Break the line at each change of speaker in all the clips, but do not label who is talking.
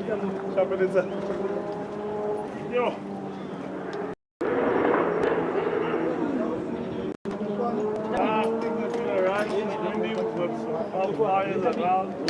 Stabilizer. Yo. Around, it's windy with all fires around.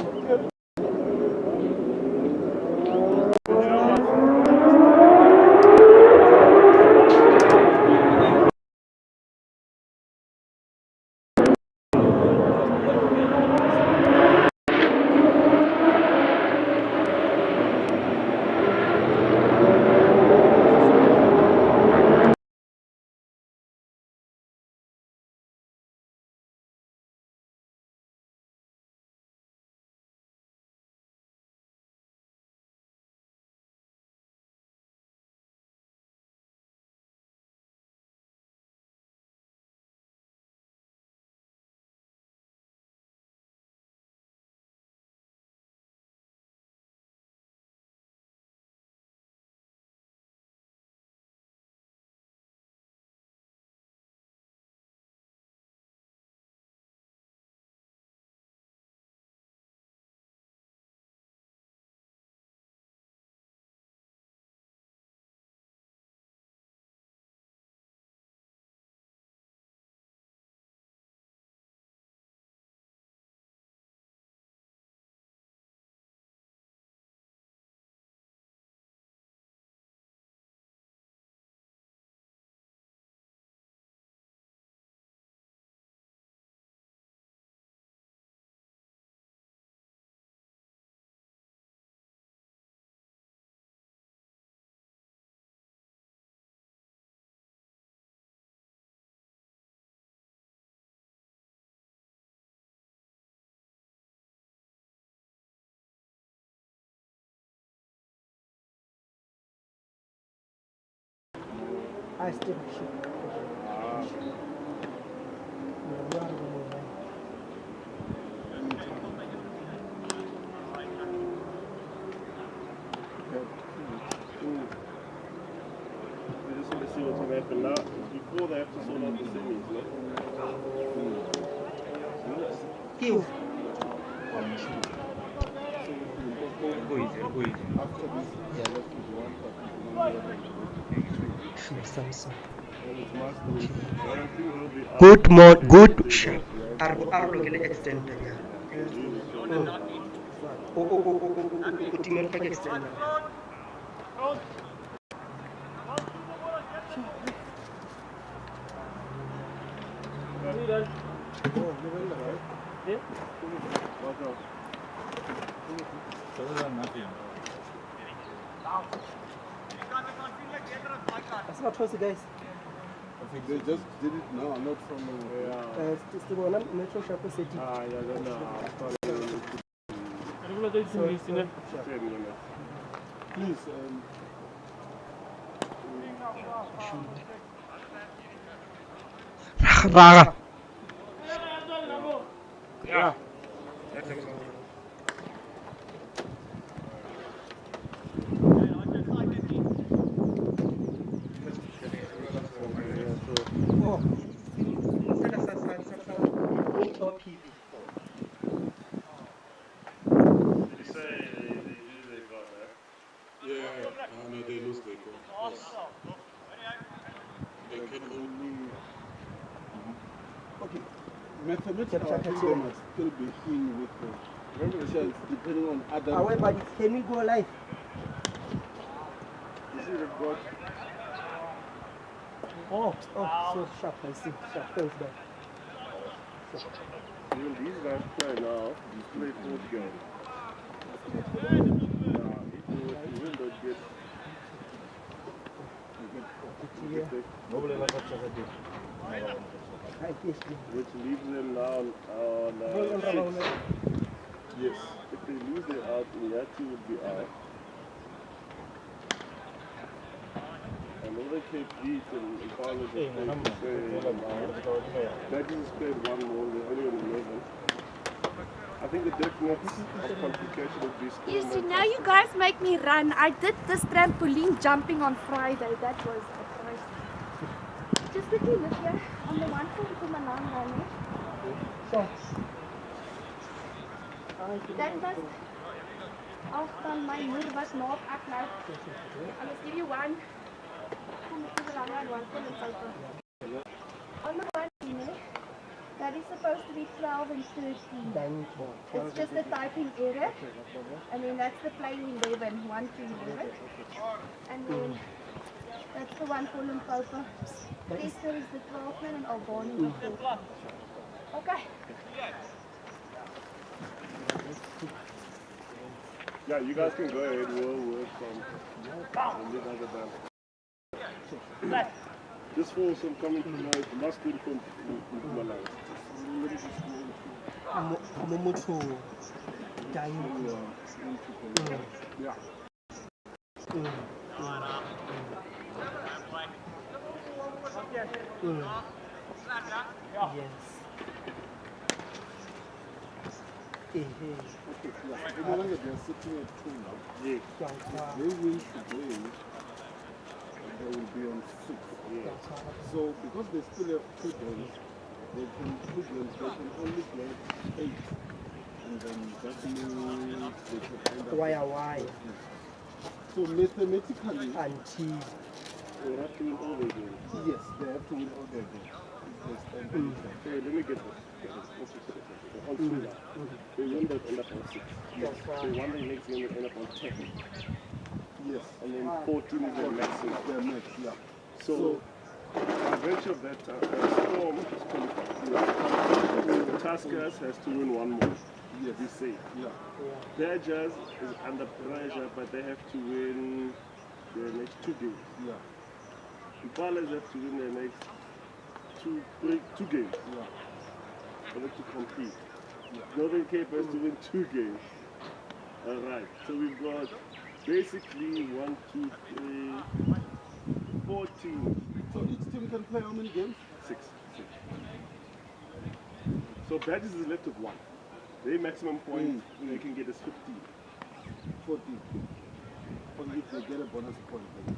I still shoot.
We just want to see what's going to happen now. Before they have to sort out the semis,
Kill.
Good mode, good shape.
Arlo extend ya. Timelo pa extend. That's not close, guys.
I think they just did it now, not from
Still one metro shop city.
yeah, then
please,
Raga.
yeah.
no, they lose their goal. Yes. They can only... Okay. Mathematically, they must still be in with the chance, depending on other...
However, can we go live?
You see they've got...
Oh, so sharp, I see. Sharp, thanks, back.
Even these guys play now, these play fourth game. Which leaves them now on 6.
Yes.
If they lose, they're out. Yati would be out. Another Cape beat and Impalas that is played one more. They're only on 11. I think the definite of complication would be...
You see, now you guys make me run. I did this trampoline jumping on Friday. That was a Just quickly look here on the one from Mpumalanga.
Shots.
That must... af van my moeder wat maak ek nou. I must give you one from Mpumalanga and one from Limpopo. On the one, that is supposed to be 12 and 13. It's just a typing error. And then that's the playing 11, 1 to 11. And then that's the one for Limpopo. Esther is the 12th man and Albani the 4th. Okay.
Yeah, you guys can go ahead. We'll work from the other band. Just for some commentary noise, the last good from Mpumalanga.
Momoto dying.
Yeah.
Yes.
Mpumalanga, they're sitting at 2 now.
Yeah.
They win today, they will be on 6. So because they still have 2 games, they can only play 8. And then that means they can end up
Why?
So mathematically,
Until
They have to win all their games.
yes, they have to win all their games.
Okay, let me get this. On 2 now. They win, they end up on 6.
Yes.
They won the next game, they end up on 10.
Yes.
And then 14 is their maximum.
Their max, yeah.
So, by virtue of that, Storm is qualified. Tuskers has to win 1 more.
Yes.
Be safe.
Yeah.
Badgers is under pressure, but they have to win their next 2 games.
Yeah.
Impalas have to win their next 2 games
Yeah.
for them to compete.
Yeah.
Northern Cape has to win 2 games. Alright, so we've got basically 1, 2, 3, 4 teams.
So each team can play how many games?
6. So Badgers is left with 1. Their maximum point they can get is 15.
14. Only if they get a bonus point. Then.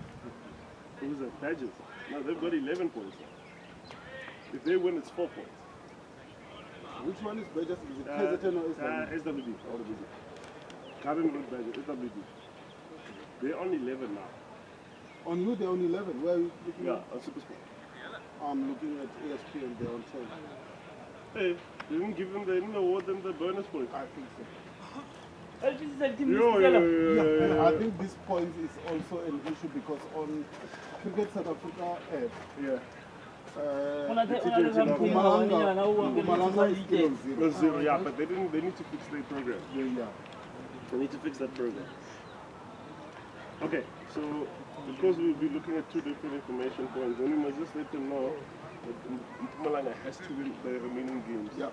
Who's that? Badgers. No, they've got 11 points. If they win, it's 4 points.
Which one is Badgers? Is it KZN or SWD?
SWD. Current Road Badgers, SWD. They're on 11 now.
On you, they're on 11. Where are you looking
Yeah,
at?
on Super Sport.
I'm looking at ASP and they're on 10.
Hey, they didn't award them the bonus points.
I think so.
Yeah.
And I think this point is also an issue because on Cricket South Africa app,
Yeah.
Mpumalanga is still on 0.
No, 0, yeah, but they need to fix their program.
Yeah.
They need to fix that program. Okay, so because we'll be looking at 2 different information points, then we must just let them know that Mpumalanga has to win the remaining games.
Yeah.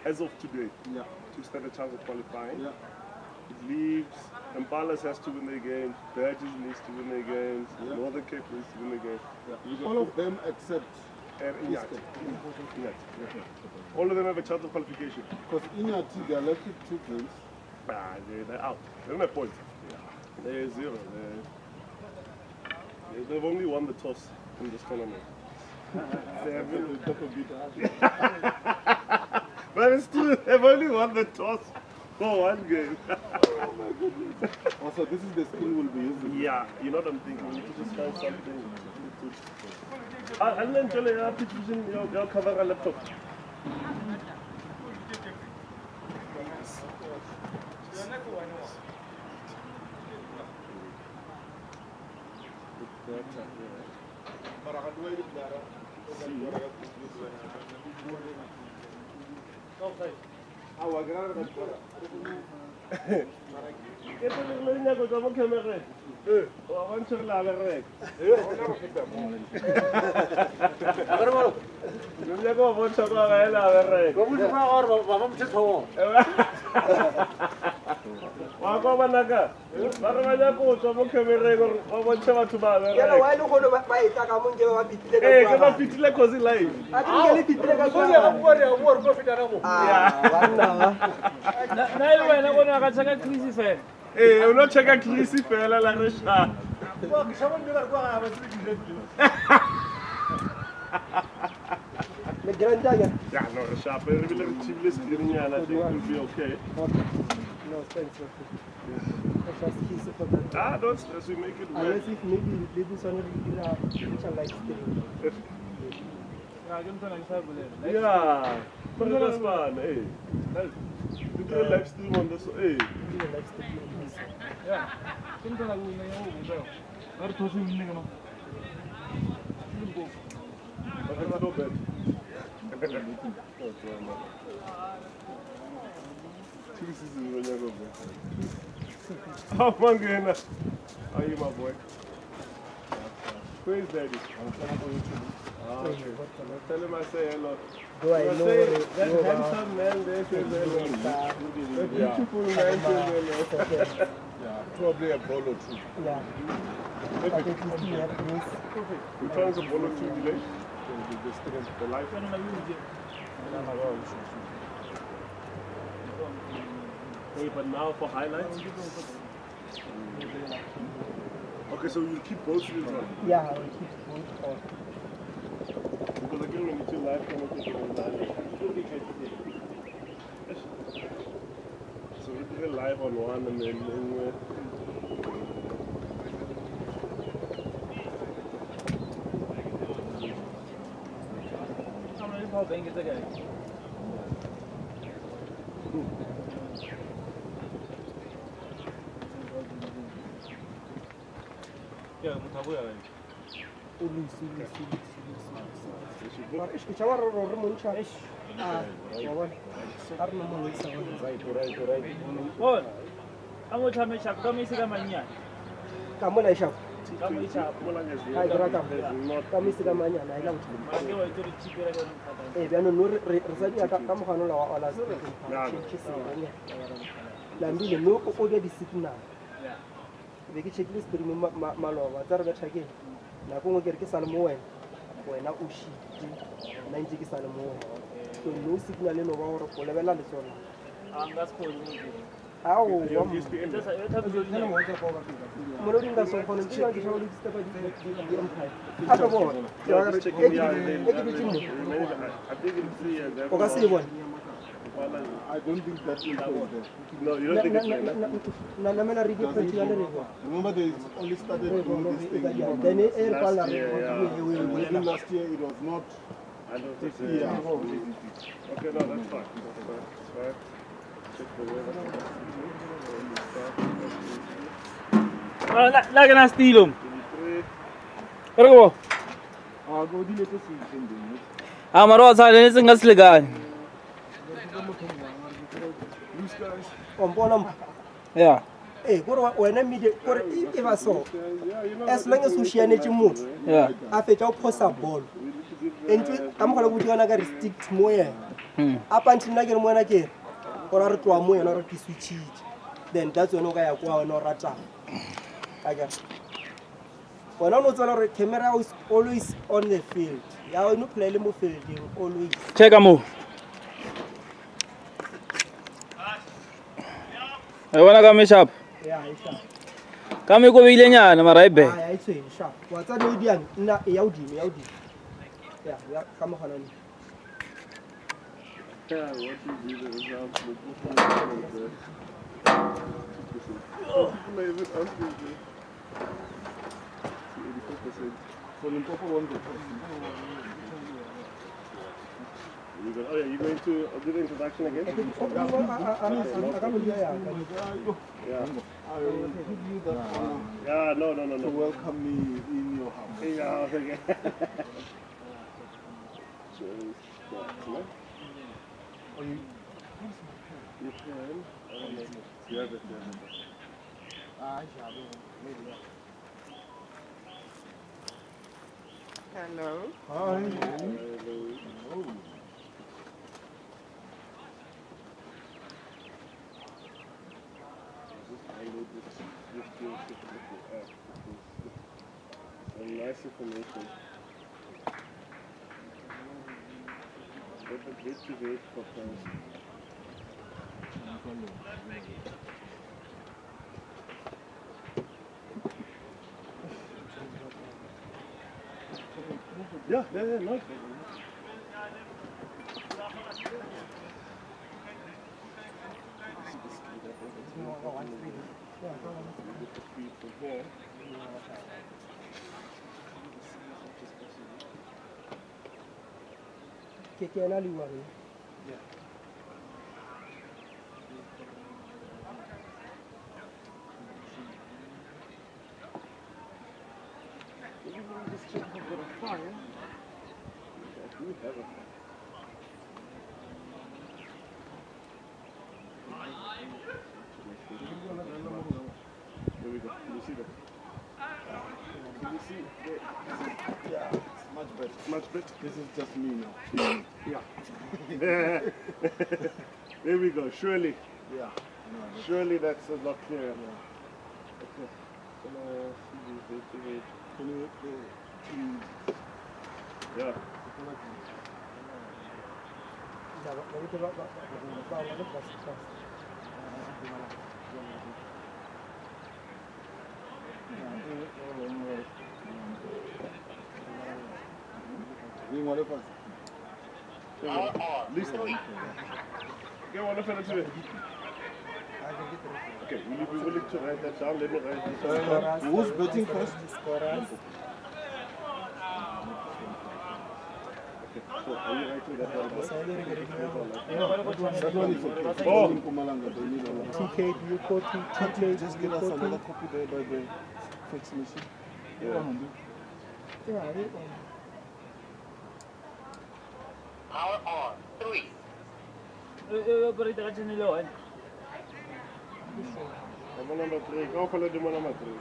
As of today,
Yeah.
to stand a chance of qualifying.
Yeah.
It leaves Impalas has to win their games, Badgers needs to win their games,
Yeah.
Northern Cape needs to win their games.
Yeah. All of them except
Inyat. All of them have a chance of qualification.
because Inyati, they're left with 2 games.
They're out. They don't have points. They're 0. They've only won the toss in this tournament.
They have been top of it.
But it's true, they've only won the toss for 1 game.
Also, this is the skill we'll be using.
Yeah, you know what I'm thinking. We need to just find something. And then tell you, you'll cover a laptop.
Yala why no kono ba ita ka mo nje ba bitile ka.
Eh, ke ba fitile cause live.
A ke le bitile ka.
Na ile wena kona ka tsaka crazy fan.
Eh, uno cheka Chrissy fela la resha.
Le grande aga.
Yeah, no, resha, pero really chiblis grinyana, I think we'll be okay.
Okay. No, thanks. just kiss it for that.
Ah, don't stress, we make it work.
Unless if maybe this one really like staying.
Ya, ke ntho na ke sa bolela.
Yeah, but that's fun, hey. We do a live stream on this, hey.
Really like staying on this.
Ya, ke ntho na ke bolela ya go botsa. Ba re those nne kana. Limpopo.
But it's no bad. Two seasons when you go back. Oh, Mangena. How are you, my boy? Where is daddy? Ah, okay. Tell him I say hello.
Do I know
Say,
it?
that handsome man there says hello. The beautiful man says hello.
Yeah, probably a ball or two.
Yeah. I think it's still have this.
We trying to follow two delay. The life.
Kana na yuje.
Wait, but now for highlights? Okay, so you keep both streams on?
Yeah, I will keep both on.
Because again, when you do live commentating on highlights. So we do it live on one and then
Kana ni phao beng ke tse kae? Ya, motho ya kae?
But it's a shower or Muncha. Ah,
Oh, amo chame chap ka me se ka manyane.
come on, I shall.
Ka mo chap.
I got up. Come, Mr. Gamania, I love you.
Ma ke wa tlo chipela ka nthata.
Eh, then no resadi ka mo gano la wa la se. La mbile no o get the signal.
Ya.
Be ke checklist stream maloba tsa re betha ke na go ngwe ke sala mo wena o shiti 90 ke sala mo so no signal no ba gore go lebela le tsona
Anga skole mo.
ao wa
Sasa yo thabi
mo lo dinga so khona ntse ke shawo le step di empire aka bo ya ga
Check
e
me out.
ke ditimo
I think it's 3 years.
o ka se bona
I don't think that is there.
No, you don't think it's like that?
na mena re ke pretty le re
Remember they only started doing this thing.
then e re pa la re
Even last year it was not.
I don't think so.
Yeah.
Okay, no, that's fine. That's fine. Check the weather.
La kana stilo.
23.
Re go.
I'll go delete this thing.
A maro sa le se nga silegane.
These guys.
o mpona
Ya.
eh gore wena media gore e ba so
Yeah, you know.
as long as o shianetse motho
Ya.
a fetsa o posa ball ntse ka mogala go dikana ka re stick mo yena a pantse nna ke re mo yena ke gore re tloa mo yena re ke switchitse then that's when o ka ya kwa wena o ratang aga wena o no tsela gore camera is always on the field ya o no play le mo fielding always
Check mo. E bona ka me sharp.
ya isa
Ka me ko beile nyana mara e be.
ya itse sharp wa tsa no diang nna e ya odimo ya ka mo gona ni
Yeah, what you do the results. People may even ask you this. 84%.
So Limpopo won the
Oh yeah, you're going to do the introduction again?
I ka mo dia ya
Yeah.
I will give you that honor
Yeah, no.
to welcome me in your house.
Yeah, okay. So, yeah.
Are you?
You can. You have it.
hello
Hi.
Some nice information. What a great debate for France. Yeah, no. Get the speed from here.
Kekena liwari.
Just check if I've got a fire. I do have a fire. There we go. Can you see that? Can you see?
Yeah, it's much better.
Much better.
This is just me now.
Yeah. There we go. Surely.
Yeah.
Surely that's a lot clearer.
Yeah.
Okay. So now,
Can you
yeah. Listen. Get one of them to it. Okay, will you be willing to write that down? Let me write this down.
who's betting first?
So, are you writing that down?
That one is okay.
Oh.
Mpumalanga, they need a lot.
TK, you copy, TK,
Just give us another copy there by the fax machine.
Power on. 3.
Demo number 3. Go follow demo number 3.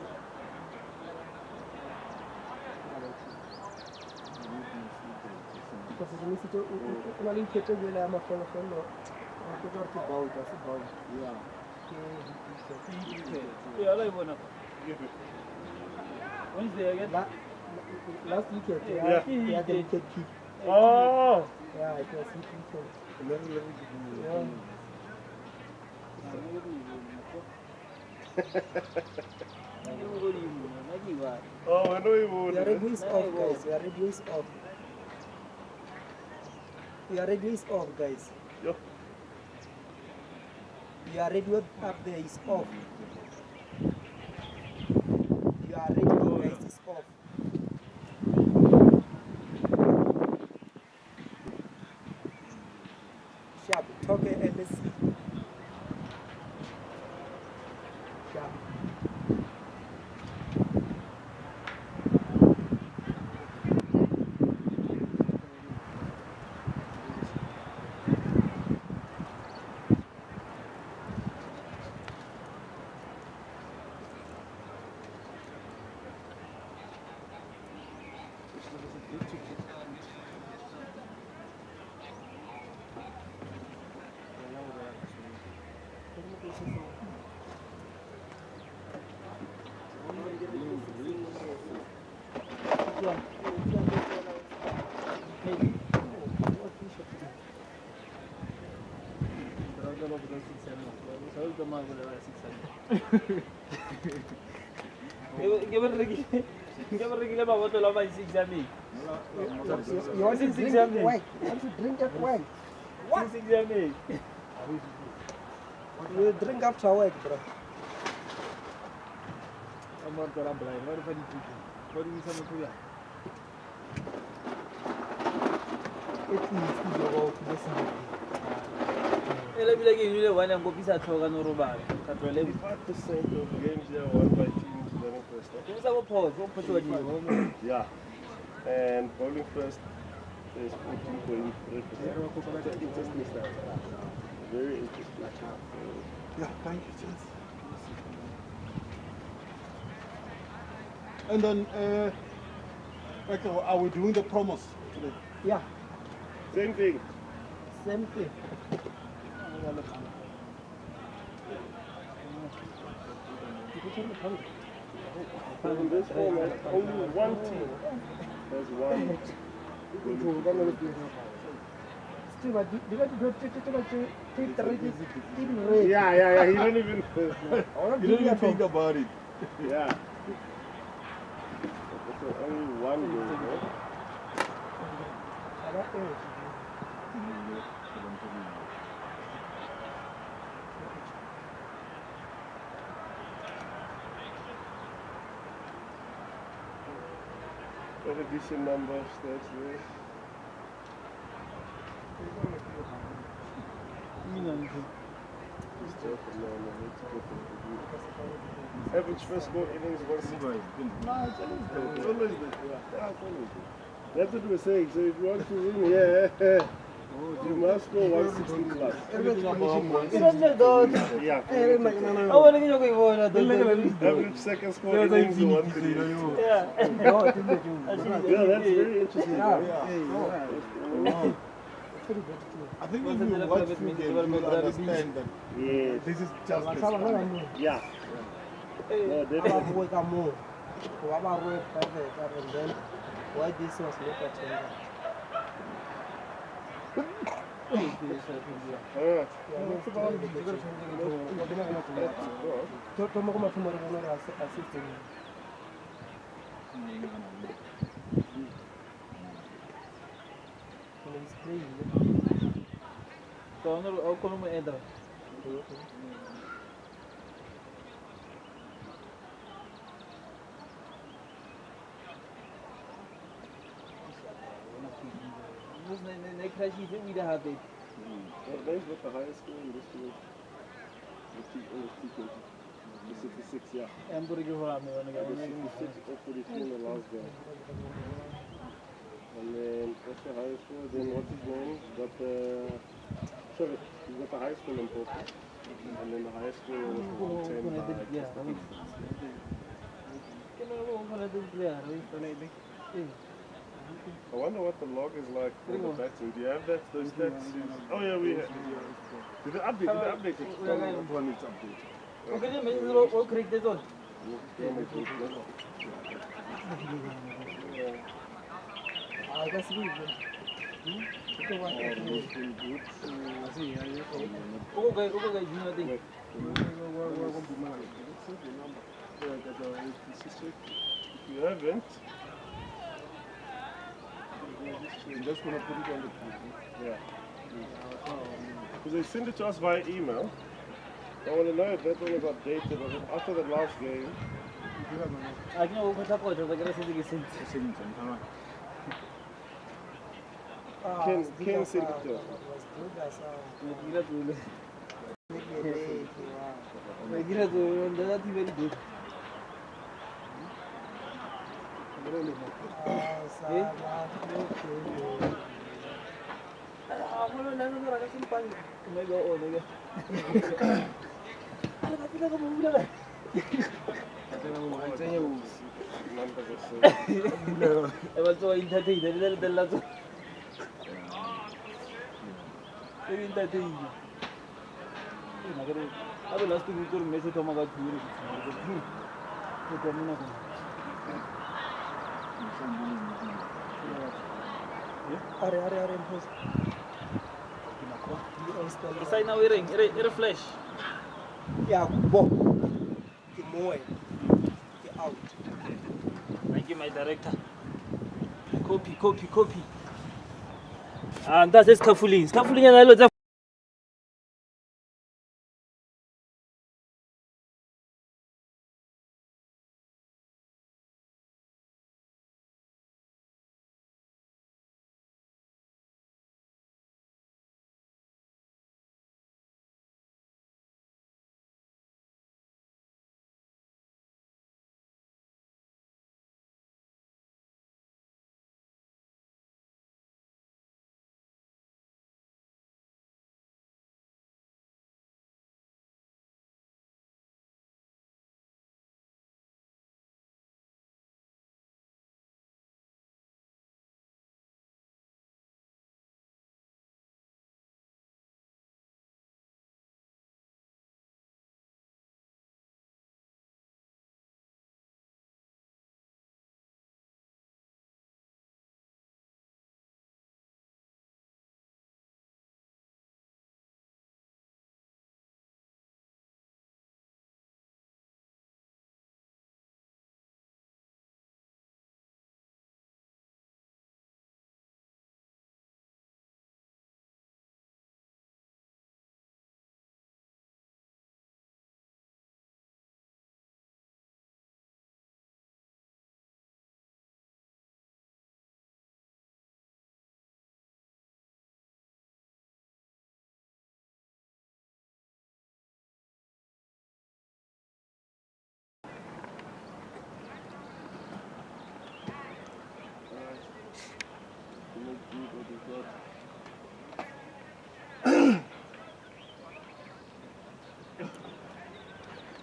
Give it.
Last weekend,
Yeah.
yeah, the wicket kick.
Oh!
Yeah, it was weekend. Yeah.
Oh, I know you
Your
would.
radio is off, guys. Your radio is off. Your radio is off, guys.
Yo.
Your radio up there is off. Your radio, guys, is off. Sharp, talk and let's see. Sharp.
You want to drink it white? You want to drink it white? What?
You drink after work, bro.
I'm not going to blind. What if I need to? What do you say to that?
It means to go to the sun.
Ele bila ke yule wana ngopisa thoka no robala. Katwa le
5% of games here won by teams running first.
kuza go pause, go pause wani.
Yeah. And bowling first is 14.3%. Interesting stuff. Very interesting.
Yeah, thank you, Chance. And then, okay, are we doing the promos today?
Yeah,
Same thing.
same thing.
In this format, only one team has won.
Steve, do you want to go to
Yeah. He don't even.
You don't even think about it.
Yeah. So only one goal. Got a decent number of stats there. Just joking, no, it's a good thing. Average first score innings 160. No, it's always good. It's always good. Yeah, it's always good. That's what we're saying. So if you want to win, you must score 160 plus. Yeah. Average second score innings 130. Yeah, that's very interesting.
I think if you watch cricket, you will understand that this is just a standard.
Yeah. No, definitely.
Why this was not attended?
Those with the highest score in this group. T20. The 66, yeah. The 66 or 43 in the last game. And then what's the highest score? Then what's his name? Got the sorry, he's got the highest score in Limpopo. And then the highest score was 110 by I wonder what the log is like for the batting. Do you have that? Those stats? Oh yeah, we have. Did they update it?
One is updated.
If you haven't,
I'm just going to put it on the group.
yeah. Because they send it to us via email. I want to know if that one was updated or after the last game. Ken sent it to us.
Sai na wiring, ire flash.
Yeah, Bob. Kimoe. Get out.
Thank you, my director. Copy. And that's scaffolding. Scaffolding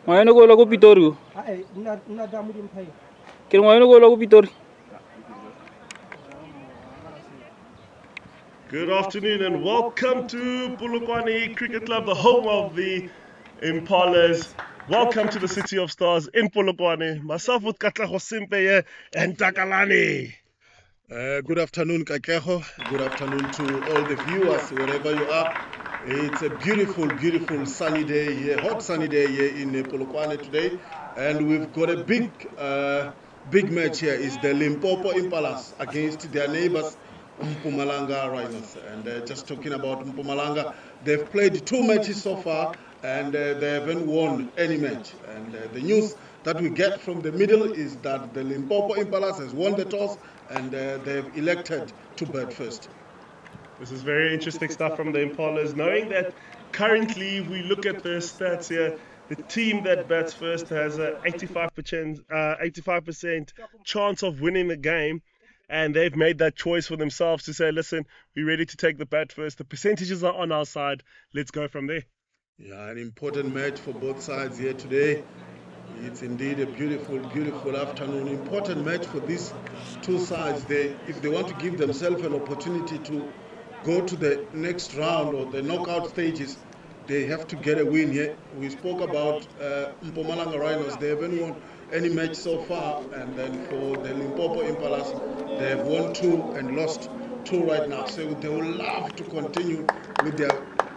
Ngwana go la go Pitori.
Hayi nna damu di mphai.
Ke ngwana go la go Pitori.
Good afternoon and welcome to Polokwane Cricket Club, the home of the Impalas. Welcome to the City of Stars in Polokwane. Myself with Katlaho Simpeye and Takalani.
Good afternoon, Kakeho. Good afternoon to all the viewers, wherever you are. It's a beautiful, beautiful sunny day here, hot sunny day here in Polokwane today. And we've got a big match here. It's the Limpopo Impalas against their neighbors, Mpumalanga Rhinos. And just talking about Mpumalanga, they've played 2 matches so far and they haven't won any match. And the news that we get from the middle is that the Limpopo Impalas has won the toss and they've elected to bat first.
This is very interesting stuff from the Impalas, knowing that currently, if we look at the stats here, the team that bats first has a 85% chance of winning the game, and they've made that choice for themselves to say, listen, we're ready to take the bat first. The percentages are on our side. Let's go from there.
Yeah, an important match for both sides here today. It's indeed a beautiful, beautiful afternoon. Important match for these two sides. If they want to give themselves an opportunity to go to the next round or the knockout stages, they have to get a win here. We spoke about Mpumalanga Rhinos. They haven't won any match so far. And then for the Limpopo Impalas, they have won 2 and lost 2 right now. So they will love to continue with their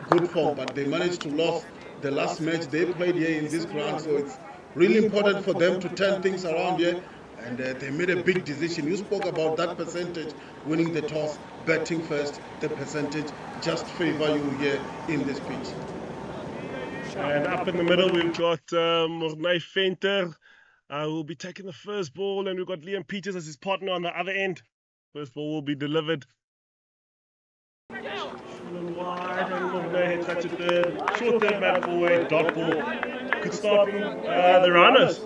good form, but they managed to lose the last match they played here in this ground. So it's really important for them to turn things around here. And they made a big decision. You spoke about that percentage, winning the toss, batting first. The percentage just favor you here in this pitch.
And up in the middle, we've got Mornay Venter, who will be taking the first ball, and we've got Liam Peters as his partner on the other end. First ball will be delivered. Wide, and Mornay hits that to third. Short third man forward, dot ball. Good start from the Rhinos.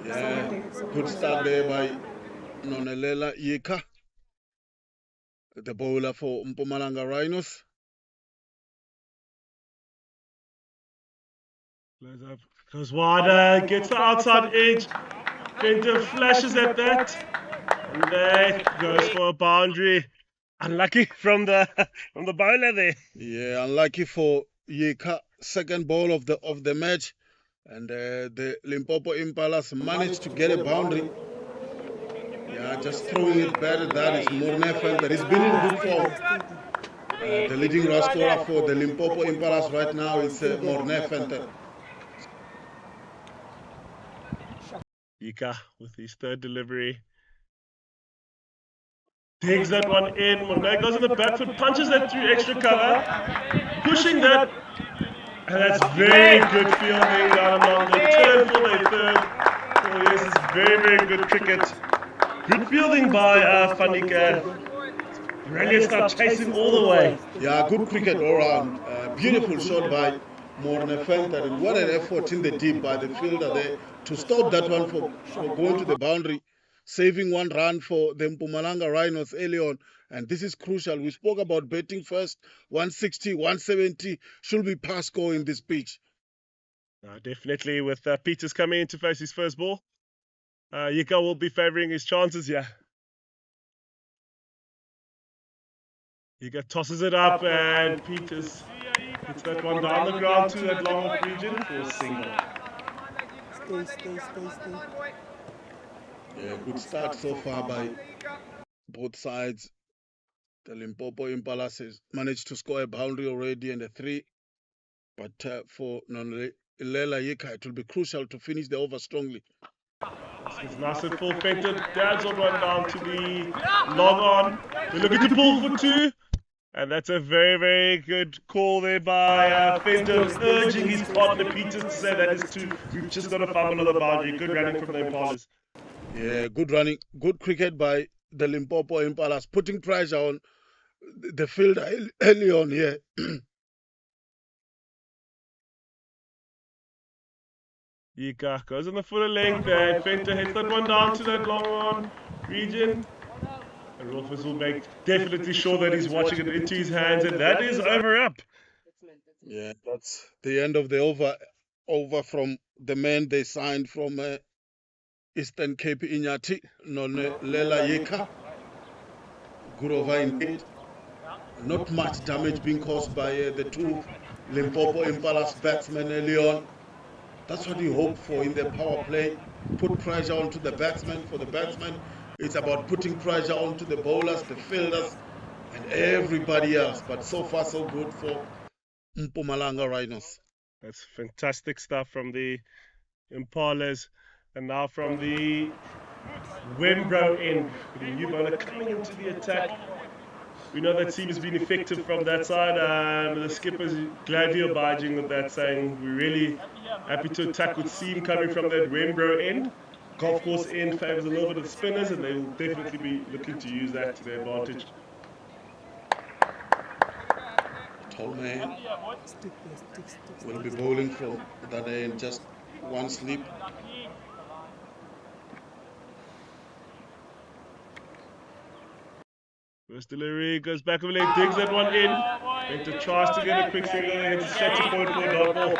Yeah, good start there by Nonelela Yeka, the bowler for Mpumalanga Rhinos.
Goes wide, gets the outside edge. Venter flashes at that. And there goes for a boundary. Unlucky from the bowler there.
Yeah, unlucky for Yeka. Second ball of the match. And the Limpopo Impalas managed to get a boundary. Yeah, just throwing it better. That is Mornay Venter. He's been in good form. The leading rush scorer for the Limpopo Impalas right now is Mornay Venter.
Yeka with his third delivery. Digs that one in. Mornay goes on the back foot, punches that through extra cover. Pushing that. And that's very good fielding down along the turn for the third. Oh yes, it's very, very good cricket. Good fielding by Fanika. Brilliant stuff, chasing all the way.
Yeah, good cricket all round. Beautiful shot by Mornay Venter. And what an effort in the deep by the fielder there to stop that one for going to the boundary. Saving 1 run for the Mpumalanga Rhinos early on. And this is crucial. We spoke about batting first. 160, 170 should be past score in this pitch.
Definitely with Peters coming in to face his first ball. Yeka will be favouring his chances here. Yeka tosses it up and Peters hits that one down the ground to that long off region for a single.
Stay.
Yeah, good start so far by both sides. The Limpopo Impalas has managed to score a boundary already and a 3. But for Nonelela Yeka, it will be crucial to finish the over strongly.
It's nice and full Venter. Dad's on one down to the long on. They're looking to pull for 2. And that's a very, very good call there by Venter, urging his partner Peters to say that is 2. We've just got to fumble on the boundary. Good running from the Impalas.
Yeah, good running, good cricket by the Limpopo Impalas, putting pressure on the fielder early on here.
Yeka goes on the full of length and Venter hits that one down to that long on region. And Rolfus will make definitely sure that he's watching it into his hands, and that is over up.
Yeah, that's the end of the over over from the man they signed from Eastern Cape Inyati, None Lela Yeka. Good over indeed. Not much damage being caused by the two Limpopo Impalas batsmen early on. That's what you hope for in the power play. Put pressure onto the batsmen. For the batsmen, it's about putting pressure onto the bowlers, the fielders, and everybody else. But so far, so good for Mpumalanga Rhinos.
That's fantastic stuff from the Impalas. And now from the Wembro end, with the new bowler coming into the attack. We know that team has been effective from that side. The skipper's gladly obliging with that, saying we're really happy to attack with seam coming from that Wembro end. Golf course end favours a little bit of the spinners, and they will definitely be looking to use that to their advantage.
Tall man will be bowling from that end, just one slip.
First delivery goes back of the leg, digs that one in. Venter tries to get a quick single, and it's a stretchy point for a dot ball.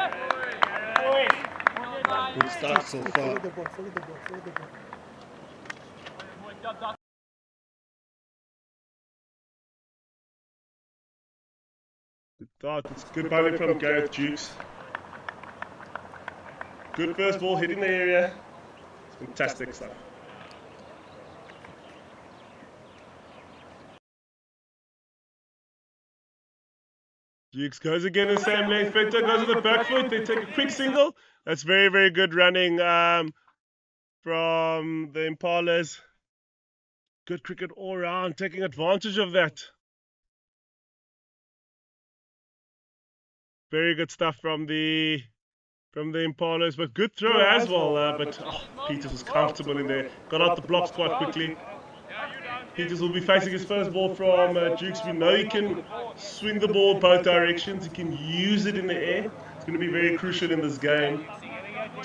Good start so far.
Follow the ball, follow the ball, follow the ball.
Good start. It's good bowling from Gareth Dukes. Good first ball hitting the area. Fantastic stuff. Dukes goes again in the same length. Venter goes to the back foot. They take a quick single. That's very, very good running from the Impalas. Good cricket all round, taking advantage of that. Very good stuff from the Impalas, but good throw as well. But Peters was comfortable in there. Got out the blocks quite quickly. Peters will be facing his first ball from Dukes. We know he can swing the ball both directions. He can use it in the air. It's going to be very crucial in this game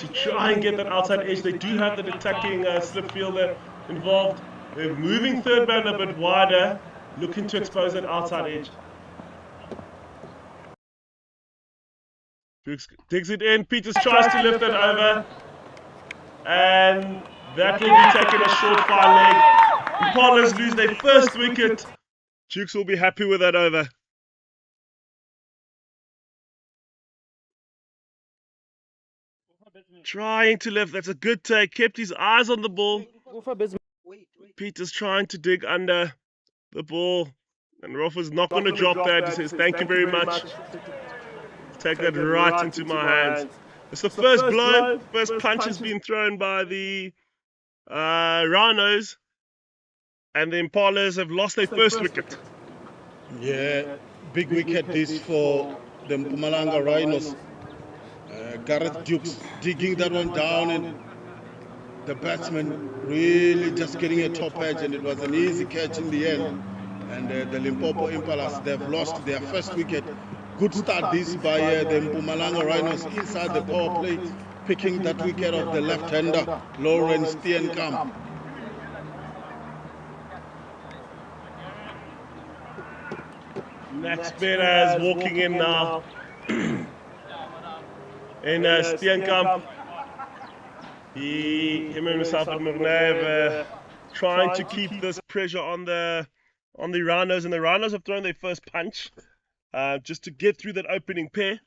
to try and get that outside edge. They do have that attacking slip fielder involved. They're moving third man a bit wider, looking to expose that outside edge. Dukes digs it in. Peters tries to lift that over, and that will be taken a short fire leg. Impalas lose their first wicket. Dukes will be happy with that over. Trying to lift. That's a good take. Kept his eyes on the ball. Peters trying to dig under the ball. And Rofa's not going to drop that. He says, thank you very much. Take that right into my hands. It's the first blow. First punch has been thrown by the Rhinos. And the Impalas have lost their first wicket.
Yeah, big wicket this for the Mpumalanga Rhinos. Gareth Dukes digging that one down, and the batsman really just getting a top edge, and it was an easy catch in the end. And the Limpopo Impalas, they've lost their first wicket. Good start this by the Mpumalanga Rhinos inside the power play, picking that wicket of the left-hander, Lawrence Steenkamp.
Next spinner is walking in now. In Steenkamp, him and himself and Murnev trying to keep this pressure on the Rhinos, and the Rhinos have thrown their first punch just to get through that opening pair.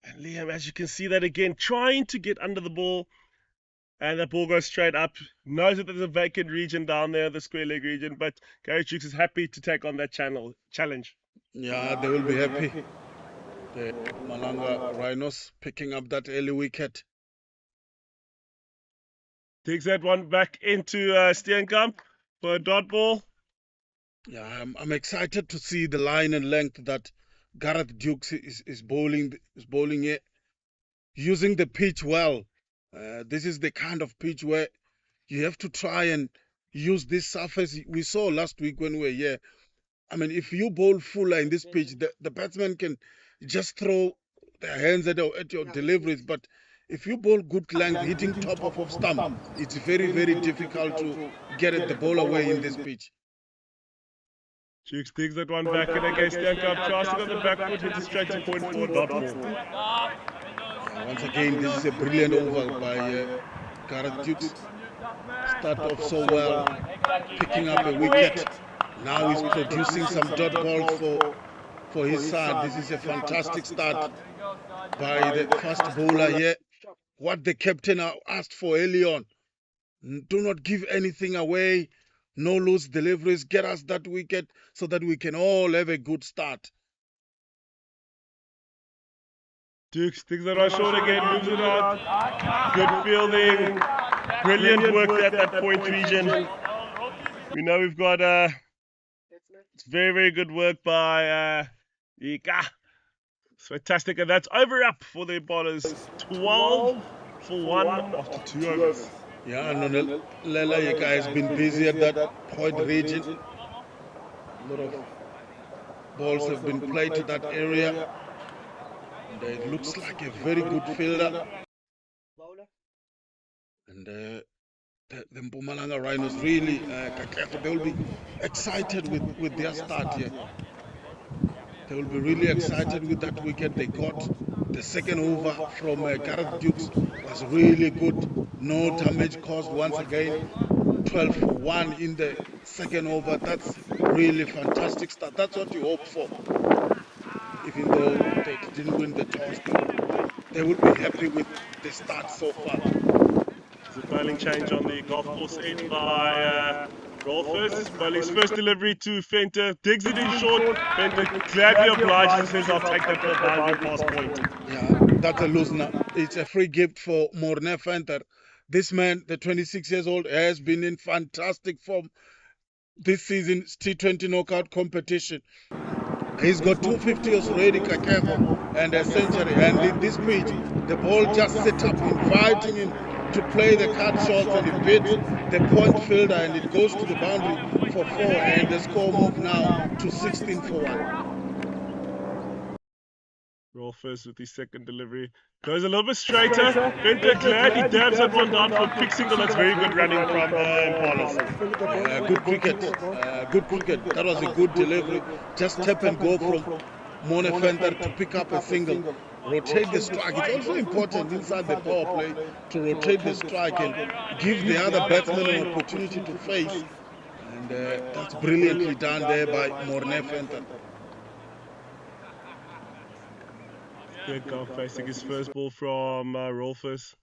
And Liam, as you can see that again, trying to get under the ball, and that ball goes straight up. Knows that there's a vacant region down there, the square leg region, but Gareth Dukes is happy to take on that challenge.
Yeah, they will be happy. The Mpumalanga Rhinos picking up that early wicket.
Takes that one back into Steenkamp for a dot ball.
Yeah, I'm excited to see the line and length that Gareth Dukes is bowling here, using the pitch well. This is the kind of pitch where you have to try and use this surface. We saw last week when we were here. I mean, if you bowl fuller in this pitch, the batsman can just throw their hands at your deliveries. But if you bowl good length, hitting top of off stump, it's very, very difficult to get at the ball away in this pitch.
Dukes digs that one back in against Steenkamp. Tries to go the back foot, hits a straight to point for a dot ball.
Once again, this is a brilliant over by Gareth Dukes. Start off so well, picking up a wicket. Now he's producing some dot balls for his side. This is a fantastic start by the fast bowler here. What the captain asked for early on. Do not give anything away. No loose deliveries. Get us that wicket so that we can all have a good start.
Dukes thinks that run short again, moves it out. Good fielding. Brilliant work there at that point region. We know we've got it's very, very good work by Ika. It's fantastic, and that's over up for the bowlers. 12 for 1 after 2 overs.
Yeah, and Lela Ika has been busy at that point region. A lot of balls have been played to that area. And it looks like a very good fielder. And the Mpumalanga Rhinos really, they will be excited with their start here. They will be really excited with that wicket they got. The second over from Gareth Dukes was really good. No damage caused once again. 12 for 1 in the second over. That's really fantastic start. That's what you hope for. Even though they didn't win the toss, they would be happy with the start so far.
The bowling change on the golf course end by Rolfers. Bowling's first delivery to Venter. Digs it in short. Venter gladly obliges, says, I'll take that for a boundary pass point.
Yeah, that's a loose now. It's a free gift for Morne Venter. This man, the 26 years old, has been in fantastic form this season's T20 knockout competition. He's got 250s already, Kakeko, and a century. And in this pitch, the ball just set up, inviting him to play the cut shots, and he beats the point fielder, and it goes to the boundary for 4, and the score moved now to 16 for 1.
Rolfers with his second delivery. Goes a little bit straighter. Venter glad he dabs that one down for a quick single. That's very good running from Impalas.
Good cricket. Good cricket. That was a good delivery. Just tap and go from Morne Venter to pick up a single. Rotate the strike. It's also important inside the power play to rotate the strike and give the other batsman an opportunity to face. And that's brilliantly done there by Morne Venter.
Stenka facing his first ball from Rolfers.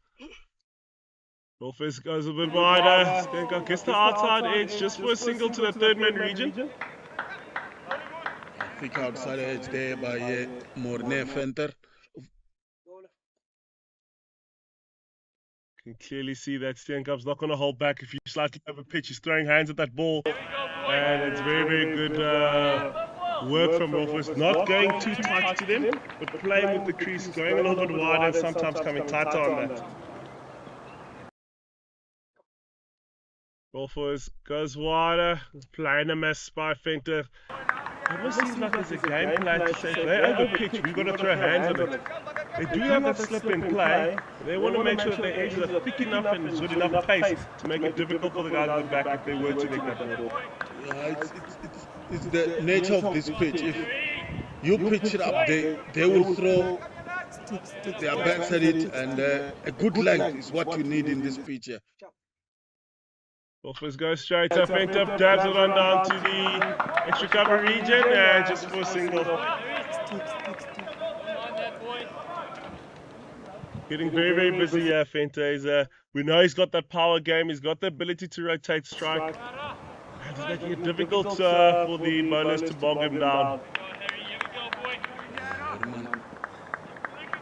Rolfers goes a bit wider. Stenka gets the outside edge just for a single to the third man region.
I think outside edge there by Morne Venter.
You can clearly see that Steenkamp's not going to hold back if you slightly over pitch. He's throwing hands at that ball. And it's very, very good work from Rolfers. Not going too tight to them, but playing with the crease, going a little bit wider and sometimes coming tighter on that. Rolfers goes wider, playing a mess by Venter. It almost seems like there's a game plan to say, if they over pitch, we've got to throw hands at it. They do have that slip in play. They want to make sure that their edges are thick enough and with enough pace to make it difficult for the guys at the back if they were to make that ball.
Yeah, it's the nature of this pitch. If you pitch it up, they will throw their backs at it, and a good length is what you need in this pitch here.
Rolfers goes straight up, Venter dabs it on down to the extra cover region, and just for a single. Getting very, very busy here, Venter. We know he's got that power game, he's got the ability to rotate strike. And it's making it difficult for the bowlers to bog him down.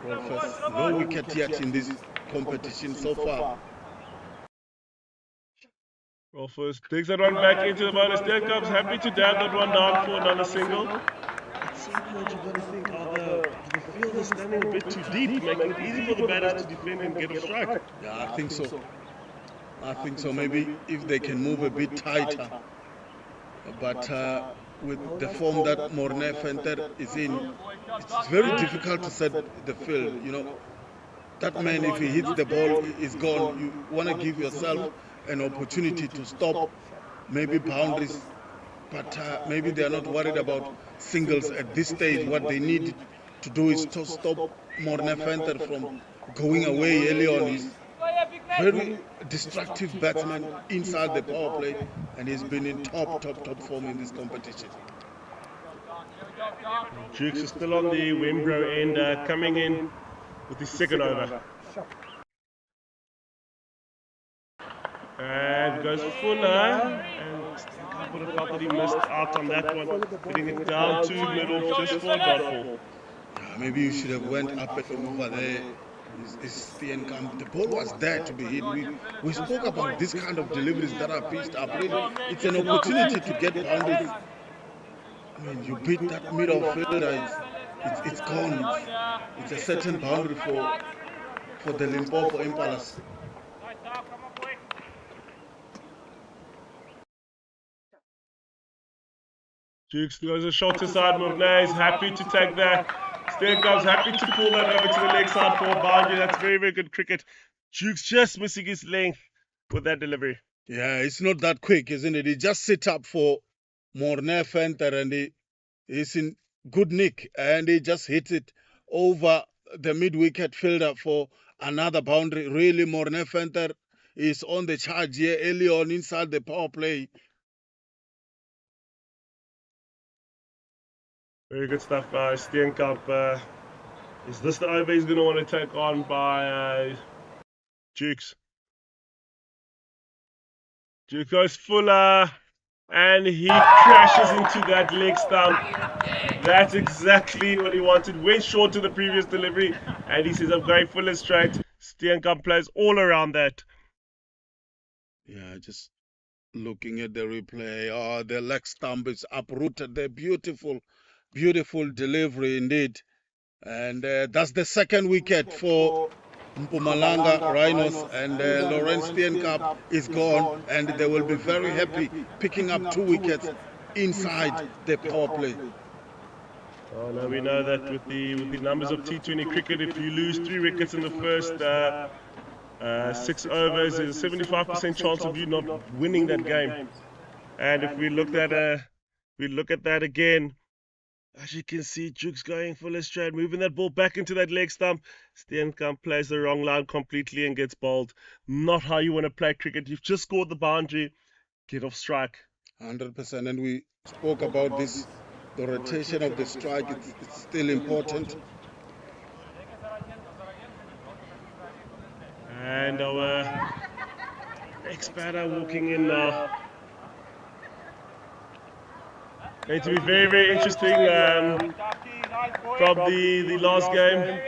Rolfers, no wicket yet in this competition so far.
Rolfers digs that one back into the bowler. Stenkamp's happy to dab that one down for another single. At some point you've got to think, the field is standing a bit too deep, making it easy for the batters to defend and get a strike.
Yeah, I think so. I think so. Maybe if they can move a bit tighter. But with the form that Morne Venter is in, it's very difficult to set the field. You know, that man, if he hits the ball, is gone. You want to give yourself an opportunity to stop maybe boundaries, but maybe they are not worried about singles at this stage. What they need to do is to stop Morne Venter from going away early on. He's very destructive batsman inside the power play, and he's been in top form in this competition.
Jukes is still on the Wembro end, coming in with his second over. And goes Fuller, and I would have felt that he missed out on that one, getting it down to middle just for a dot ball.
Yeah, maybe you should have went up and over there. The ball was there to be hit. We spoke about this kind of deliveries that are pitched up. Really, it's an opportunity to get boundaries. I mean, you beat that middle fielder, it's gone. It's a certain boundary for the Limpopo Impalas.
Jukes goes a shot to side. Mornay is happy to take that. Steenkamp's happy to pull that over to the leg side for a boundary. That's very, very good cricket. Jukes just missing his length with that delivery.
Yeah, it's not that quick, isn't it? He just sit up for Mornay Fenter, and he's in good nick, and he just hits it over the mid-wicket fielder for another boundary. Really, Mornay Fenter is on the charge here early on inside the power play.
Very good stuff by Steenkamp. Is this the over he's going to want to take on by Jukes? Jukes goes Fuller, and he crashes into that leg stump. That's exactly what he wanted. Went short to the previous delivery, and he says, I'm going Fuller straight. Steenkamp plays all around that.
Yeah, just looking at the replay. Oh, the leg stump is uprooted. The beautiful delivery indeed. And that's the second wicket for Mpumalanga Rhinos, and Lawrence Steenkamp is gone, and they will be very happy picking up 2 wickets inside the power play.
Oh, no, we know that with the numbers of T20 cricket, if you lose 3 wickets in the first 6 overs, there's a 75% chance of you not winning that game. And if we look at that again, as you can see, Jukes going full straight, moving that ball back into that leg stump. Steenkamp plays the wrong line completely and gets bowled. Not how you want to play cricket. You've just scored the boundary. Get off strike.
100%. And we spoke about this, the rotation of the strike. It's still important.
And our ex-batter walking in now. Going to be very, very interesting from the last game.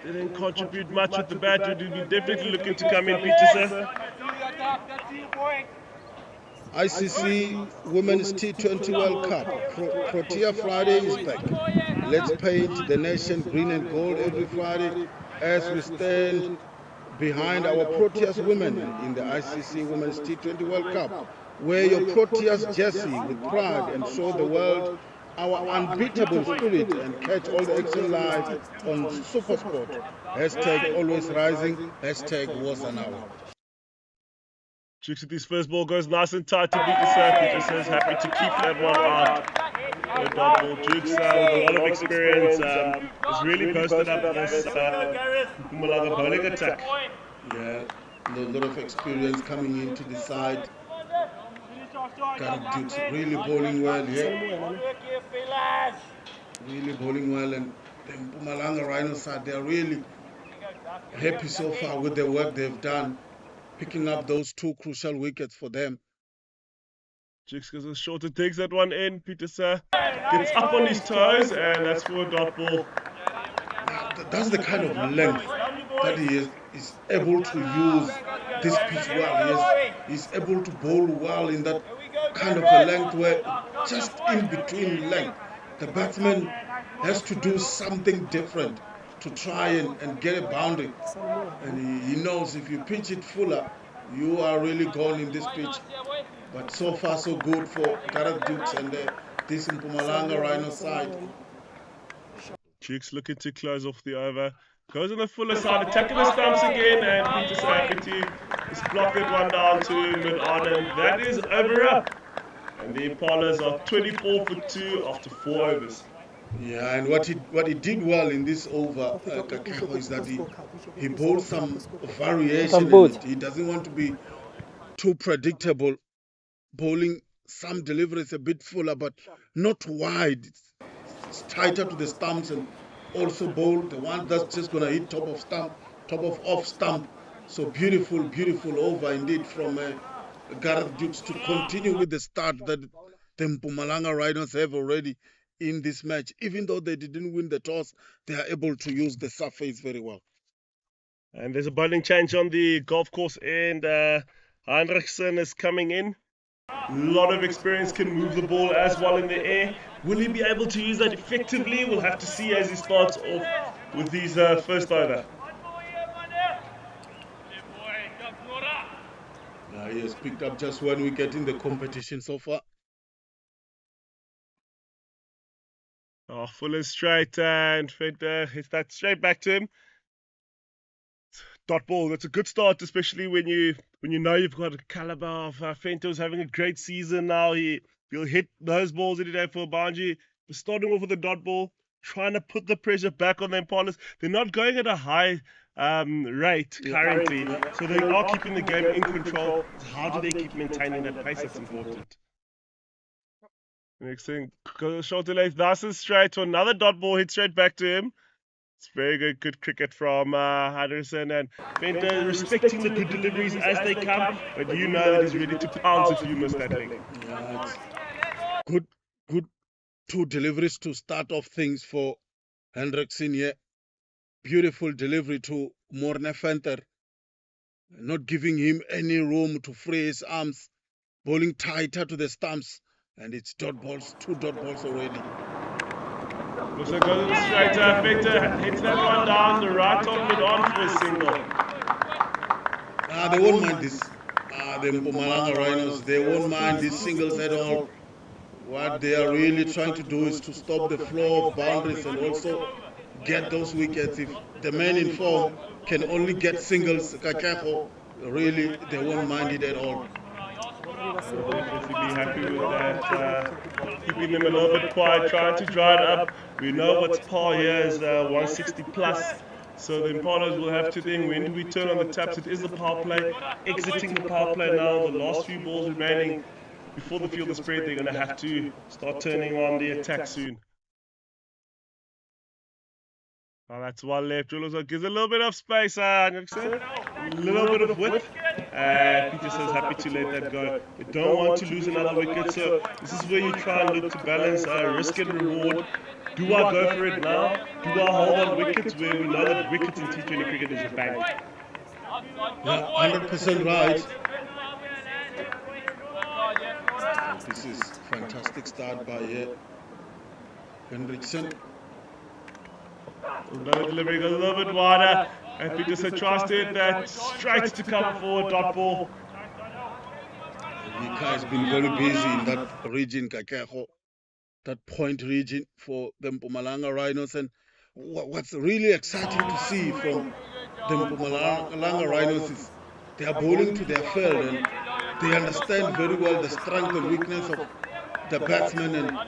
Didn't contribute much with the bat. We'll be definitely looking to come in, Peter.
ICC Women's T20 World Cup. Protea Friday is back. Let's paint the nation green and gold every Friday as we stand behind our Proteas women in the ICC Women's T20 World Cup. Wear your Proteas jersey with pride and show the world our unbeatable spirit, and catch all the action live on Supersport. Hashtag always rising. Hashtag was an hour.
Jukes with his first ball goes nice and tight to beat the circuit. Just says happy to keep that one out. Good dot ball. Jukes with a lot of experience has really posted up this Mpumalanga bowling attack.
Yeah, a lot of experience coming into the side. Dukes really bowling well here. Really bowling well, and the Mpumalanga Rhinos side, they are really happy so far with the work they've done, picking up those 2 crucial wickets for them.
Jukes goes as short and takes that one in. Peter gets up on his toes, and that's for a dot ball.
That's the kind of length that he is able to use this pitch well. He's able to bowl well in that kind of a length where just in between length, the batsman has to do something different to try and get a boundary. And he knows if you pitch it fuller, you are really gone in this pitch. But so far so good for Gareth Dukes and this Mpumalanga Rhino side.
Jukes looking to close off the over. Goes on the fuller side, attacking the stumps again, and Peter Sackety has blocked that one down to mid-on, and that is over up. And the Impalas are 24 for 2 after 4 overs.
Yeah, and what he did well in this over, Kakeho, is that he bowled some variation in it. He doesn't want to be too predictable, bowling some deliveries a bit fuller, but not wide. It's tighter to the stumps, and also bowl the one that's just gonna hit top of stump, top of off stump. So beautiful, beautiful over indeed from Gareth Dukes to continue with the start that the Mpumalanga Rhinos have already in this match. Even though they didn't win the toss, they are able to use the surface very well.
And there's a bowling change on the golf course, and Heinrichsen is coming in. A lot of experience, can move the ball as well in the air. Will he be able to use that effectively? We'll have to see as he starts off with his first over.
He has picked up just 1 wicket in the competition so far.
Oh, full and straight, and hits that straight back to him. Dot ball. That's a good start, especially when you know you've got a caliber of Fento's having a great season now. He'll hit those balls any day for a boundary. But starting off with a dot ball, trying to put the pressure back on the Impalas. They're not going at a high rate currently, so they are keeping the game in control. How do they keep maintaining that pace? That's important. Next thing, short to left, nice and straight to another dot ball, hit straight back to him. It's very good cricket from Henderson, and Venter respecting the good deliveries as they come, but you know that he's ready to pounce if you miss that leg.
Yeah, it's good 2 deliveries to start off things for Hendrickson here. Beautiful delivery to Morne Venter, not giving him any room to free his arms, bowling tighter to the stumps, and it's dot balls, 2 dot balls already.
Looks like goes to the straight, Venter hits that one down the right on mid on for a single.
They won't mind this. The Mpumalanga Rhinos, they won't mind these singles at all. What they are really trying to do is to stop the flow of boundaries and also get those wickets. If the man in form can only get singles, Kakeho, really, they won't mind it at all.
I'll definitely be happy with that. Keeping them a little bit quiet, trying to dry it up. We know what's par here is 160 plus. So the Impalas will have to think, when do we turn on the taps? It is the power play. Exiting the power play now, the last few balls remaining before the field is spread, they're going to have to start turning on the attack soon. Oh, that's one left. It gives a little bit of space, a little bit of width. Peter says happy to let that go. They don't want to lose another wicket, so this is where you try and look to balance risk and reward. Do I go for it now? Do I hold on wickets where we know that wickets in T20 cricket is a bank?
Yeah, 100% right. This is fantastic start by Hendrickson.
Another delivery goes a little bit wider, and Peter said tries to hit that straight to come for a dot ball.
Yika has been very busy in that region, Kakeho, that point region for the Mpumalanga Rhinos. And what's really exciting to see from the Mpumalanga Rhinos is they are bowling to their field, and they understand very well the strength and weakness of the batsmen, and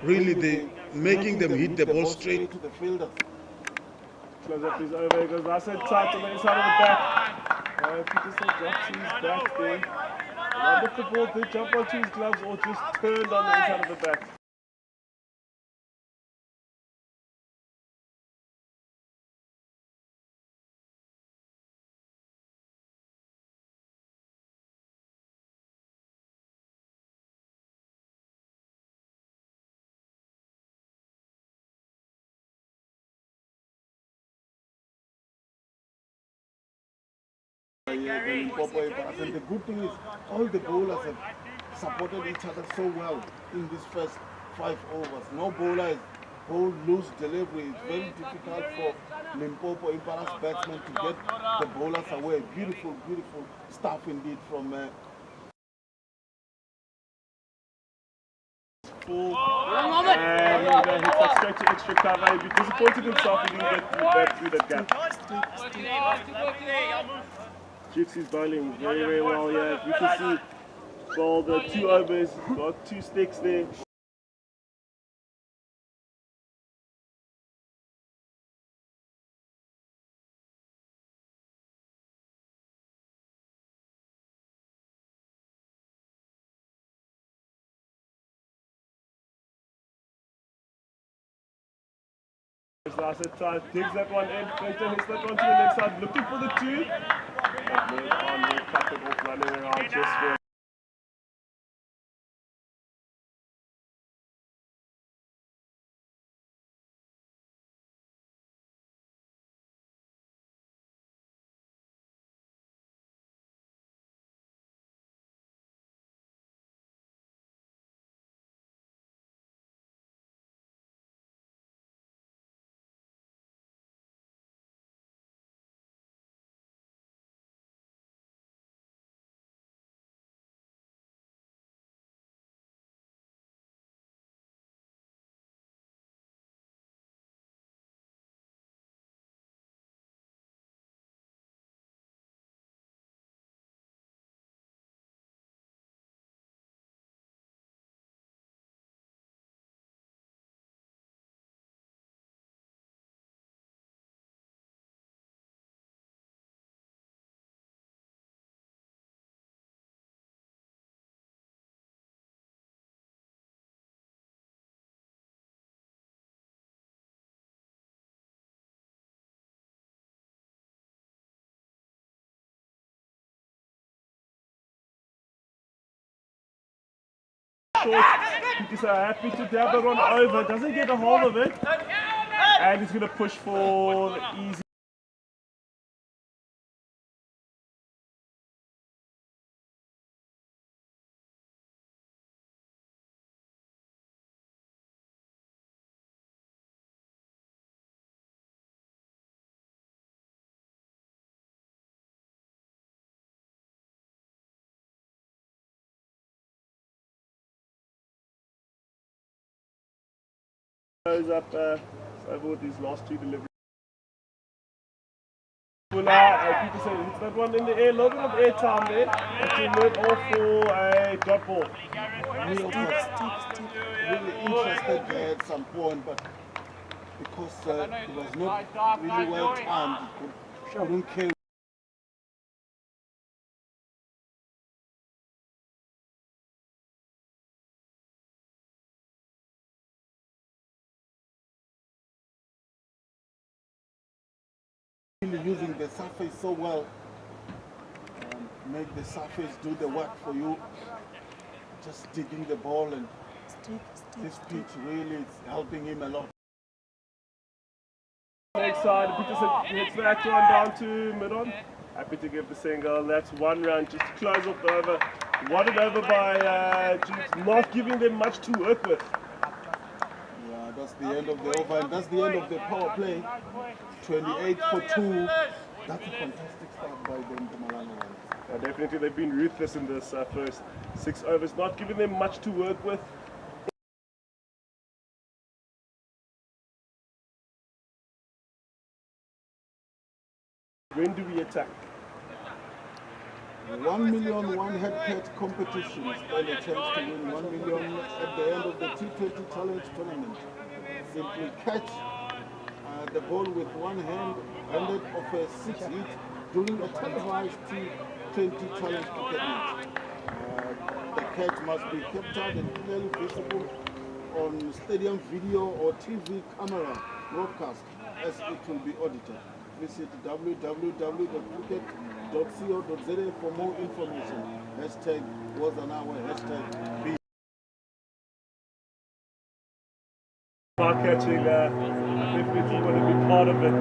really they making them hit the ball straight to the fielder.
Close up his over, he goes nice and tight on the inside of the back. Peterson drops his back there. I wonder if the ball did jump onto his gloves or just turned on the inside of the back.
Limpopo Impalas. And the good thing is, all the bowlers have supported each other so well in these first 5 overs. No bowler has bowled loose delivery. It's very difficult for Limpopo Impalas batsmen to get the bowlers away. Beautiful, beautiful stuff indeed from
And he's going to hit that straight to extra cover. He'd be disappointed himself if he didn't get through that gap. Jukes is bowling very, very well here. You can see bowled 2 overs, got 2 sticks there. Last digs that one in, Quentin hits that one to the next side, looking for the two. But move on, we'll cut it off, running around just for short. He's happy to dab that one over, doesn't get a hold of it. And he's going to push for the easy. Goes up over with these last two deliveries. Peterson hits that one in the air, a little bit of air time there. It's went off for a dot ball.
Really interested there at some point, but because it was not really well timed, it couldn't kill. Really using the surface so well, make the surface do the work for you. Just digging the ball, and this pitch really is helping him a lot.
Next side, Peterson hits that one down to mid-on. Happy to give the single. That's one run, just to close off the over. Wanted over by Jeeps, not giving them much to work with.
Yeah, that's the end of the over, and that's the end of the power play. 28 for 2. That's a fantastic start by the Mpumalanga.
Definitely, they've been ruthless in this first 6 overs, not giving them much to work with. When do we attack?
1 million one-head catch competition. Stand a chance to win 1 million at the end of the T20 challenge tournament. Simply catch the ball with one hand, handed off a 6 hit during a televised T20 challenge tournament. The catch must be captured and clearly visible on stadium video or TV camera broadcast, as it will be audited. Visit www.cricket.co.za for more information. Hashtag was an hour, hashtag B.
Not catching, definitely want to be part of it.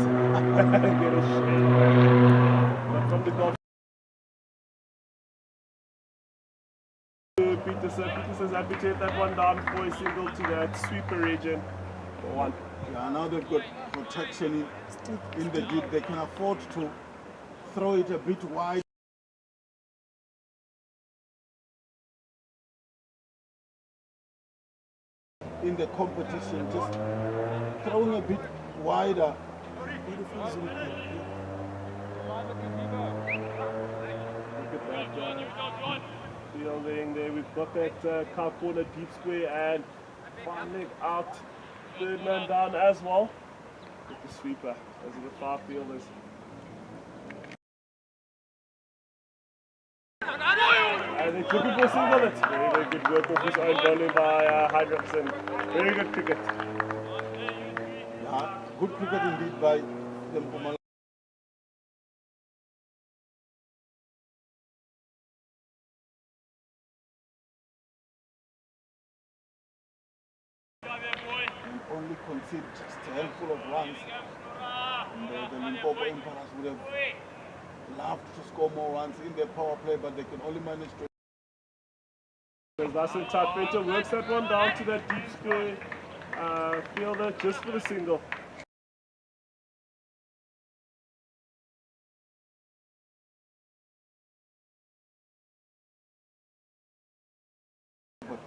Get a shot. But from the golf. Peterson's happy to hit that one down for a single to that sweeper region for one.
Yeah, now they've got protection in the deep. They can afford to throw it a bit wide. In the competition, just throwing a bit wider.
Fielding there, we've got that car corner deep square and finding out third man down as well with the sweeper as the far fielders. And it's looking for a single. That's very, very good work off his own bowling by Hydroxon. Very good cricket.
Yeah. Good cricket indeed by the Mpumalanga. And only concede just a handful of runs. And the Limpopo Impalas would have loved to score more runs in their power play, but they can only manage to.
That's in tight. Peter works that one down to that deep square fielder just for the single.
But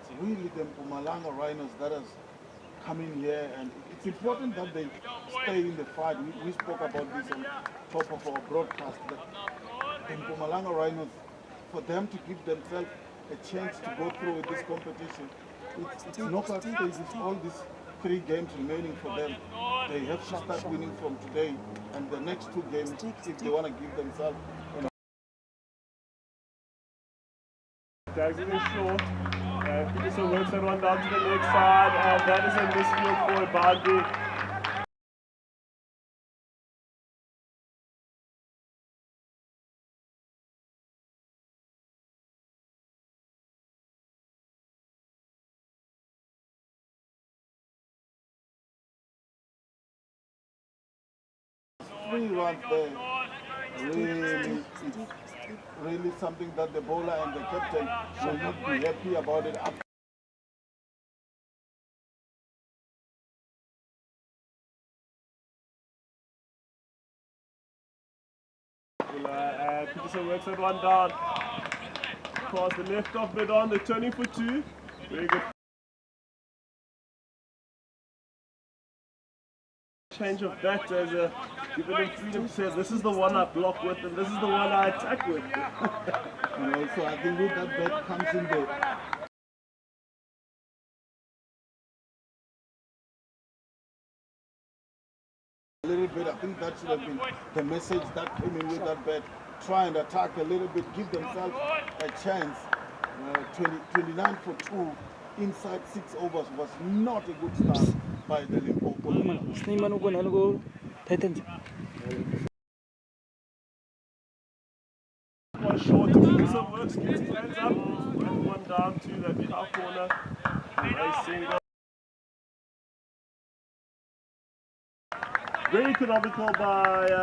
it's really the Mpumalanga Rhinos that has come in here, and it's important that they stay in the fight. We spoke about this on top of our broadcast, that the Mpumalanga Rhinos, for them to give themselves a chance to go through with this competition, it's knockout stages, all these 3 games remaining for them. They have to start winning from today, and the next 2 games, if they want to give themselves
Tags it in short. Peterson works that one down to the next side, and that is a misfield for a boundary.
free runs there. Really something that the bowler and the captain will not be happy about it.
Peterson works that one down. Across the left off mid on, they're turning for 2. Very good. Change of bat as a giving them freedom to say this is the one I block with and this is the one I attack with.
So I think with that bat comes in there. A little bit, I think that should have been the message that came in with that bat. Try and attack a little bit, give themselves a chance. 29 for 2 inside 6 overs was not a good start by the Limpopo.
One short, Peterson works, gets his hands up, and one down to that far corner. A single. Very economical by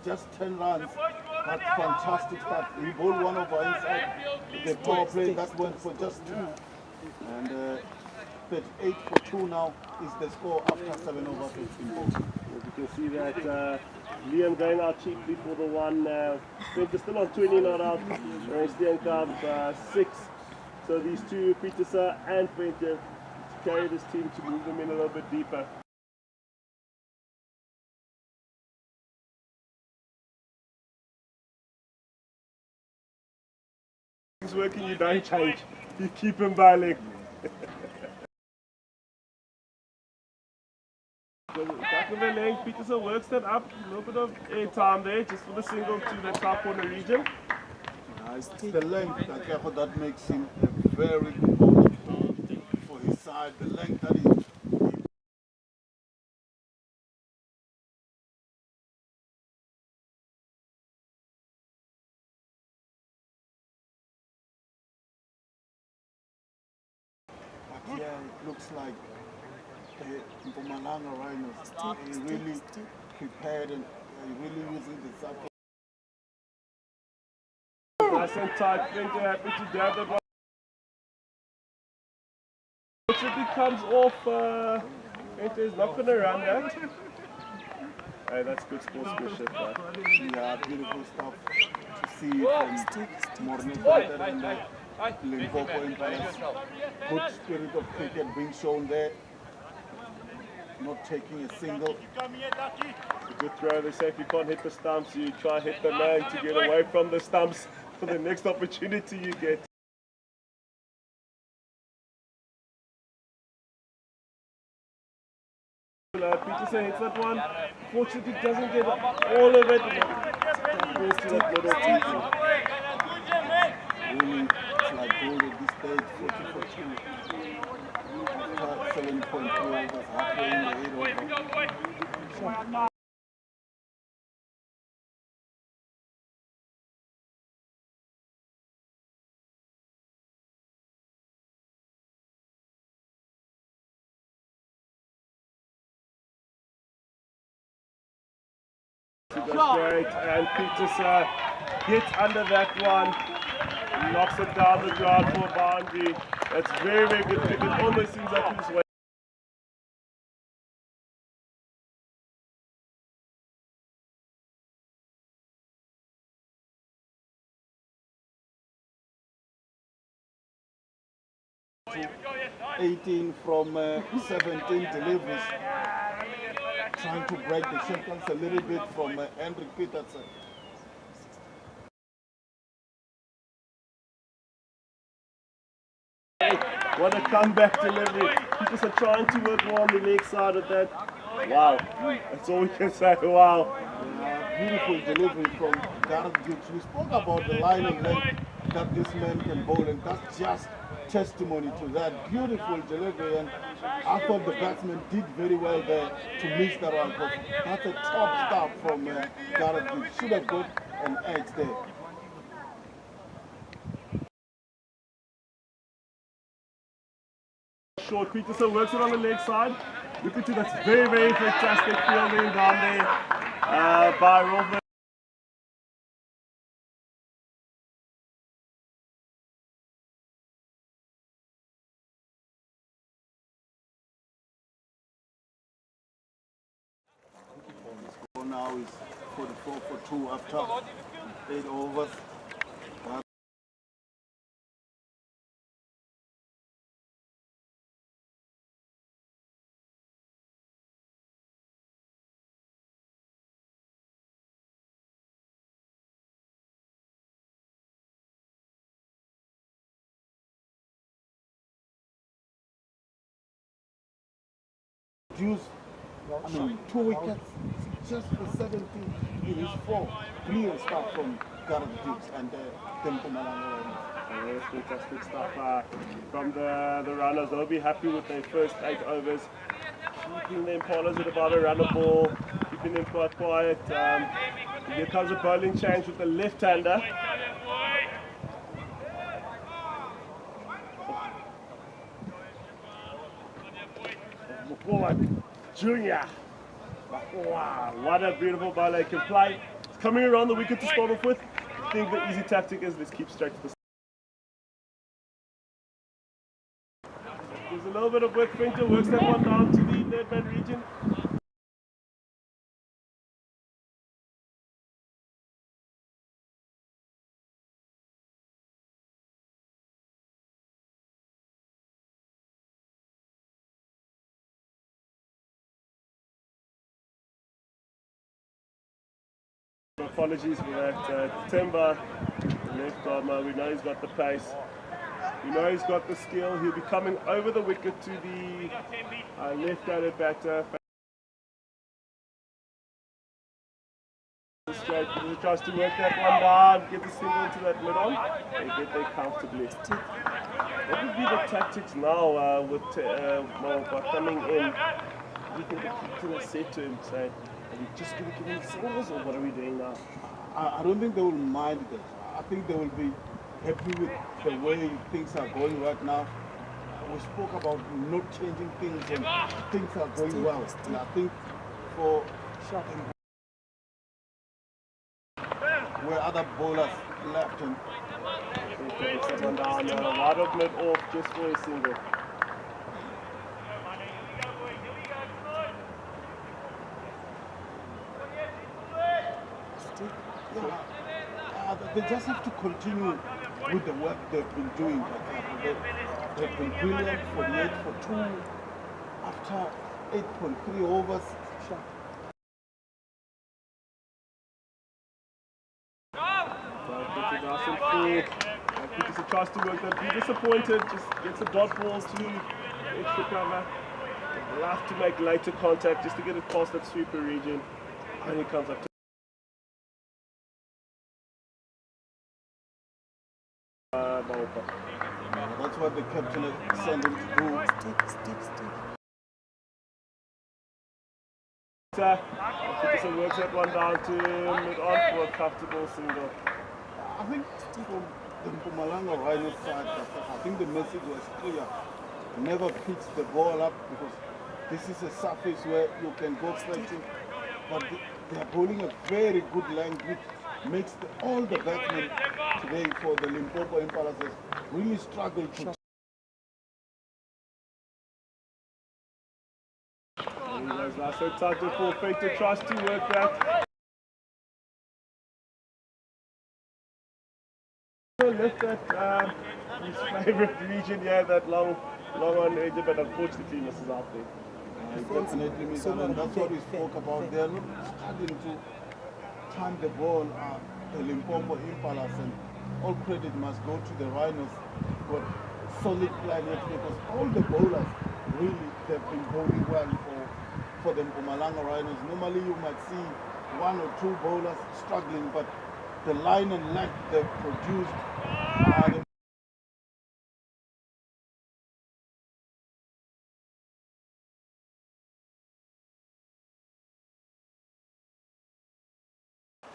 just 10 runs, but fantastic start. We bowled one over inside the power play that went for just 2. And 38 for 2 now is the score after 7 overs.
you can see that Liam going out cheaply for the one. Peter still on 20 not out. Steenkamp 6. So these two, Peterson and Peter, to carry this team to move them in a little bit deeper. It's working, you don't change. You keep him bowling. Back of the length, Peterson works that up. A little bit of air time there, just for the single to the top corner region.
It's the length that makes him a very good bowler for his side. The length that he yeah, it looks like the Mpumalanga Rhinos are really prepared and really using the support.
Nice and tight, Peter happy to dab that one. Unfortunately comes off, Peter is not going to run that. Hey, that's good sportsmanship.
Yeah, beautiful stuff to see from Morne and the Limpopo Impalas. Good spirit of cricket being shown there. Not taking a single.
A good throw. They say if you can't hit the stumps, you try hit the man to get away from the stumps for the next opportunity you get. Peterson Peterson hits that one. Fortunately, doesn't get all of it. Goes to that middle.
Really, it's like gold at this stage, 40-42. 7.3 overs, halfway in the 8 over.
That's great, and Peterson gets under that one, knocks it down the ground for a boundary. That's very, very good. It almost seems like he's waiting.
18 from 17 deliveries. Trying to break the shackles a little bit from Hendrik Peterson.
What a comeback delivery. Peterson trying to work more on the leg side of that. Wow, that's all we can say. Wow.
Beautiful delivery from Gareth Dukes. We spoke about the line of length that this man can bowl, and that's just testimony to that. Beautiful delivery, and I thought the batsman did very well there to miss that one, because that's a top start from Gareth Dukes. Should have got an edge there.
Short, Peterson works it on the leg side. Look at you, that's very, very fantastic fielding down there by Robert.
Score now is 44 for 2 after 8 overs. Juice, I mean, 2 wickets just for 17 in his 4. Brilliant stuff from Gareth Dukes and the Mpumalanga.
That's fantastic stuff from the runners. They'll be happy with their first 8 overs. Keeping the Impalas at about a run a ball, keeping them quite quiet. Here comes a bowling change with the left-hander. Junior. Wow, what a beautiful bowler he can play. It's coming around the wicket to start off with. I think the easy tactic is let's keep straight to the. There's a little bit of work. Finter works that one down to the third man region. Apologies for that. Timber, the left armer, we know he's got the pace. We know he's got the skill. He'll be coming over the wicket to the left-handed batter. Straight, he tries to work that one down, get the single into that mid-on, and get there comfortably. What would be the tactics now with Mo coming in? Do you think the captain has said to him, say, are we just going to give him singles, or what are we doing now?
I don't think they will mind that. I think they will be happy with the way things are going right now. We spoke about not changing things, and things are going well. And I think for where other bowlers left him,
he takes that one down, wide of mid off just for a single.
They just have to continue with the work they've been doing. They've been brilliant, 48 for 2 after 8.3 overs. Peterson tries to work that, be disappointed, just gets a dot ball to extra cover.
They'll have to make lighter contact just to get it past that sweeper region. And he comes up to Baupa.
That's what the captain has sent him to do.
Stick.
Peterson works that one down to mid-on for a comfortable single.
I think from the Mpumalanga Rhinos side, I think the message was clear. Never pitch the ball up because this is a surface where you can go straight in. But they are bowling a very good length which makes all the batsmen today for the Limpopo Impalas really struggle to.
Last so time to full fake to tries to work that. Left at his favourite region, yeah, that long on edge, but unfortunately misses out there.
Definitely miss out, and that's what we spoke about. They are not starting to time the ball, the Limpopo Impalas, and all credit must go to the Rhinos. But solid plan yet because all the bowlers really they've been bowling well for the Mpumalanga Rhinos. Normally you might see one or two bowlers struggling, but the line and length they've produced are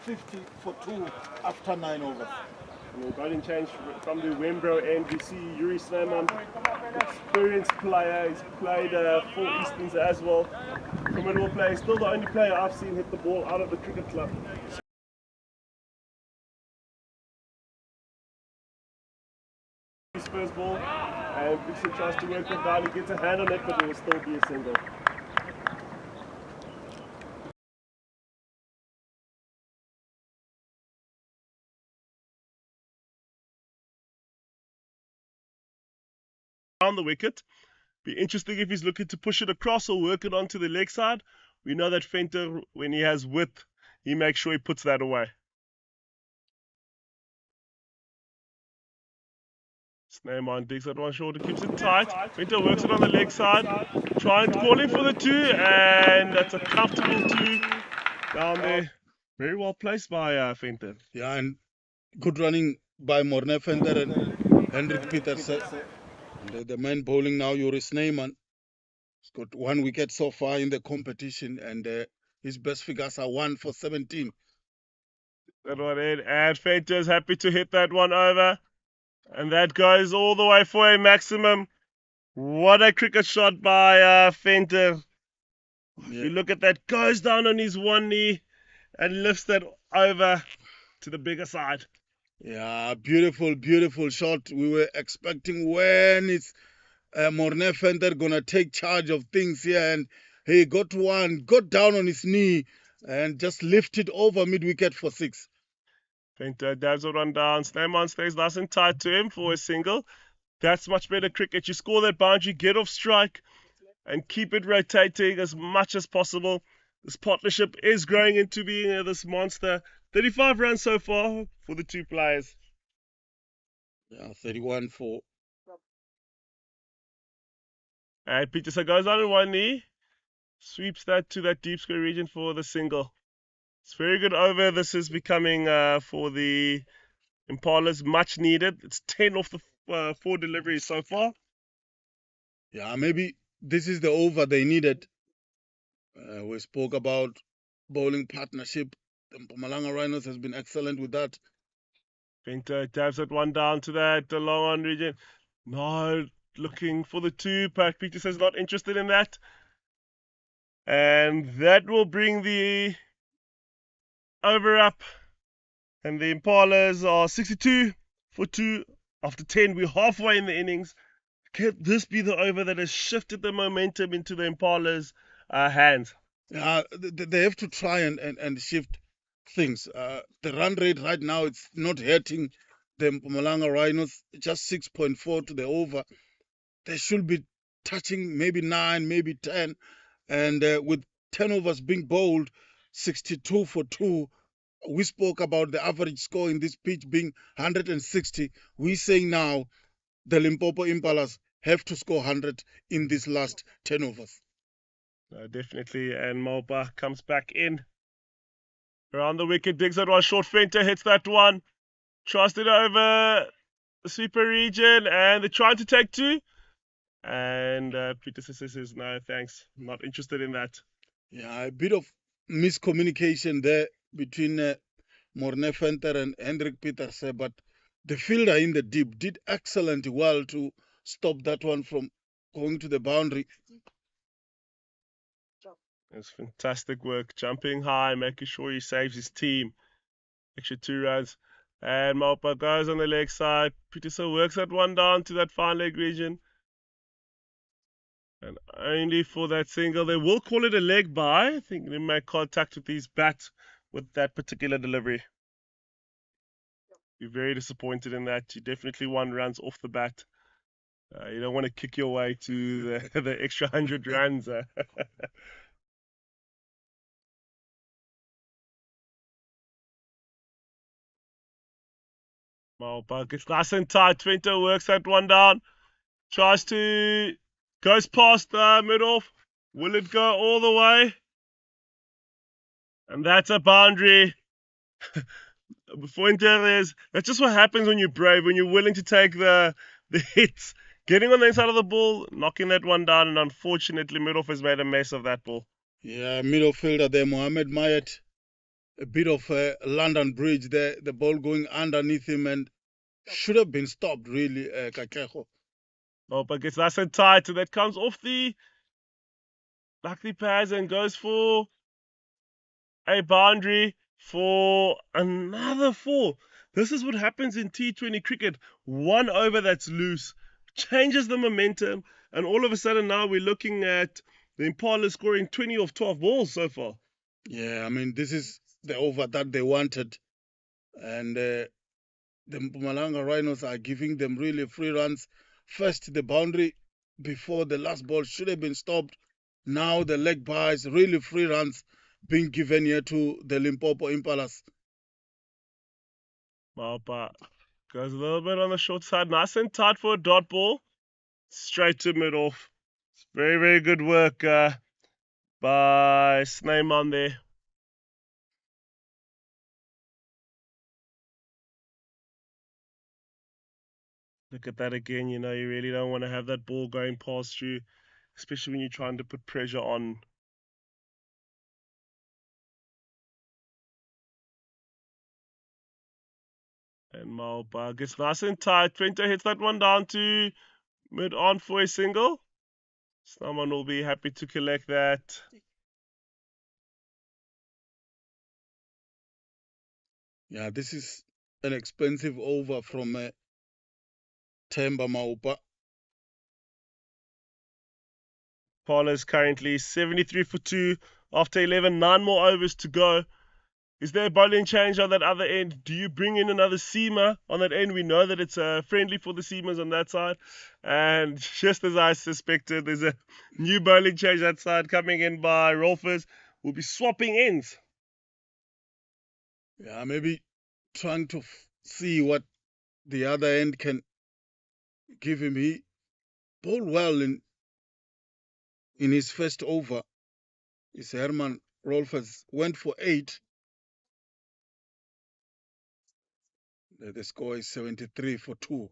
50 for 2 after 9 overs.
We got in change from the Wembro end. We see Yuri Snyman, experienced player. He's played 4 Easterns as well. Formidable player. Still the only player I've seen hit the ball out of the cricket club. His first ball, and Vixen tries to work it down. He gets a hand on it, but it will still be a single. On the wicket. Be interesting if he's looking to push it across or work it onto the leg side. We know that Venter, when he has width, he makes sure he puts that away. Snowman digs that one short, keeps it tight. Venter works it on the leg side. Try and call him for the 2, and that's a comfortable 2 down there. Very well placed by Venter.
Yeah, and good running by Morne Venter and Hendrik Petersen. The man bowling now, Yuri Snyman. He's got 1 wicket so far in the competition, and his best figures are 1 for 17.
That one in, and Venter's happy to hit that one over. And that goes all the way for a maximum. What a cricket shot by Venter.
Yeah.
If you look at that, goes down on his one knee and lifts that over to the bigger side.
Yeah, beautiful shot. We were expecting when it's Morne Venter gonna take charge of things here, and he got down on his knee and just lifted over mid-wicket for 6.
Venter dabs a run down. Snowman stays nice and tight to him for a single. That's much better cricket. You score that boundary, get off strike, and keep it rotating as much as possible. This partnership is growing into being this monster. 35 runs so far for the 2 players.
Yeah, 31 for.
And Peterson goes on one knee, sweeps that to that deep square region for the single. It's very good over. This is becoming for the Impalas much needed. It's 10 off the 4 deliveries so far.
Yeah, maybe this is the over they needed. We spoke about bowling partnership. The Mpumalanga Rhinos has been excellent with that.
Venter dabs that one down to that long on region. No, looking for the 2. Pat Peterson's not interested in that. And that will bring the over up. And the Impalas are 62 for 2 after 10. We're halfway in the innings. Can this be the over that has shifted the momentum into the Impalas' hands?
Yeah, they have to try and shift things. The run rate right now, it's not hurting the Mpumalanga Rhinos, just 6.4 to the over. They should be touching maybe 9, maybe 10. And with 10 overs being bowled, 62 for 2, we spoke about the average score in this pitch being 160. We're saying now the Limpopo Impalas have to score 100 in these last 10 overs.
Definitely. And Maupa comes back in. Around the wicket, digs that one. Short fenter hits that one. Tries it over the sweeper region. And they're trying to take two. And Peter says, no, thanks. Not interested in that.
Yeah, a bit of miscommunication there between Morne Venter and Hendrik Pieterse, but the fielder in the deep did excellent well to stop that one from going to the boundary.
It's fantastic work. Jumping high, making sure he saves his team. Extra 2 runs. And Maupa goes on the leg side. Peterson works that one down to that fine leg region. And only for that single. They will call it a leg by. I think they make contact with his bat with that particular delivery. Be very disappointed in that. You definitely won runs off the bat. You don't want to kick your way to the extra 100 runs. Maupa gets nice and tight. Twente works that one down. Tries to... Goes past mid-off. Will it go all the way? And that's a boundary. That's just what happens when you're brave, when you're willing to take the hits. Getting on the inside of the ball, knocking that one down, and unfortunately, mid-off has made a mess of that ball.
Yeah, middle fielder there, Mohamed Mayet. A bit of a London Bridge there, the ball going underneath him and should have been stopped, really, Kakeho.
But gets nice and tight, and that comes off the lucky pads and goes for a boundary for another 4. This is what happens in T20 cricket. One over that's loose changes the momentum, and all of a sudden now we're looking at the Impala scoring 20 of 12 balls so far.
Yeah, I mean, this is the over that they wanted. And the Mpumalanga Rhinos are giving them really free runs. First, the boundary before the last ball should have been stopped. Now the leg buys, really free runs being given here to the Limpopo Impalas.
Maupa goes a little bit on the short side. Nice and tight for a dot ball. Straight to mid-off. It's very, very good work by Sneyman there. Look at that again. You really don't want to have that ball going past you, especially when you're trying to put pressure on. And Maupa gets nice and tight. Twente hits that one down to mid-on for a single. Someone will be happy to collect that.
Yeah, this is an expensive over from Themba Maupa.
Impala is currently 73 for 2 after 11. 9 more overs to go. Is there a bowling change on that other end? Do you bring in another seamer on that end? We know that it's friendly for the seamers on that side. And just as I suspected, there's a new bowling change that side coming in by Rolfers. We'll be swapping ends.
Yeah, maybe trying to see what the other end can give him. He bowled well in his first over. His Herman Rolfers went for 8. The score is 73 for 2.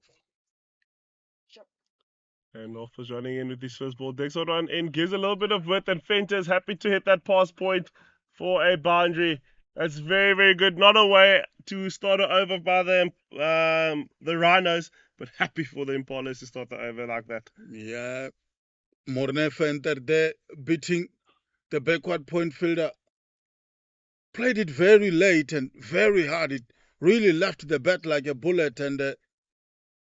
And Rolfers running in with his first ball. Digs on one in, gives a little bit of width, and Venter is happy to hit that pass point for a boundary. That's very, very good. Not a way to start it over by the Rhinos, but happy for the Impalas to start the over like that.
Yeah, Morne Venter there beating the backward point fielder. Played it very late and very hard. It really left the bat like a bullet, and the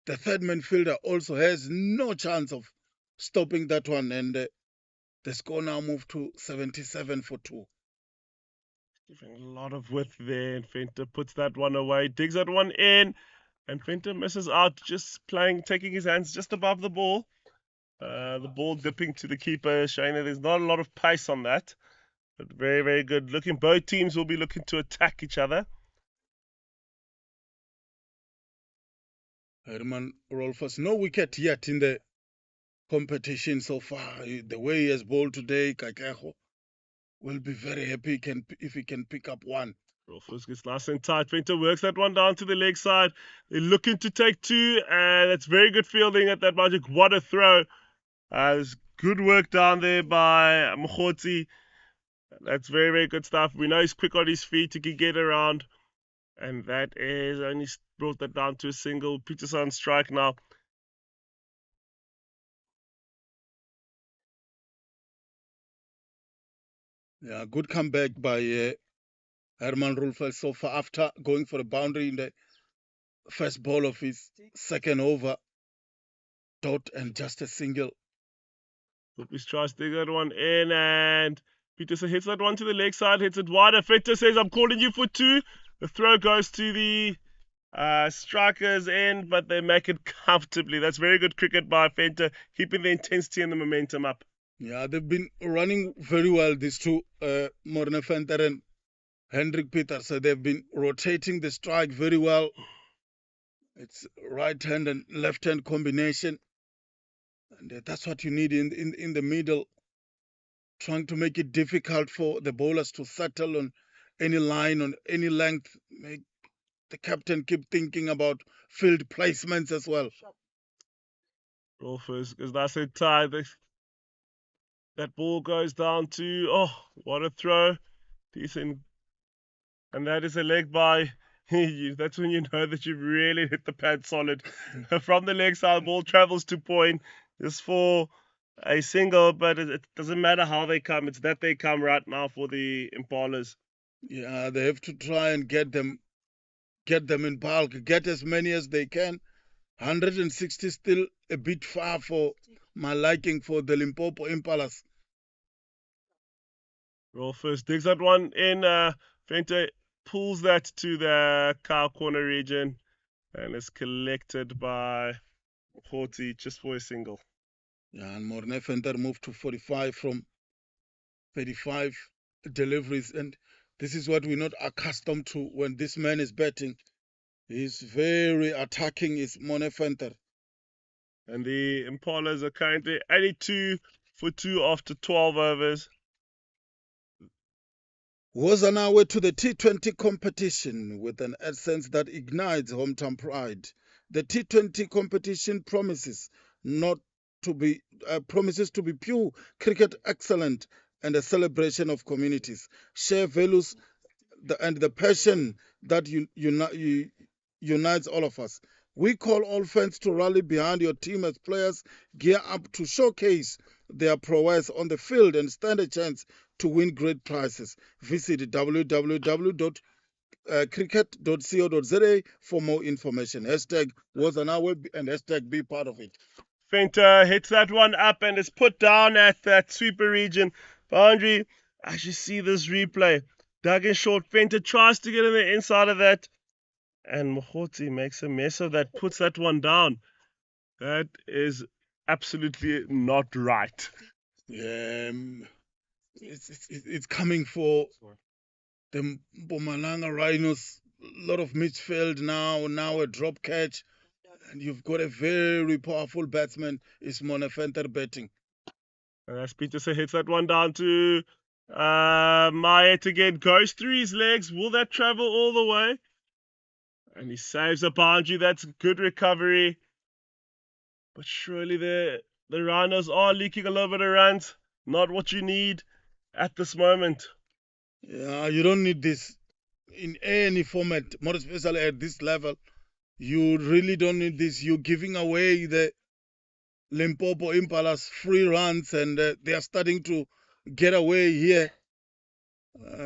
third man fielder also has no chance of stopping that one, and the score now moved to 77 for 2.
Giving a lot of width there, and Venter puts that one away, digs that one in, and Venter misses out, just taking his hands just above the ball. The ball dipping to the keeper, showing that there's not a lot of pace on that. But very, very good looking. Both teams will be looking to attack each other.
Herman Rolfers, no wicket yet in the competition so far. The way he has bowled today, Kakeho will be very happy if he can pick up one.
Rolfus gets nice and tight. Venter works that one down to the leg side. They're looking to take two, and it's very good fielding at that magic. What a throw. There's good work down there by Mkhotsi. That's very, very good stuff. We know he's quick on his feet. He can get around. And that is only brought that down to a single. Peterson on strike now.
Yeah, good comeback by Herman Rulfeld so far after going for a boundary in the first ball of his second over. Dot and just a single.
He's tries to dig that one in, and Peterson hits that one to the leg side, hits it wider. Venter says, I'm calling you for two. The throw goes to the strikers end, but they make it comfortably. That's very good cricket by Venter, keeping the intensity and the momentum up.
Yeah, they've been running very well, these two, Morne Venter and Hendrik Peters. So they've been rotating the strike very well. It's right hand and left hand combination. And that's what you need in the middle, trying to make it difficult for the bowlers to settle on any line, on any length. Make the captain keep thinking about field placements as well.
Rolfus is nice and tight. That ball goes down to, oh, what a throw. Decent. And that is a leg by, that's when you know that you've really hit the pad solid. From the leg side, the ball travels to point. It's for a single, but it doesn't matter how they come. It's that they come right now for the Impalas.
Yeah, they have to try and get them in bulk, get as many as they can. 160 still a bit far for my liking for the Limpopo Impalas.
Rolfus digs that one in. Venter pulls that to the cow corner region, and it's collected by Horty just for a single.
Yeah, and Morne Venter moved to 45 from 35 deliveries, and this is what we're not accustomed to when this man is batting. He's very attacking, is Morne Venter.
And the Impalas are currently 82 for 2 after 12 overs.
Was on our way to the T20 competition with an essence that ignites hometown pride. The T20 competition promises to be pure cricket excellent and a celebration of communities, share values and the passion that unites all of us. We call all fans to rally behind your team as players gear up to showcase their prowess on the field and stand a chance to win great prizes. Visit www.cricket.co.za for more information. Hashtag was on our web and hashtag be part of it.
Venter hits that one up and is put down at that sweeper region boundary. As you see this replay, dug in short. Venter tries to get in the inside of that, and Mkhotsi makes a mess of that, puts that one down. That is absolutely not right.
It's coming for the Mpumalanga Rhinos. A lot of midfield now a drop catch, and you've got a very powerful batsman, is Morne Venter batting.
And as Peterson hits that one down to Mayet again, goes through his legs. Will that travel all the way? And he saves a boundary. That's good recovery. But surely the Rhinos are leaking a little bit of runs. Not what you need at this moment.
Yeah, you don't need this in any format, more especially at this level. You really don't need this. You're giving away the Limpopo Impalas free runs, and they are starting to get away here.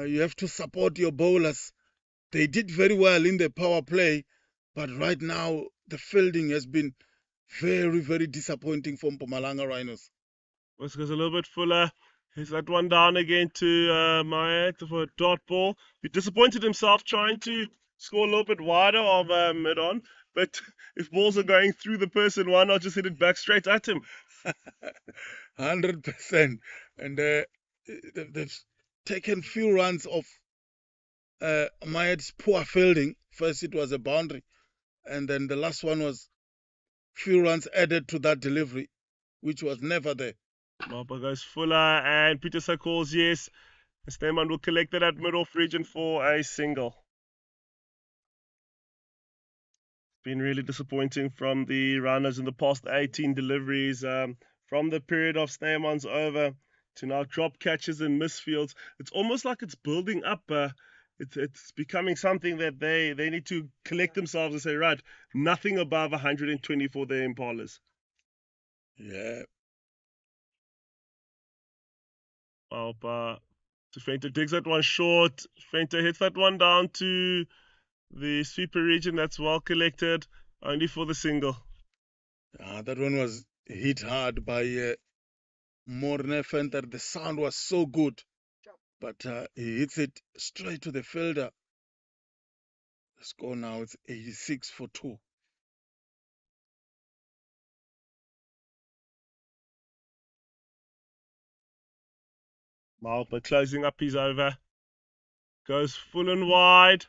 You have to support your bowlers. They did very well in the power play, but right now the fielding has been very, very disappointing for Mpumalanga Rhinos.
This goes a little bit fuller. He's that one down again to Mayet for a dot ball. He disappointed himself trying to score a little bit wider of mid-on. But if balls are going through the person, why not just hit it back straight at him?
100%. And they've taken few runs off Mayet's poor fielding. First it was a boundary, and then the last one was few runs added to that delivery. which was never there.
Maupa goes Fuller, and Peterson calls yes. Snyman will collect it at mid-off region for a single. Been really disappointing from the Rhinos in the past 18 deliveries. From the period of Snyman's over to now drop catches and misfields. It's almost like it's building up. It's becoming something that they need to collect themselves and say, right, nothing above 120 for the Impalas.
Yeah.
Maupa to Fenter digs that one short. Fenter hits that one down to the sweeper region. That's well collected, only for the single.
That one was hit hard by Morne Fenter. The sound was so good, but he hits it straight to the fielder. The score now is 86 for 2.
Maupa closing up his over. Goes full and wide.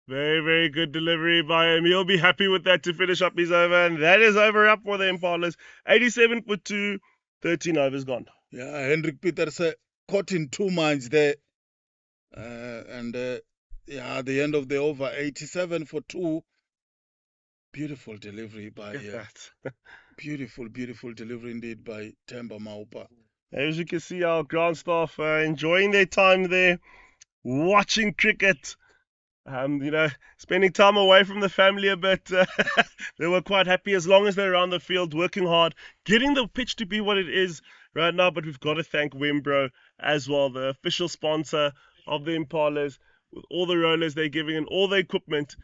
Very, very good delivery by him. He'll be happy with that to finish up his over. And that is over up for the Impalas. 87 for 2. 13 overs gone.
Yeah, Hendrik Peters caught in 2 minds there. Yeah, the end of the over, 87 for 2. Beautiful delivery by
that.
beautiful delivery indeed by Temba Maupa.
As you can see, our ground staff enjoying their time there, watching cricket. Spending time away from the family a bit. They were quite happy as long as they're around the field, working hard, getting the pitch to be what it is right now. But we've got to thank Wimbro as well, the official sponsor of the Impalas, with all the rollers they're giving and all the equipment,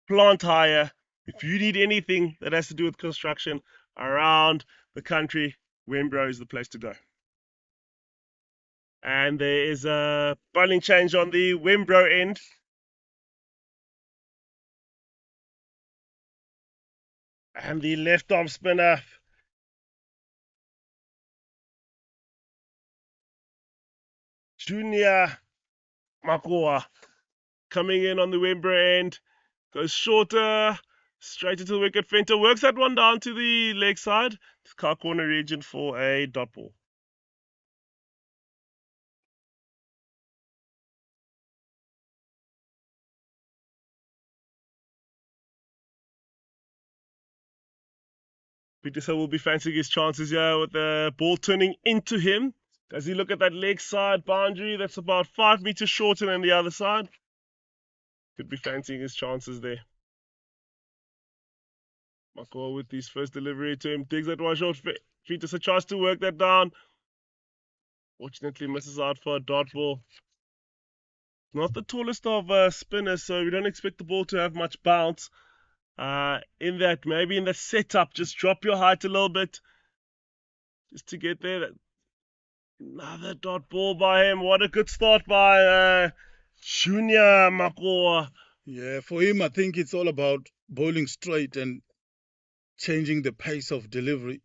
plant hire. If you need anything that has to do with construction around the country, Wimbro is the place to go. And there is a bowling change on the Wimbro end. And the left arm spinner, Junior Makoa, coming in on the Wimbro end, goes shorter, straight into the wicket. Fenter works that one down to the leg side, car corner region for a dot ball. Peterson will be fancying his chances here with the ball turning into him. Does he look at that leg side boundary that's about 5 meters shorter than the other side? Could be fancying his chances there. Makoa with his first delivery to him, digs that one short. Peterson tries to work that down. Fortunately misses out for a dot ball. Not the tallest of spinners, so we don't expect the ball to have much bounce. Maybe in the setup, just drop your height a little bit just to get there. Another dot ball by him. What a good start by Junior Makoa.
Yeah, for him, I think it's all about bowling straight and changing the pace of delivery.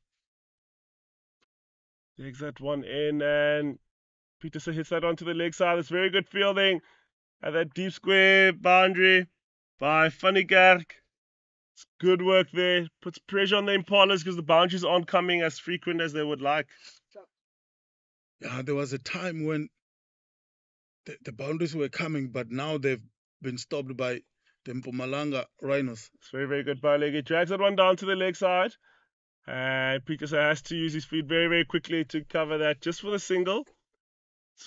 Takes that one in, and Peterson hits that onto the leg side. It's very good fielding at that deep square boundary by Funnikerk. It's good work there. Puts pressure on the Impalas because the boundaries aren't coming as frequent as they would like.
Yeah, there was a time when the boundaries were coming, but now they've been stopped by the Mpumalanga Rhinos.
It's very, very good bowling. He drags that one down to the leg side. And Peterson has to use his feet very, very quickly to cover that just for the single.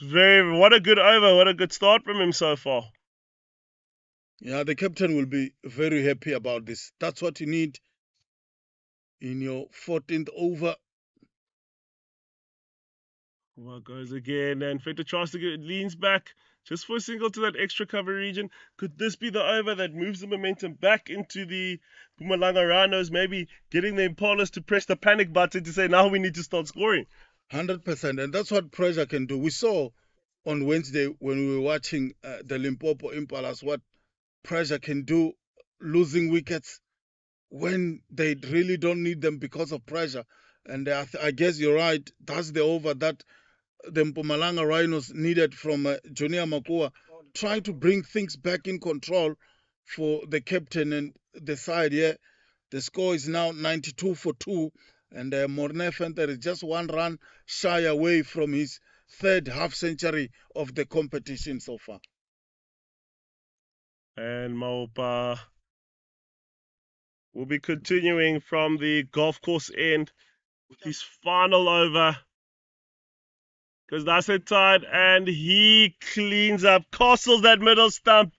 What a good over. What a good start from him so far.
Yeah, the captain will be very happy about this. That's what you need in your 14th over.
Well, goes again, and Feta tries to leans back just for a single to that extra cover region. Could this be the over that moves the momentum back into the Mpumalanga Rhinos, maybe getting the Impalas to press the panic button to say, now we need to start scoring?
100%, and that's what pressure can do. We saw on Wednesday when we were watching the Limpopo Impalas what pressure can do, losing wickets when they really don't need them because of pressure. And I guess you're right. That's the over that the Mpumalanga Rhinos needed from Junior Makoa, trying to bring things back in control for the captain and the side. Yeah, the score is now 92 for 2, And Morne Venter is just one run shy away from his third half century of the competition so far.
And Maupa will be continuing from the golf course end with his final over. Because nice and tight, and he cleans up, castles that middle stump.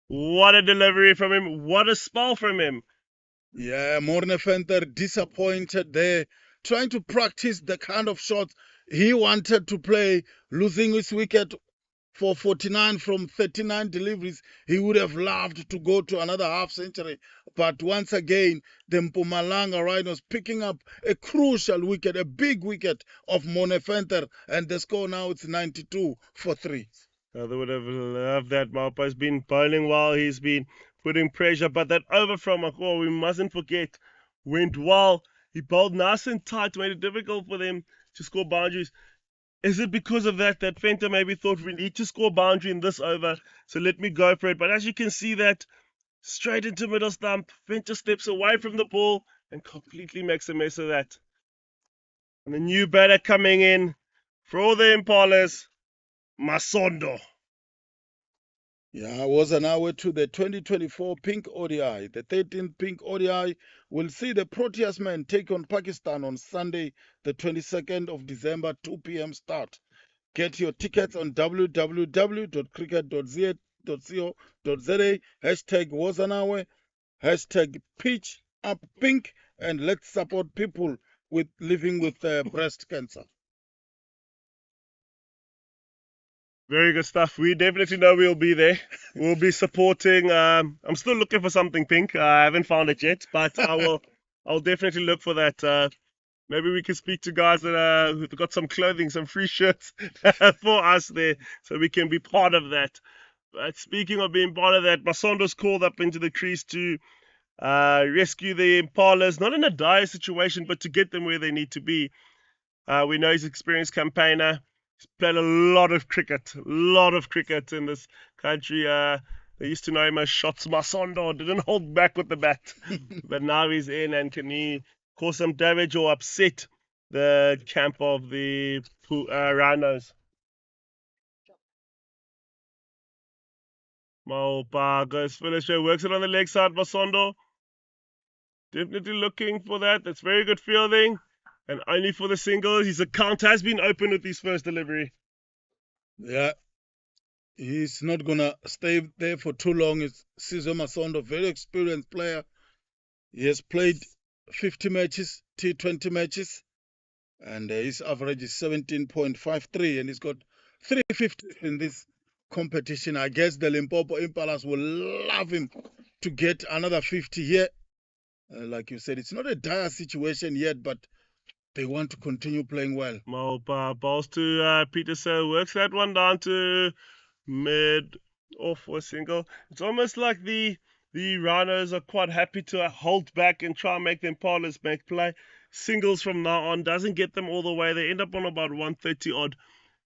What a delivery from him. What a spell from him.
Yeah, Morne Venter disappointed there, trying to practice the kind of shots he wanted to play, losing his wicket for 49 from 39 deliveries. He would have loved to go to another half century. But once again, the Mpumalanga Rhinos picking up a crucial wicket, a big wicket of Morne Venter, and the score now it's 92 for 3.
They would have loved that. Maupa's been bowling well. He's been putting pressure. But that over from Akor, we mustn't forget, went well. He bowled nice and tight, made it difficult for them to score boundaries. Is it because of that Venter maybe thought we need to score boundary in this over, so let me go for it? But as you can see, that straight into middle stump, Venter steps away from the ball and completely makes a mess of that. And the new batter coming in for all the Impalas, Masondo.
Yeah, was an hour to the 2024 Pink ODI. The 13th Pink ODI will see the Proteas men take on Pakistan on Sunday, the 22nd of December, 2 p.m. start. Get your tickets on www.cricket.co.za, hashtag Wazanawe, hashtag Pitch Up Pink, and let's support people with living with breast cancer.
Very good stuff. We definitely know we'll be there. We'll be supporting. I'm still looking for something pink. I haven't found it yet, but I'll definitely look for that. Maybe we can speak to guys that who've got some clothing, some free shirts for us there, so we can be part of that. But speaking of being part of that, Masondo's called up into the crease to rescue the Impalas, not in a dire situation, but to get them where they need to be. We know he's an experienced campaigner. He's played a lot of cricket in this country. They used to know him as Shots Masondo, didn't hold back with the bat. But now he's in, and can he cause some damage or upset the camp of the Rhinos? Maupa goes finisher, works it on the leg side, Masondo. Definitely looking for that. That's very good fielding. And only for the single. His account has been open with his first delivery.
Yeah, he's not going to stay there for too long. It's Cesar Masondo, very experienced player. He has played 50 matches, T20 matches, and his average is 17.53, and he's got 350 in this competition. I guess the Limpopo Impalas will love him to get another 50 here. Like you said, it's not a dire situation yet, but they want to continue playing well.
Maupa balls to Peterson, works that one down to mid off for a single. It's almost like the Rhinos are quite happy to hold back and try and make the Impalas make play. Singles from now on doesn't get them all the way. They end up on about 130 odd.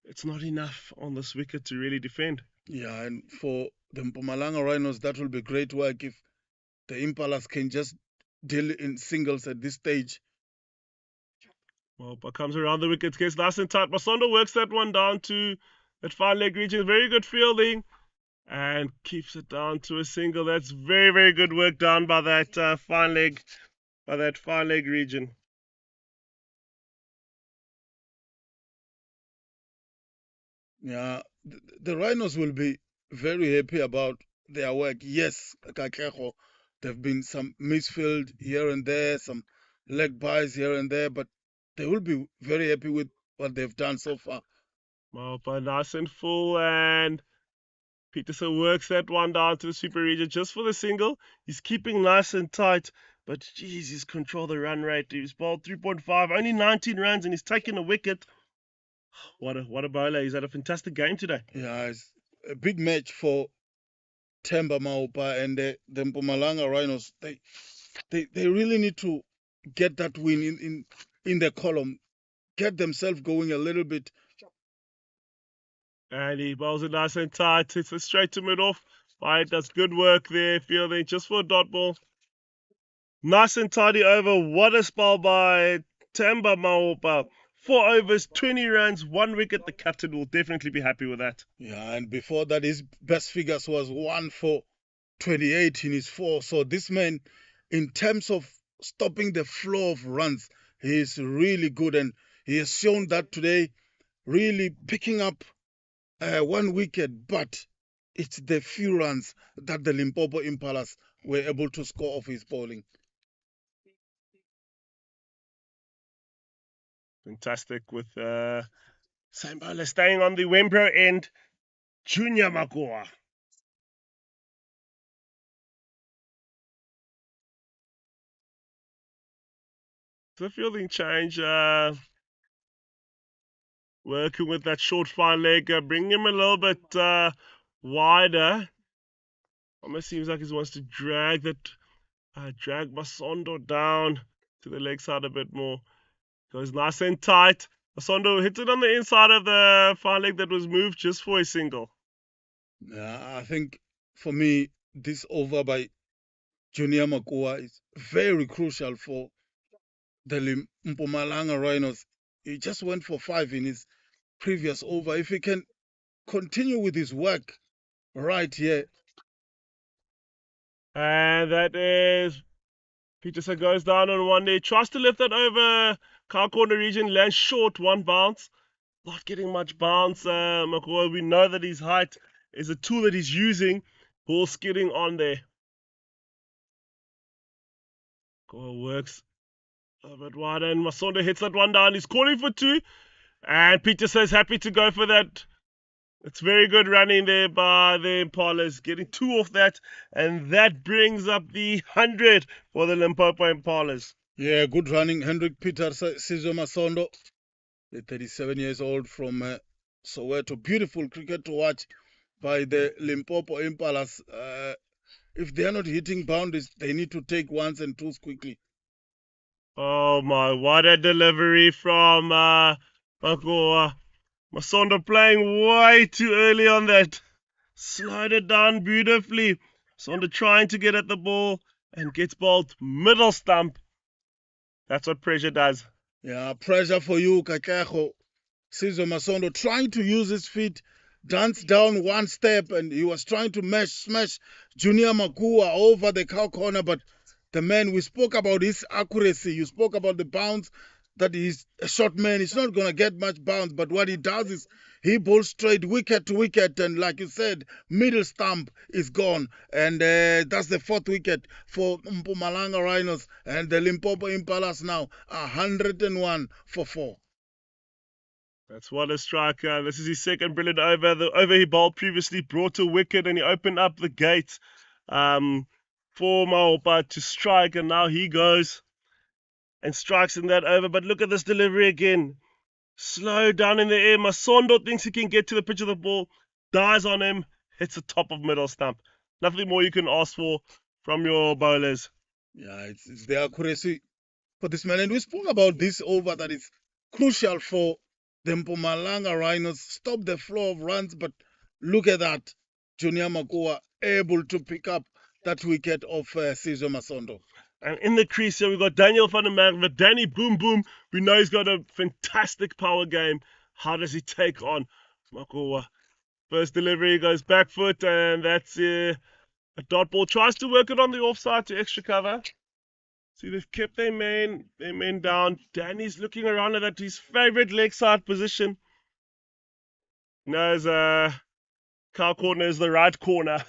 It's not enough on this wicket to really defend.
Yeah, and for the Mpumalanga Rhinos, that will be great work if the Impalas can just deal in singles at this stage.
Maupa comes around the wicket, gets nice and tight. Masondo works that one down to that fine leg region. Very good fielding and keeps it down to a single. That's very, very good work done by that fine leg region.
Yeah, the Rhinos will be very happy about their work. Yes, Kakeho, there have been some misfield here and there, some leg buys here and there, but they will be very happy with what they've done so far.
Maupa nice and full, and Peterson works that one down to the super region just for the single. He's keeping nice and tight, but geez, he's controlled the run rate. He's bowled 3.5, only 19 runs, and he's taken a wicket. What a bowler. He's had a fantastic game today.
Yeah, it's a big match for Temba Maupa and the Mpumalanga Rhinos. They really need to get that win in the column, get themselves going a little bit.
And he bowls it nice and tight. Hits it straight to mid off. Right, that's good work there, fielding just for a dot ball. Nice and tidy over. What a spell by Tamba Maopa. 4 overs, 20 runs, 1 wicket. The captain will definitely be happy with that.
Yeah, and before that, his best figures was 1 for 28 in his 4. So this man, in terms of stopping the flow of runs, he is really good, and he has shown that today, really picking up 1 wicket, but it's the few runs that the Limpopo Impalas were able to score off his bowling.
Fantastic with same bowler staying on the Wembro end, Junior Makoa. The fielding change, working with that short fine leg, bring him a little bit wider. Almost seems like he wants to drag Masondo down to the leg side a bit more. Goes nice and tight. Masondo hits it on the inside of the fine leg that was moved just for a single.
Yeah, I think for me, this over by Junior Makua is very crucial for the Mpumalanga Rhinos. He just went for 5 in his previous over. If he can continue with his work right here.
And that is Peterson goes down on one day, tries to lift that over car corner region, lands short, 1 bounce. Not getting much bounce. Makoa, we know that his height is a tool that he's using. Ball skidding on there. Makoa works a bit wider, and Masondo hits that one down. He's calling for 2, and Peterson is happy to go for that. It's very good running there by the Impalas, getting 2 off that, and that brings up the 100 for the Limpopo Impalas.
Yeah, good running. Hendrik Peter Sizo Masondo, the 37 years old from Soweto. Beautiful cricket to watch by the Limpopo Impalas. If they are not hitting boundaries, they need to take 1s and 2s quickly.
Oh my, what a delivery from Makoa. Masondo playing way too early on that. Slide it down beautifully. Masondo trying to get at the ball and gets bowled middle stump. That's what pressure does.
Yeah, pressure for you, Kakeho. Sizo Masondo trying to use his feet, dance down 1 step, and he was trying to smash Junior Makua over the cow corner, but the man, we spoke about his accuracy. You spoke about the bounce, that he's a short man. He's not going to get much bounce, but what he does is he bowls straight wicket to wicket, and like you said, middle stump is gone, and that's the 4th wicket for Mpumalanga Rhinos, and the Limpopo Impalas now 101 for 4.
That's what a striker. This is his second brilliant over. The over he bowled previously brought a wicket, and he opened up the gate for Maopa to strike, and now he goes and strikes in that over. But look at this delivery again. Slow down in the air. Masondo thinks he can get to the pitch of the ball, dies on him, hits the top of middle stump. Nothing more you can ask for from your bowlers.
Yeah, it's the accuracy for this man. And we spoke about this over that is crucial for the Mpumalanga Rhinos. Stop the flow of runs, but look at that. Junior Makua able to pick up that wicket of Sizo Masondo.
And in the crease here, we've got Daniel van der Merwe. Danny Boom Boom, we know he's got a fantastic power game. How does he take on Makoa? First delivery goes back foot, and that's a dot ball. Tries to work it on the offside to extra cover. See, they've kept their men down. Danny's looking around at his favorite leg side position. Knows cow corner is the right corner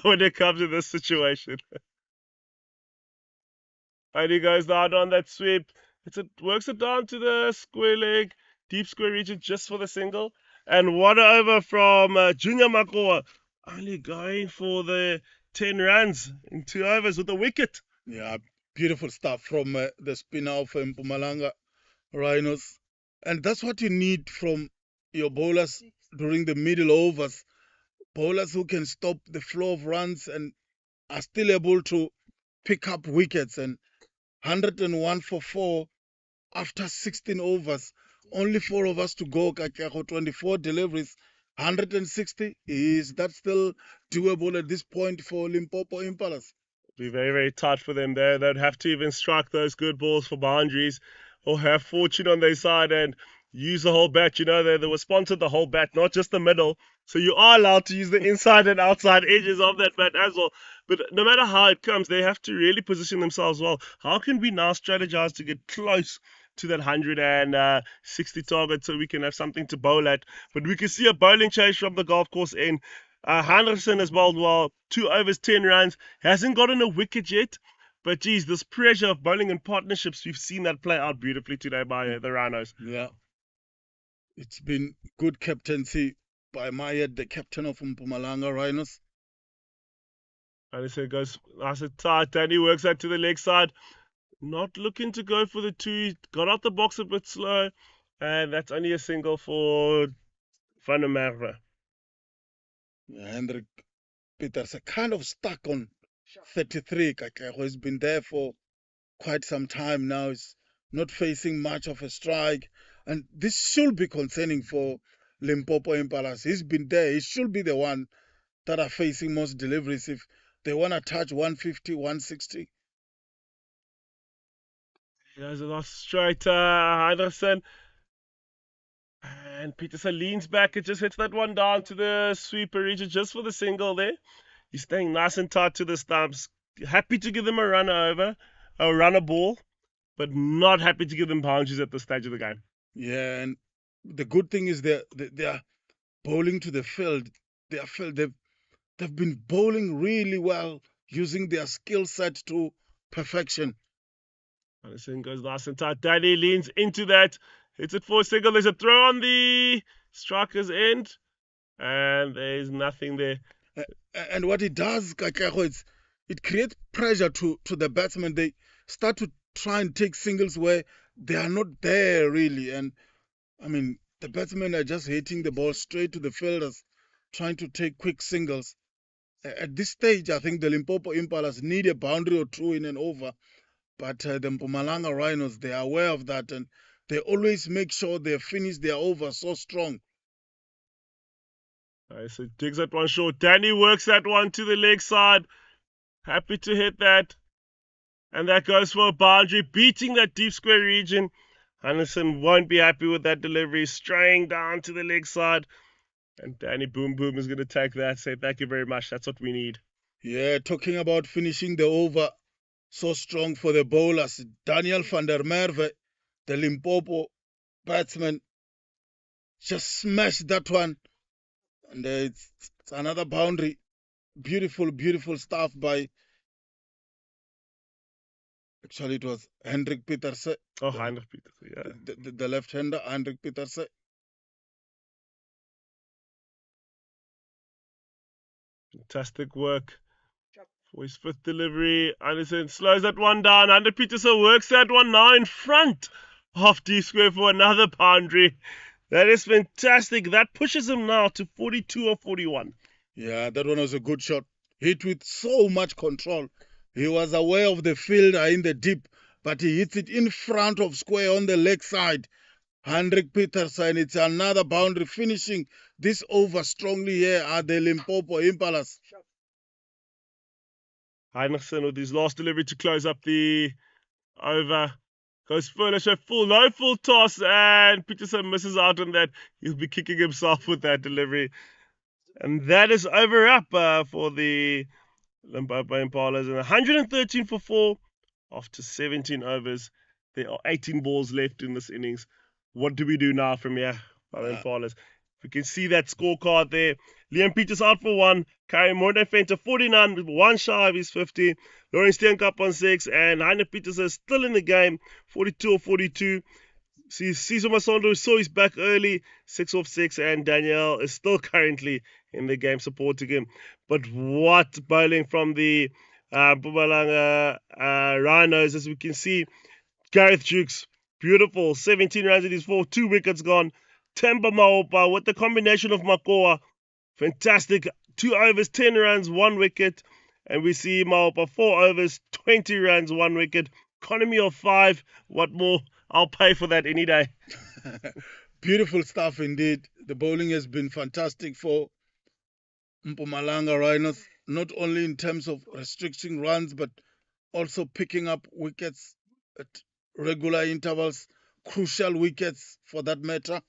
when it comes to this situation. And he goes down on that sweep. Works it down to the square leg, deep square region just for the single. And what an over from Junior Makoa. Only going for the 10 runs in 2 overs with a wicket.
Yeah, beautiful stuff from the spinner of Mpumalanga Rhinos. And that's what you need from your bowlers during the middle overs. Bowlers who can stop the flow of runs and are still able to pick up wickets. And 101 for 4 after 16 overs. Only 4 of us to go, Kakeho, 24 deliveries, 160. Is that still doable at this point for Limpopo Impalas?
Be very, very tight for them there. They'd have to even strike those good balls for boundaries or have fortune on their side and use the whole bat. You know, they were sponsored the whole bat, not just the middle. So you are allowed to use the inside and outside edges of that bat as well. But no matter how it comes, they have to really position themselves well. How can we now strategize to get close to that 160 target so we can have something to bowl at? But we can see a bowling chase from the golf course end. Henderson has bowled well, 2 overs, 10 runs. Hasn't gotten a wicket yet. But geez, this pressure of bowling in partnerships, we've seen that play out beautifully today by the Rhinos.
Yeah. It's been good captaincy by Mayed, the captain of Mpumalanga Rhinos.
And it goes nice and tight. Danny works out to the leg side. Not looking to go for the 2. He got out the box a bit slow. And that's only a single for Van der Merwe.
Hendrik Peters kind of stuck on 33. Kakeho has been there for quite some time now. He's not facing much of a strike. And this should be concerning for Limpopo Impalas. He's been there. He should be the one that are facing most deliveries if they want to touch 150, 160.
There's a lost straight, Henderson. And Peterson leans back and just hits that one down to the sweeper region just for the single there. He's staying nice and tight to the stumps. Happy to give them a runner ball, but not happy to give them boundaries at this stage of the game.
Yeah, and the good thing is they are bowling to the field. They've been bowling really well, using their skill set to perfection.
Anderson goes nice and tight. Danny leans into that. Hits it for a single. There's a throw on the striker's end. And there's nothing there.
And what it does, Kakeho, it creates pressure to the batsmen. They start to try and take singles where they are not there really. And I mean, the batsmen are just hitting the ball straight to the fielders, trying to take quick singles. At this stage, I think the Limpopo Impalas need a boundary or 2 in and over. But the Mpumalanga Rhinos, they are aware of that, and they always make sure they finish their over so strong.
So digs that one short. Danny works that one to the leg side. Happy to hit that. And that goes for a boundary, beating that deep square region. Anderson won't be happy with that delivery, straying down to the leg side. And Danny Boom Boom is going to take that. Say thank you very much. That's what we need.
Yeah, talking about finishing the over so strong for the bowlers. Daniel van der Merwe, the Limpopo batsman, just smashed that one. And it's another boundary. Beautiful, beautiful stuff by... Actually, it was Hendrik Petersen.
Oh, Hendrik Petersen, yeah.
The left-hander, Hendrik Petersen.
Fantastic work for his 5th delivery. Anderson slows that one down. Hendrik Petersen works that one now in front of D square for another boundary. That is fantastic. That pushes him now to 42 or 41.
Yeah, that one was a good shot. Hit with so much control. He was aware of the fielder in the deep, but he hits it in front of square on the leg side. Hendrik Petersen, it's another boundary, finishing this over strongly here at the Limpopo Impalas.
Heinrichsen with his last delivery to close up the over. Goes furniture full, no full toss, and Peterson misses out on that. He'll be kicking himself with that delivery. And that is over up for the Limpopo Impalas. And 113 for 4 after 17 overs. There are 18 balls left in this innings. What do we do now from here by the Impalas? We can see that scorecard there. Liam Peters out for 1. Kai Morde Fenter 49 with 1 shy of his 50. Lawrence Steenkamp on 6. And Heine Peters is still in the game. 42 or 42. Siso Masondo saw his back early. 6 off 6. And Daniel is still currently in the game supporting him. But what bowling from the Mpumalanga Rhinos, as we can see. Gareth Jukes, beautiful. 17 runs in his 4. 2 wickets gone. Temba Maopa with the combination of Makoa. Fantastic. 2 overs, 10 runs, 1 wicket. And we see Maopa 4 overs, 20 runs, 1 wicket. Economy of 5. What more? I'll pay for that any day.
Beautiful stuff indeed. The bowling has been fantastic for Mpumalanga Rhinos. not only in terms of restricting runs, but also picking up wickets at regular intervals, crucial wickets for that matter.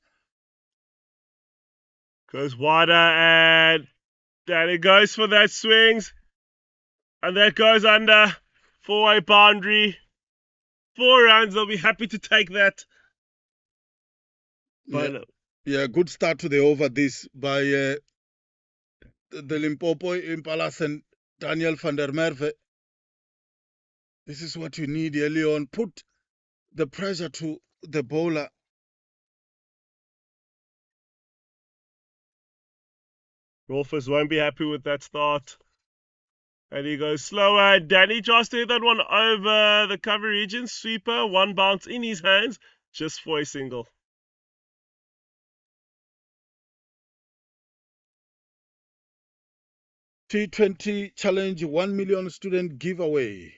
Goes wider, and there it goes for that swings. And that goes under. 4-way boundary. 4 runs, they'll be happy to take that.
Yeah, good start to the over this by the Limpopo Impalas and Daniel van der Merwe. This is what you need early on. Put the pressure to the bowler.
Rolfers won't be happy with that start. And he goes slower. Danny tries to hit that one over the cover region. Sweeper, one bounce in his hands, just for a single.
T20 Challenge 1 million student giveaway.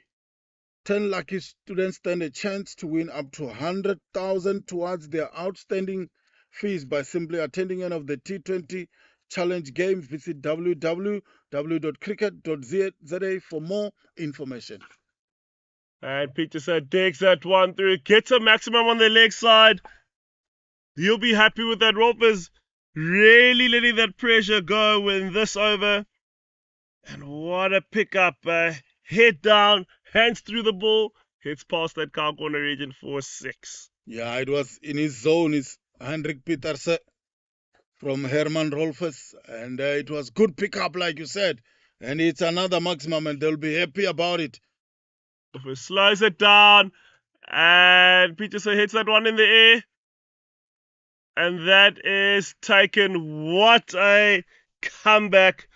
10 lucky students stand a chance to win up to 100,000 towards their outstanding fees by simply attending any of the T20 Challenge games. Visit www.cricket.za for more information.
And Peterson digs that one through, gets a maximum on the leg side. You'll be happy with that. Rolfers really letting that pressure go in this over. And what a pickup. Head down, hands through the ball, hits past that cow corner region for 6.
Yeah, it was in his zone. It's Hendrik Pieterse from Herman Rolfers. And it was good pickup, like you said. And it's another maximum, and they'll be happy about it.
Rolfers slows it down, and Peterson hits that one in the air. And that is taken. What a comeback.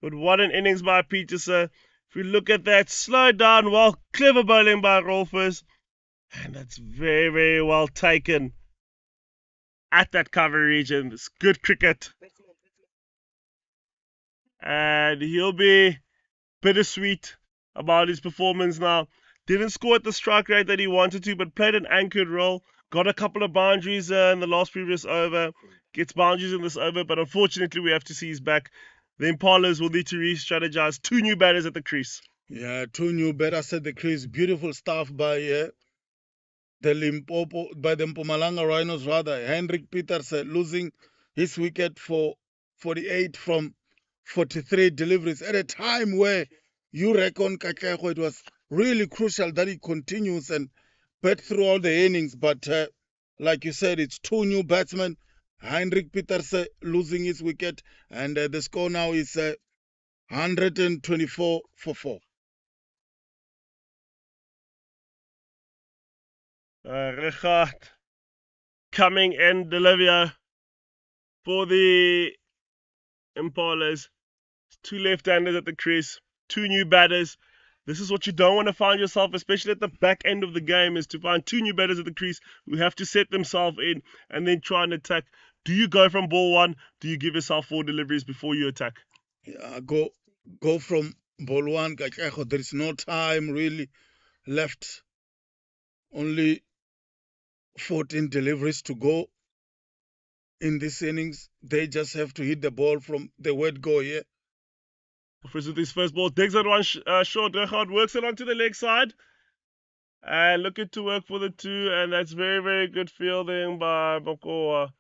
But what an innings by Peterson. If we look at that, slow down, well, clever bowling by Rolfers. And that's very, very well taken at that cover region. It's good cricket. And he'll be bittersweet about his performance now. Didn't score at the strike rate that he wanted to, but played an anchored role. Got a couple of boundaries in the last previous over. Gets boundaries in this over, but unfortunately we have to see his back. The Impalas will need to re-strategize. 2 new batters at the crease.
Yeah, 2 new batters at the crease. Beautiful stuff by the Limpopo, by the Mpumalanga Rhinos rather. Hendrik Peters losing his wicket for 48 from 43 deliveries at a time where you reckon Kakeko, it was really crucial that he continues and bat through all the innings. But like you said, it's 2 new batsmen. Hendrik Peters losing his wicket, and the score now is 124 for 4.
Richard coming in, Delivia for the Impalas. 2 left-handers at the crease, 2 new batters. This is what you don't want to find yourself, especially at the back end of the game, is to find 2 new batters at the crease who have to set themselves in and then try and attack. Do you go from ball 1? Do you give yourself 4 deliveries before you attack?
Yeah, go from ball 1. There is no time really left. Only 14 deliveries to go in this innings. They just have to hit the ball from the word go here.
With his first ball, digs that one short. Richard works it onto the leg side. And looking to work for the 2. And that's very, very good fielding by Mokoa.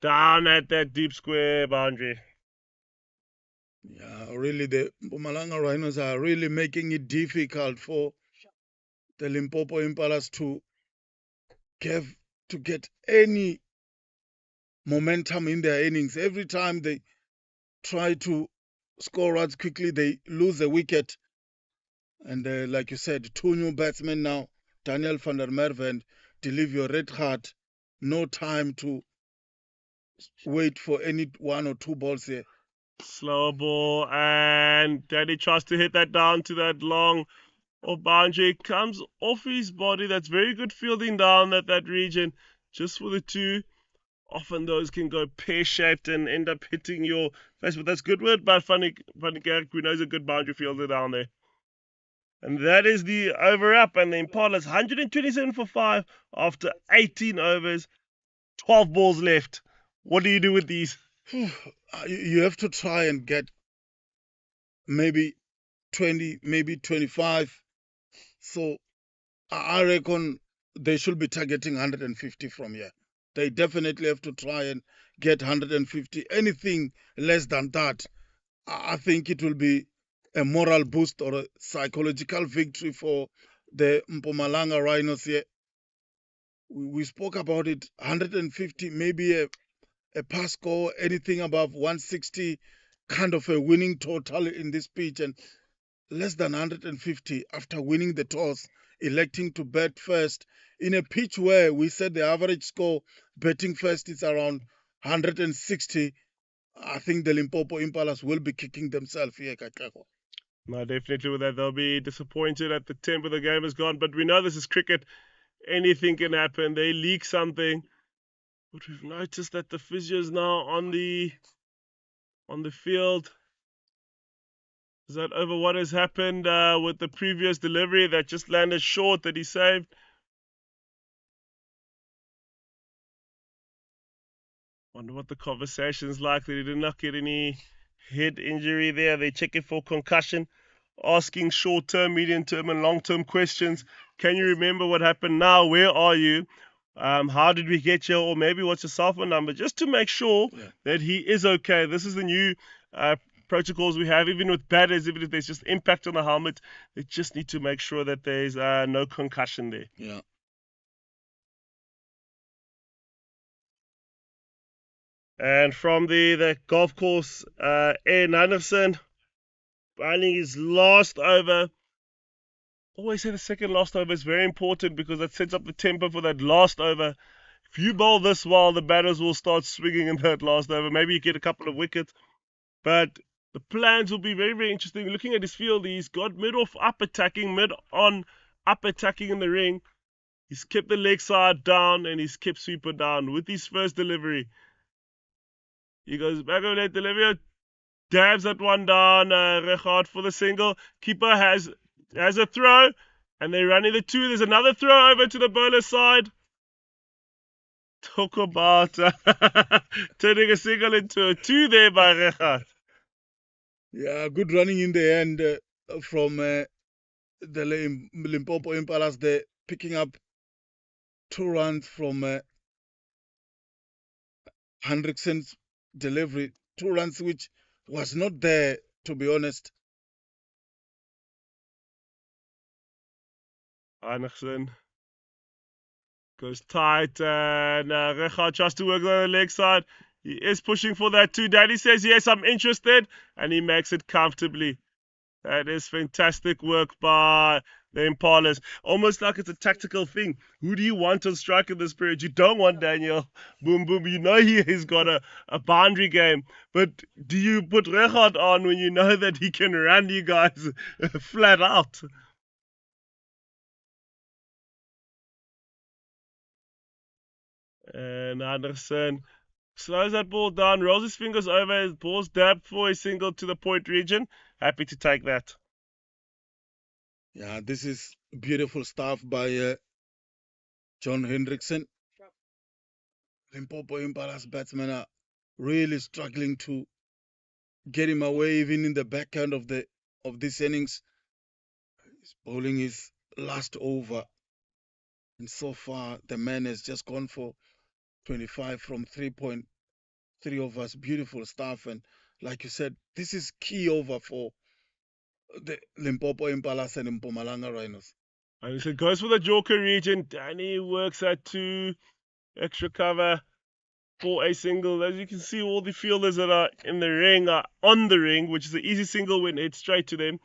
Down at that deep square boundary.
Yeah, really, the Mpumalanga Rhinos are really making it difficult for the Limpopo Impalas to get any momentum in their innings. Every time they try to score runs quickly, they lose a wicket. And like you said, 2 new batsmen now, Daniel van der Merwe and Delivio Redhart. No time to wait for any 1 or 2 balls here.
Slower ball, and Danny tries to hit that down to that long boundary. Comes off his body. That's very good fielding down at that region, just for the 2. Often those can go pear-shaped and end up hitting your face, but that's good word. But Funny Garrick, we know he's a good boundary fielder down there. And that is the over up, and the Impalas 127 for 5 after 18 overs, 12 balls left. What do you do with these?
You have to try and get maybe 20, maybe 25. So I reckon they should be targeting 150 from here. They definitely have to try and get 150. Anything less than that, I think it will be a moral boost or a psychological victory for the Mpumalanga Rhinos here. We spoke about it, 150, maybe a pass score, anything above 160, kind of a winning total in this pitch, and less than 150 after winning the toss, electing to bat first in a pitch where we said the average score betting first is around 160. I think the Limpopo Impalas will be kicking themselves here, Katlego.
No, definitely with that. They'll be disappointed at the tempo the game has gone. But we know this is cricket. Anything can happen. They leak something. But we've noticed that the physio's now on the field. Is that over what has happened with the previous delivery that just landed short that he saved? Wonder what the conversation's like, that he did not get any head injury there. They're checking for concussion, asking short-term, medium-term, and long-term questions. Can you remember what happened now? Where are you? How did we get here? Or maybe what's your cell phone number? Just to make sure that he is okay. This is the new protocols we have, even with batters, even if there's just impact on the helmet, they just need to make sure that there's no concussion there.
Yeah.
And from the golf course, Ian Anderson finding his last over. Always say the second last over is very important because that sets up the tempo for that last over. If you bowl this well, the batters will start swinging in that last over. Maybe you get a couple of wickets. But the plans will be very, very interesting. Looking at his field, he's got mid-off up attacking, mid-on up attacking in the ring. He's kept the leg side down and he's kept sweeper down with his first delivery. He goes back over that delivery, dabs that one down, Rechard for the single. Keeper has a throw, and they're running the two. There's another throw over to the bowler side. Talk about turning a single into a two there by Rechard.
Yeah, good running in the end from the Limpopo Impalas. They're picking up 2 runs from Hendrickson's delivery. 2 runs which was not there, to be honest.
Anderson goes tight, and Rechard tries to work on the leg side. He is pushing for that too. Daddy says, yes, I'm interested, and he makes it comfortably. That is fantastic work by the Impalas. Almost like it's a tactical thing. Who do you want on strike in this period? You don't want Daniel Boom Boom. You know he's got a boundary game. But do you put Rechard on when you know that he can run you guys flat out? And Anderson slows that ball down, rolls his fingers over, his ball's dabbed for a single to the point region. Happy to take that.
Yeah, this is beautiful stuff by John Hendrickson. Limpopo Impala's batsmen are really struggling to get him away, even in the back end of this innings. He's bowling his last over, and so far the man has just gone for 25 from 3.3 overs. Beautiful stuff, and like you said, this is key over for the Limpopo Impalas and Mpumalanga Rhinos.
And so it goes for the Joker region. Danny works at 2 extra cover for a single. As you can see, all the fielders that are in the ring are on the ring, which is an easy single when it's straight to them.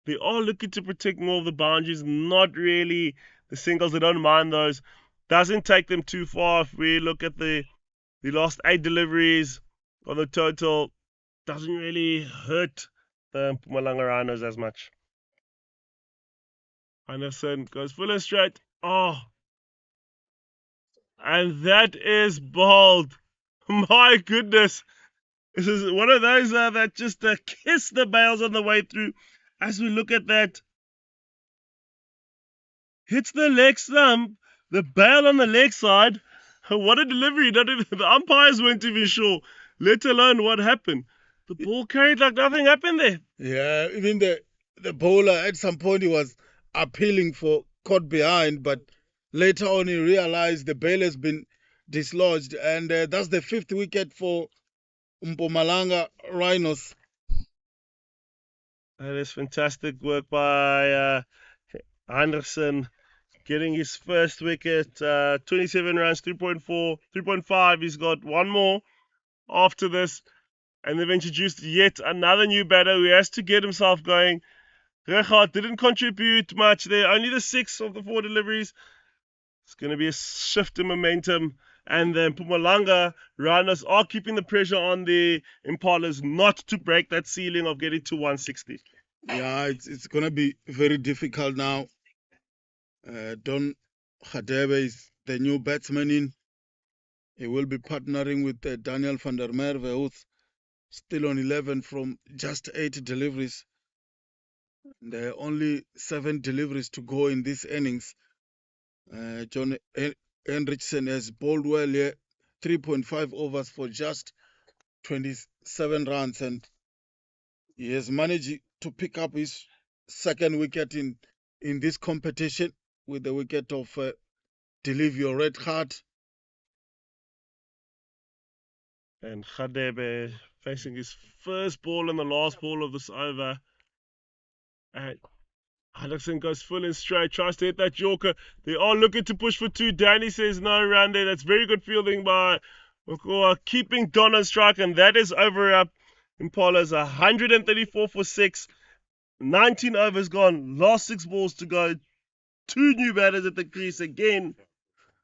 They are looking to protect more of the boundaries, not really the singles. They don't mind those. Doesn't take them too far. If we look at the last 8 deliveries on the total, doesn't really hurt the Mpumalanga Rhinos as much. Anderson goes full and straight. Oh, and that is bold. My goodness. This is one of those that just kiss the bails on the way through. As we look at that, hits the leg stump, the bail on the leg side. What a delivery. Not even, the umpires weren't even sure, let alone what happened. The ball carried like nothing happened there.
Yeah, even the the bowler at some point he was appealing for caught behind, but later on he realized the bail has been dislodged, and that's the 5th wicket for Mpumalanga Rhinos.
That is fantastic work by Anderson, getting his first wicket. 27 runs, 3.4, 3.5. He's got one more after this, and they've introduced yet another new batter who has to get himself going. Regardt didn't contribute much there, only the 6 of the 4 deliveries. It's going to be a shift in momentum, and the Mpumalanga Rhinos are keeping the pressure on the Impalas not to break that ceiling of getting to 160.
Yeah, it's going to be very difficult now. Don Khadebe is the new batsman in. He will be partnering with Daniel van der Merwe, who's still on 11 from just 8 deliveries. There are only 7 deliveries to go in this innings. John Henriksen has bowled well here, 3.5 overs for just 27 runs, and he has managed to pick up his 2nd wicket in this competition with the wicket of Delivio Redheart.
And Khadebe facing his first ball and the last ball of this over. And Anderson goes full and straight, tries to hit that Yorker. They are looking to push for 2. Danny says no run there. That's very good fielding by Okoa, keeping Don on strike, and that is over up. Impala's 134 for 6. 19 overs gone. Last 6 balls to go. 2 new batters at the crease again.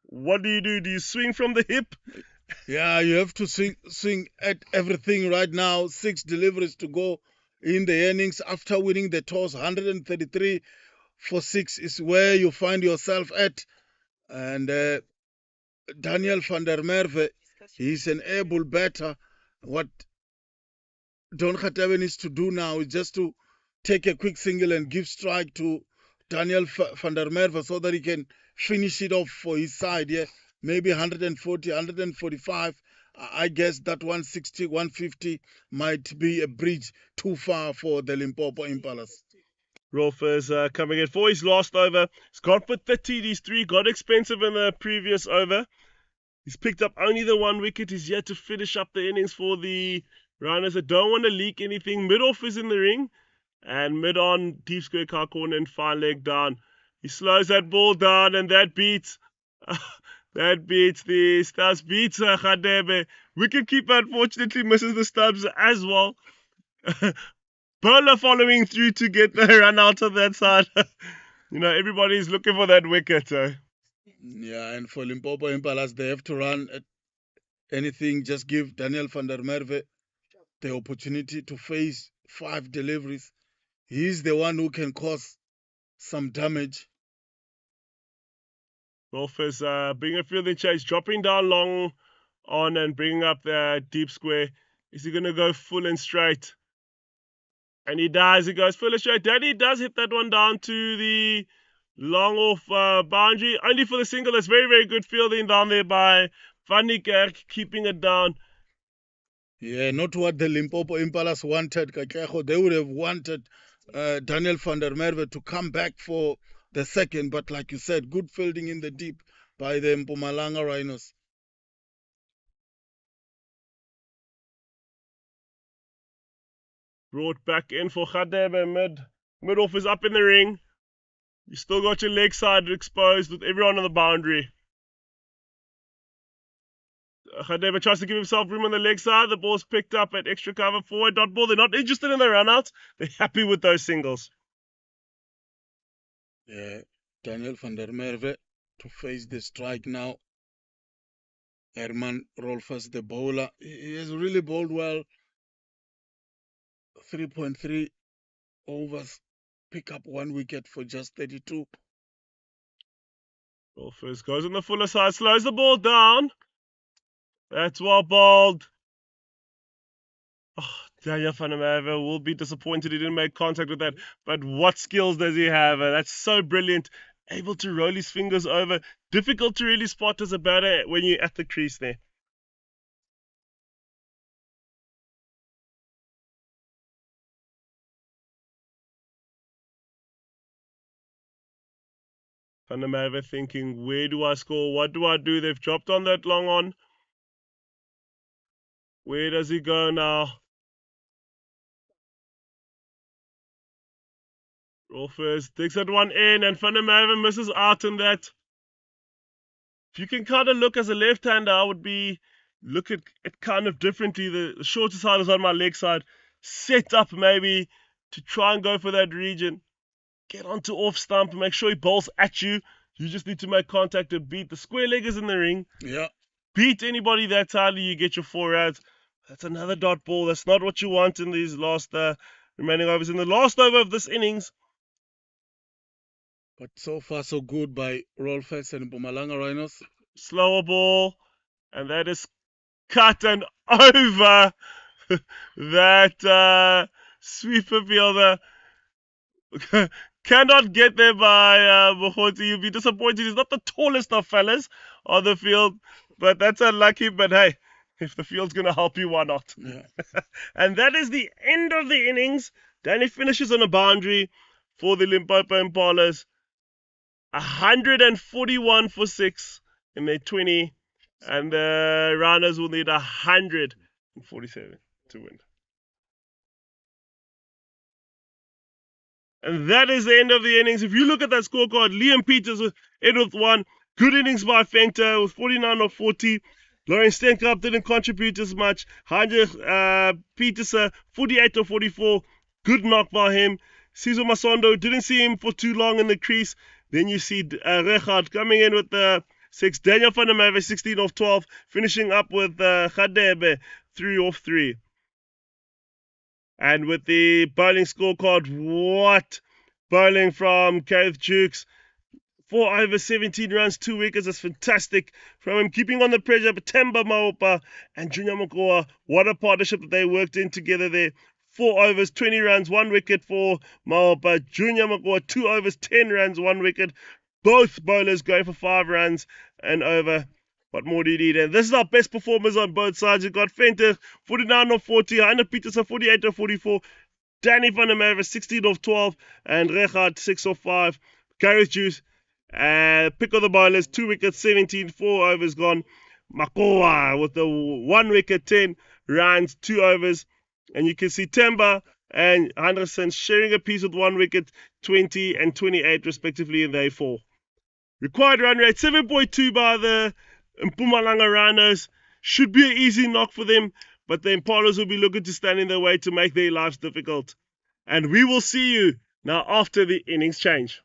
What do? Do you swing from the hip?
Yeah, you have to swing at everything right now. 6 deliveries to go in the innings after winning the toss. 133 for 6 is where you find yourself at. And Daniel van der Merwe, he's an able batter. What Don Khadebe needs to do now is just to take a quick single and give strike to Daniel van der Merwe so that he can finish it off for his side. Yeah, maybe 140, 145. I guess that 160, 150 might be a bridge too far for the Limpopo Impalas.
Rolf is coming in for his last over. He's gone for 30. These 3 got expensive in the previous over. He's picked up only the 1 wicket. He's yet to finish up the innings for the Rhinos that don't want to leak anything. Mid-off is in the ring. And mid-on, deep square car corner and fine leg down. He slows that ball down, and that beats the Stubs. Beats Khadebe. Wicketkeeper unfortunately misses the Stubs as well. Bowler following through to get the run out of that side. Everybody's looking for that wicket.
Yeah, and for Limpopo Impalas, they have to run at anything. Just give Daniel van der Merwe the opportunity to face 5 deliveries. He's the one who can cause some damage.
Rolf is bringing a fielding chase, dropping down long on and bringing up the deep square. Is he going to go full and straight? And he does. He goes full and straight. Daddy does hit that one down to the long off boundary. Only for the single. That's very, very good fielding down there by Van Niekerk, keeping it down.
Yeah, not what the Limpopo Impalas wanted, Kakeho. They would have wanted Daniel van der Merwe to come back for the 2nd, but like you said, good fielding in the deep by the Mpumalanga Rhinos.
Brought back in for Khadebe. Mid-off is up in the ring. You still got your leg side exposed with everyone on the boundary. Khadebe tries to give himself room on the leg side. The ball's picked up at extra cover forward. Dot ball. They're not interested in the run-outs. They're happy with those singles.
Yeah, Daniel van der Merwe to face the strike now. Herman Rolfers, the bowler, he has really bowled well. 3.3 overs, pick up 1 wicket for just 32.
Rolfers goes on the fuller side, slows the ball down. That's well bowled. Daniel van der Merwe will be disappointed he didn't make contact with that. But what skills does he have? That's so brilliant. Able to roll his fingers over. Difficult to really spot as a batter when you're at the crease there. Van der Merwe thinking, where do I score? What do I do? They've dropped on that long on. Where does he go now? Rolfers takes that one in, and Van der Merwe misses out on that. If you can kind of look as a left-hander, I would be look at it kind of differently. The shorter side is on my leg side. Set up maybe to try and go for that region. Get onto off stump, make sure he bowls at you. You just need to make contact and beat the square leggers in the ring.
Yeah.
Beat anybody that's highly, you get your 4 outs. That's another dot ball. That's not what you want in these last remaining overs. In the last over of this innings,
But so far, so good by Rolfes and Mpumalanga Rhinos.
slower ball, and that is cut and over that sweeper fielder. Cannot get there by Mohoti. You'll be disappointed. He's not the tallest of fellas on the field, but that's unlucky. But hey, if the field's going to help you, why not?
Yeah.
And that is the end of the innings. Danny finishes on a boundary for the Limpopo Impalas. 141 for 6 in their 20. And the Rhinos will need 147 to win. And that is the end of the innings. If you look at that scorecard, Liam Peters in with 1. Good innings by Fenter with 49 or 40. Lawrence Stenkamp didn't contribute as much. Heinrich Petersen, 48 or 44. Good knock by him. Cesar Masondo, didn't see him for too long in the crease. Then you see Rechard coming in with the 6. Daniel van der Merwe, 16 off 12. Finishing up with Khadebe, 3 off 3. And with the bowling scorecard, what? Bowling from Gareth Jukes. 4 overs, 17 runs, 2 wickets. That's fantastic from him. Keeping on the pressure, Temba Maopa and Junior Makoa. What a partnership that they worked in together there. 4 overs, 20 runs, 1 wicket for Maopa. Junior Makoa, 2 overs, 10 runs, 1 wicket. Both bowlers going for 5 runs and over. What more do you need? And this is our best performers on both sides. You've got Fenter, 49 of 40. Heiner Petersen, 48 of 44. Danny van der Merwe, 16 of 12. And Rechard, 6 of 5. Gareth Juice, pick of the bowlers, 2 wickets, 17, 4 overs gone. Makoa with the 1 wicket, 10 runs, 2 overs. And you can see Temba and Anderson sharing a piece with 1 wicket, 20 and 28 respectively in the A4. Required run rate, 7.2 by the Mpumalanga Rhinos. Should be an easy knock for them, but the Impalas will be looking to stand in their way to make their lives difficult. And we will see you now after the innings change.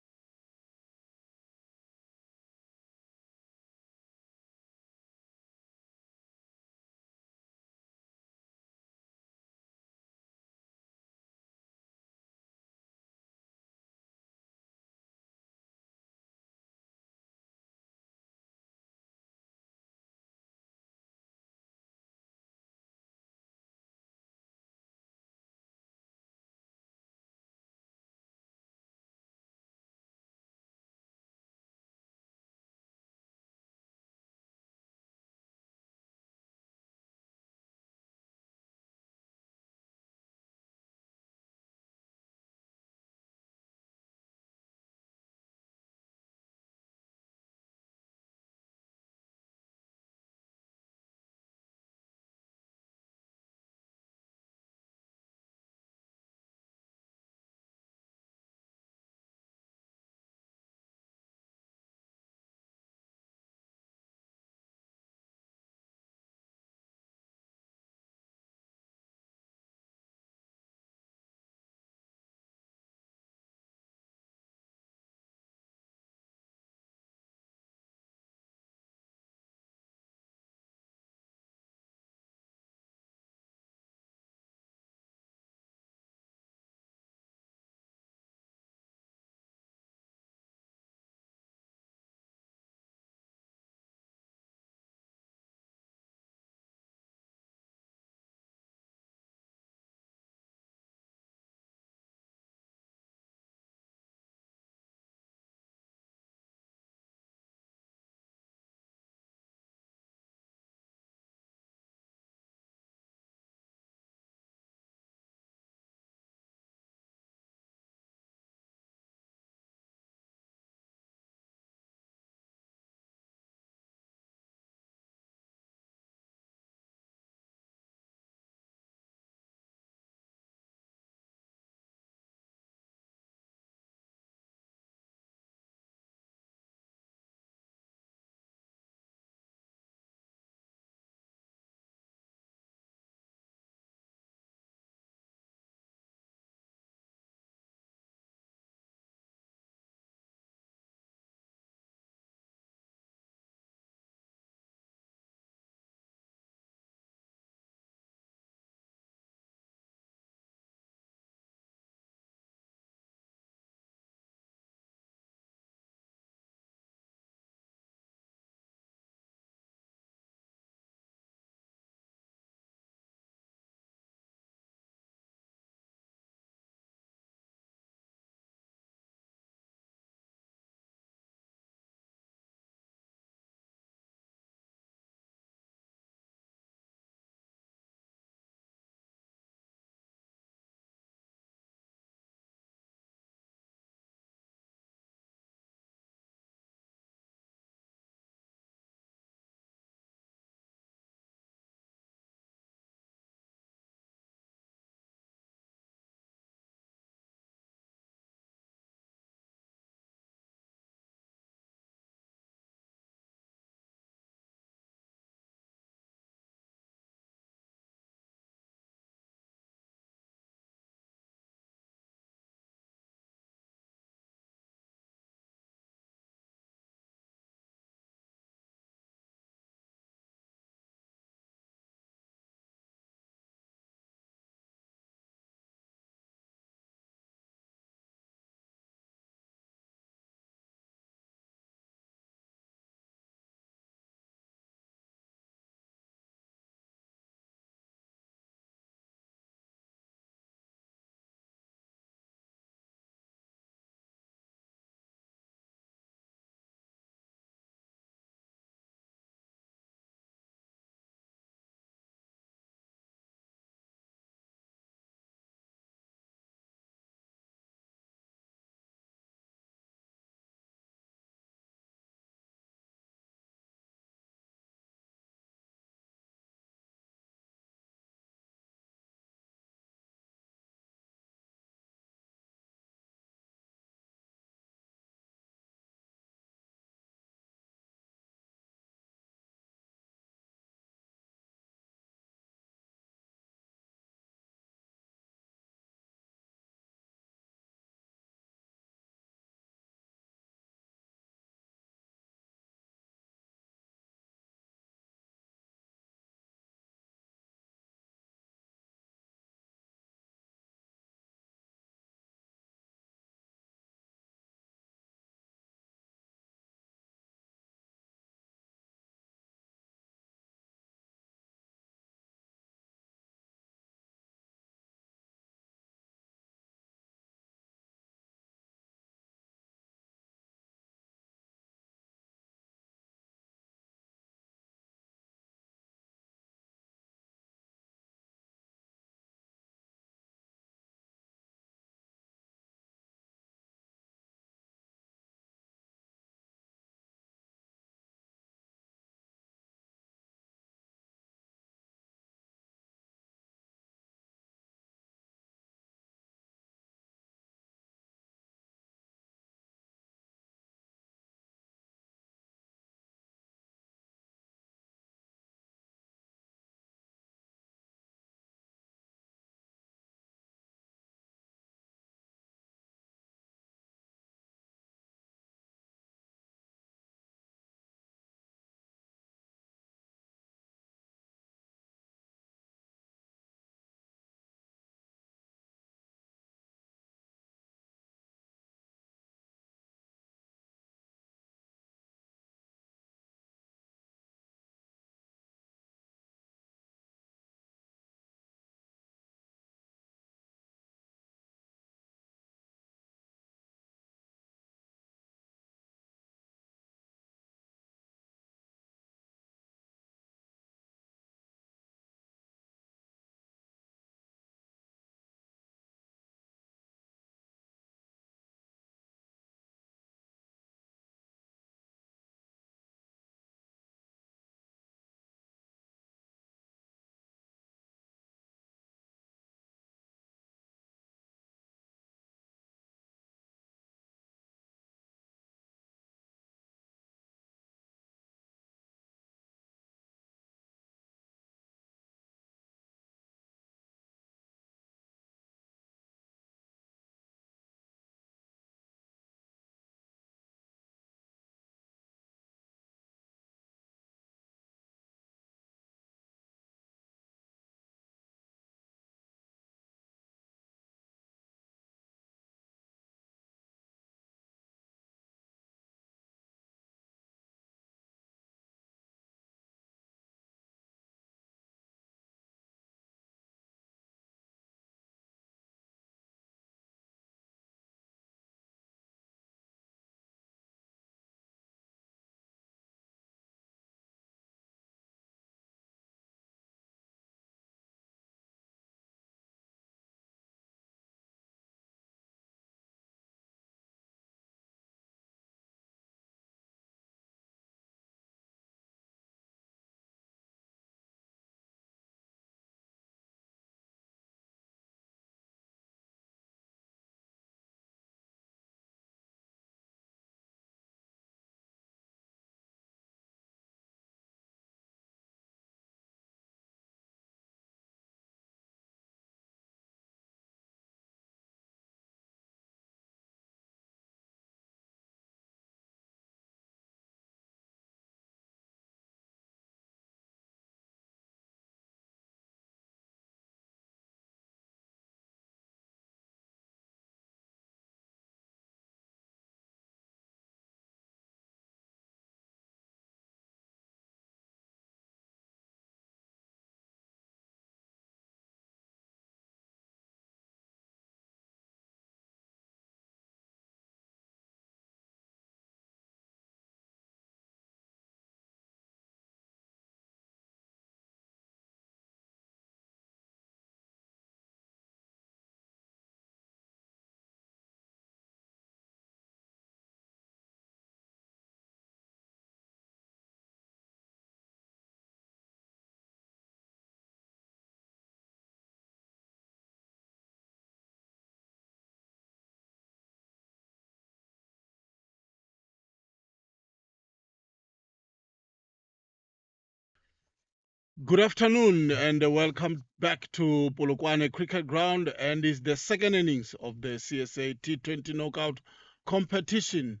Good afternoon and welcome back to Polokwane Cricket Ground, and it's the second innings of the CSA T20 knockout competition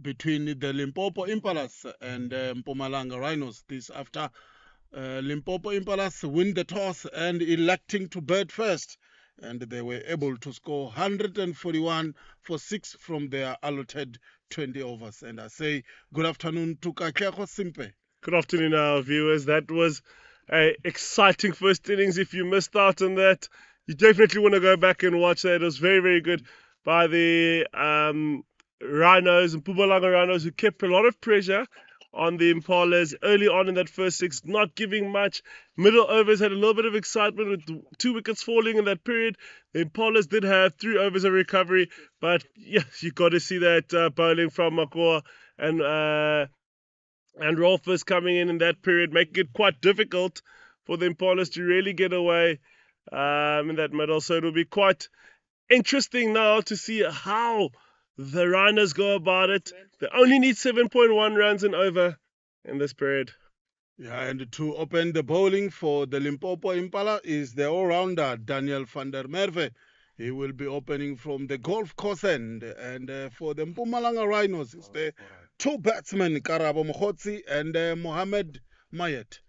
between the Limpopo Impalas and Mpumalanga Rhinos. This after Limpopo Impalas win the toss and electing to bat first, and they were able to score 141 for 6 from their allotted 20 overs. And I say good afternoon to Katlego Simpe.
Good afternoon, our viewers. That was a exciting first innings. If you missed out on that, you definitely want to go back and watch that. It was very, very good by the Rhinos and Mpumalanga Rhinos, who kept a lot of pressure on the Impalas early on in that first six, not giving much. Middle overs had a little bit of excitement with 2 wickets falling in that period. The Impalas did have 3 overs of recovery, but yeah, you got to see that bowling from Makoa and Rolfers coming in that period, making it quite difficult for the Impalas to really get away in that middle. So it'll be quite interesting now to see how the Rhinos go about it. They only need 7.1 runs and over in this period.
Yeah, and to open the bowling for the Limpopo Impala is the all-rounder Daniel van der Merwe. He will be opening from the golf course end. And for the Mpumalanga Rhinos, it's the 2 batsmen, Karabo Mkhotsi and Mohamed Mayet.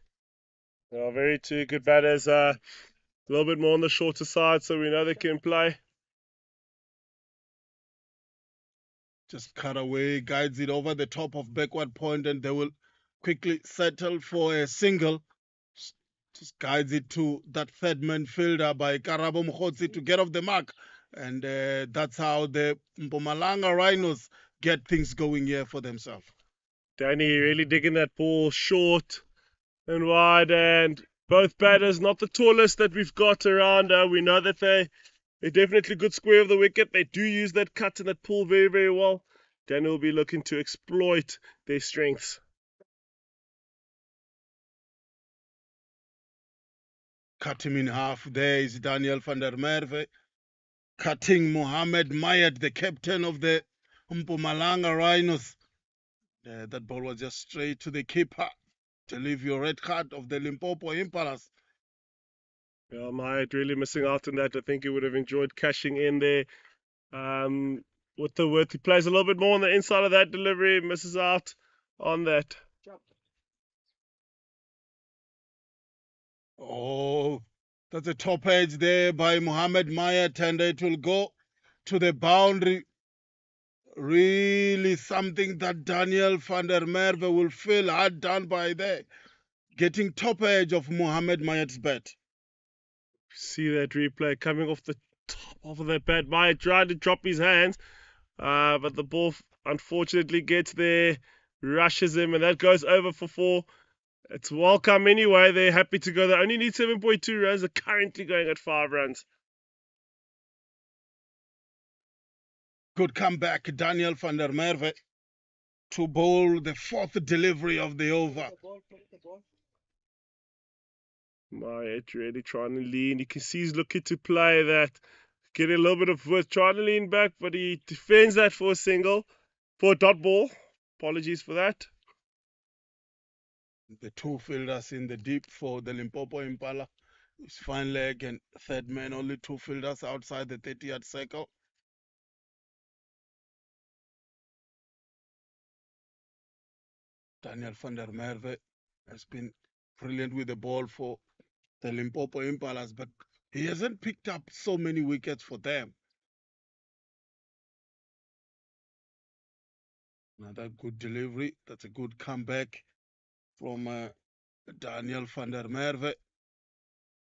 Very 2 good batters. A little bit more on the shorter side, so we know they can play.
Just cut away, guides it over the top of backward point, and they will quickly settle for a single. Just guides it to that third man fielder by Karabo Mkhotsi to get off the mark. And that's how the Mpumalanga Rhinos get things going here for themselves.
Danny really digging that ball short and wide, and both batters not the tallest that we've got around. We know that they're definitely good square of the wicket. They do use that cut and that pull very, very well. Danny will be looking to exploit their strengths.
Cut him in half. There is Daniel van der Merwe cutting Mohamed Mayat, the captain of the Mpumalanga Rhinos. That ball was just straight to the keeper to leave your red card of the Limpopo Impalas.
Yeah, Mayat really missing out on that. I think he would have enjoyed cashing in there with the width. He plays a little bit more on the inside of that delivery, misses out on that.
Oh, that's a top edge there by Mohamed Mayat, and it will go to the boundary. Really something that Daniel van der Merwe will feel hard done by there. Getting top edge of Mohamed Mayat's bat.
See that replay coming off the top of that bat. Mayat tried to drop his hands, but the ball unfortunately gets there, rushes him, and that goes over for 4. It's welcome anyway. They're happy to go. They only need 7.2 runs. They're currently going at 5 runs.
Good comeback, Daniel van der Merwe to bowl the 4th delivery of the over.
Mayat really trying to lean. You can see he's looking to play that. Getting a little bit of width, trying to lean back, but he defends that for a single, for a dot ball. Apologies for that.
The 2 fielders in the deep for the Limpopo Impala. It's fine leg and third man, only 2 fielders outside the 30-yard circle. Daniel van der Merwe has been brilliant with the ball for the Limpopo Impalas, but he hasn't picked up so many wickets for them. Another good delivery. That's a good comeback from Daniel van der Merwe.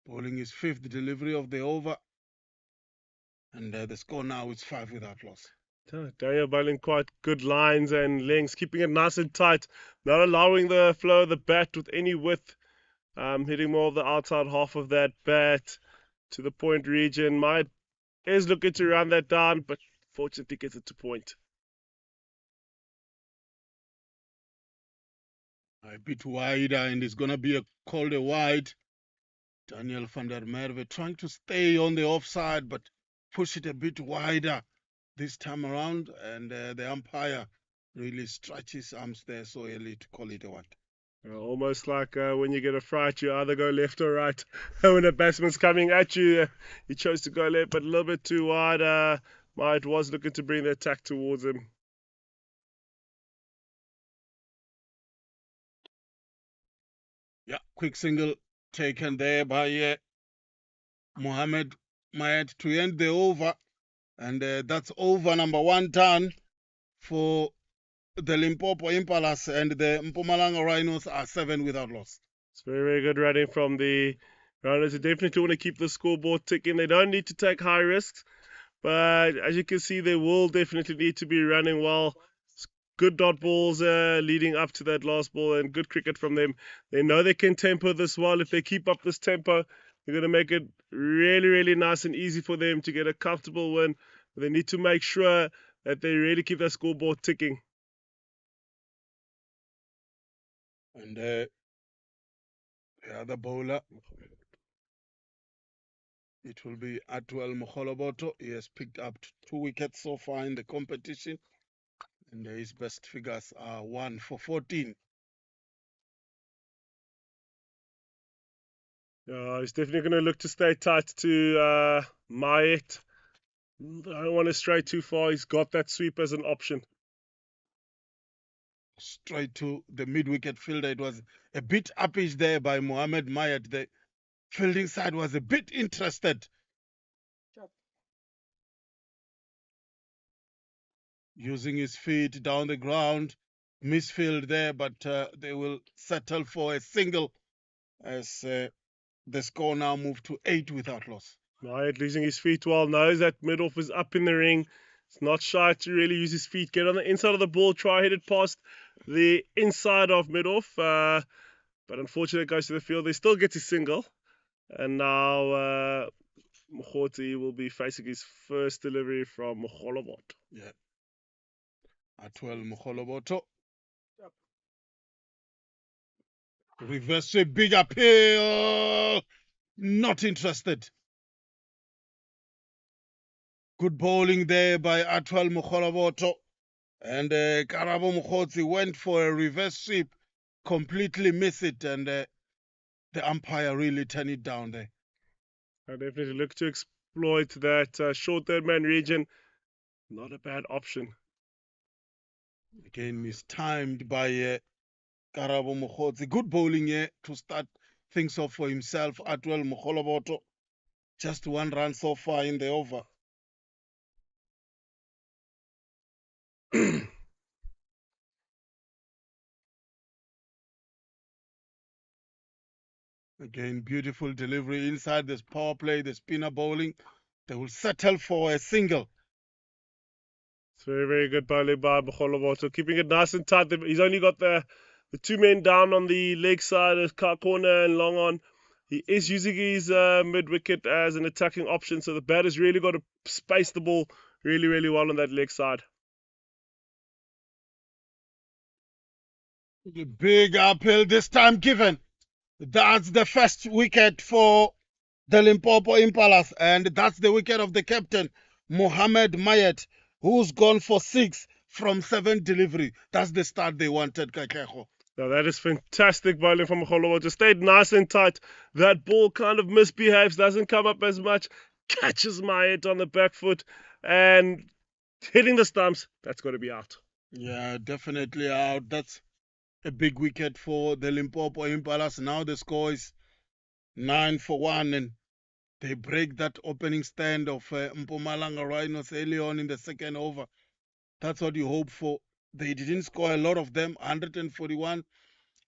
Bowling his 5th delivery of the over. And the score now is 5 without loss.
Daniel bowling quite good lines and lengths, keeping it nice and tight, not allowing the flow of the bat with any width, hitting more of the outside half of that bat to the point region. Mayat is looking to run that down, but fortunately gets it to point.
A bit wider, and it's going to be called a wide. Daniel van der Merwe trying to stay on the offside, but push it a bit wider this time around, and the umpire really stretches arms there so early to call it a wide.
Almost like when you get a fright, you either go left or right. When a batsman's coming at you, he chose to go left, but a little bit too wide. Might was looking to bring the attack towards him.
Yeah, quick single taken there by Mohammed Mayat to end the over. And that's over number 1 done for the Limpopo Impalas, and the Mpumalanga Rhinos are 7 without loss.
It's very, very good running from the runners. They definitely want to keep the scoreboard ticking. They don't need to take high risks, but as you can see, they will definitely need to be running well. Good dot balls leading up to that last ball, and good cricket from them. They know they can tempo this well. If they keep up this tempo, they're going to make it really, really nice and easy for them to get a comfortable win. But they need to make sure that they really keep that scoreboard ticking.
And the other bowler, it will be Atwell Mokholoboto. He has picked up 2 wickets so far in the competition, and his best figures are 1 for 14.
He's definitely going to look to stay tight to Mayet. I don't want to stray too far. He's got that sweep as an option.
Straight to the mid-wicket fielder. It was a bit uppish there by Mohammed Mayat. The fielding side was a bit interested. Using his feet down the ground. Misfield there, but they will settle for a single as the score now moved to 8 without loss.
Mayat losing his feet well, knows that mid-off is up in the ring. It's not shy to really use his feet. Get on the inside of the ball, try hit it past the inside of mid-off. But unfortunately, it goes to the field. They still get his single. And now Mokhoti will be facing his first delivery from Mokholobot.
Yeah. Atwell Mokholoboto. Reverse a big appeal. Not interested. Good bowling there by Atwell Mokholoboto. And Karabo Mokhotsi went for a reverse sweep. Completely miss it. And the umpire really turned it down there.
I definitely look to exploit that short third man region. Not a bad option.
Again, mistimed by Karabo Mokhotsi. Good bowling here to start things off for himself. Atwell Mokholoboto. Just 1 run so far in the over. Again, beautiful delivery inside this power play, the spinner bowling. They will settle for a single.
It's very, very good bowling by Mokholoboto, keeping it nice and tight. He's only got the 2 men down on the leg side, corner and long on. He is using his mid-wicket as an attacking option, so the batter's really got to space the ball really, really well on that leg side.
The big uphill this time given. That's the first wicket for the Limpopo Impalas, and that's the wicket of the captain, Mohammed Mayat, who's gone for 6 from 7 delivery. That's the start they wanted, Kakeho.
Now that is fantastic bowling from Mokholoboto. Stayed nice and tight. That ball kind of misbehaves, doesn't come up as much, catches Mayat on the back foot, and hitting the stumps. That's got to be out.
Yeah, definitely out. That's a big wicket for the Limpopo Impalas. Now the score is 9 for 1, and they break that opening stand of Mpumalanga Rhinos early on in the second over. That's what you hope for. They didn't score a lot of them. 141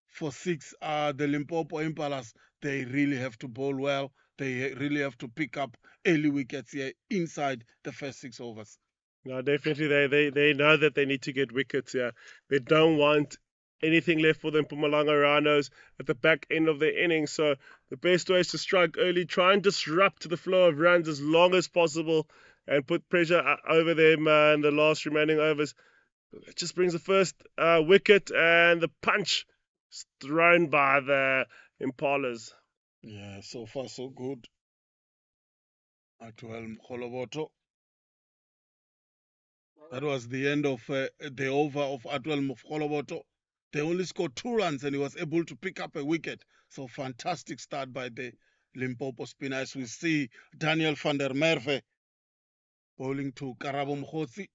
for 6 are the Limpopo Impalas. They really have to bowl well. They really have to pick up early wickets here inside the first 6 overs.
No, definitely they know that they need to get wickets here. They don't want anything left for the Mpumalanga Rhinos at the back end of their innings. So the best way is to strike early, try and disrupt the flow of runs as long as possible, and put pressure over them in the last remaining overs. It just brings the first wicket, and the punch is thrown by the Impalas.
Yeah, so far so good. Atwell Mkholoboto. That was the end of the over of Atwell Mkholoboto. They only scored 2 runs and he was able to pick up a wicket. So fantastic start by the Limpopo spinner. As we see Daniel van der Merwe bowling to Karabo Mkhosi.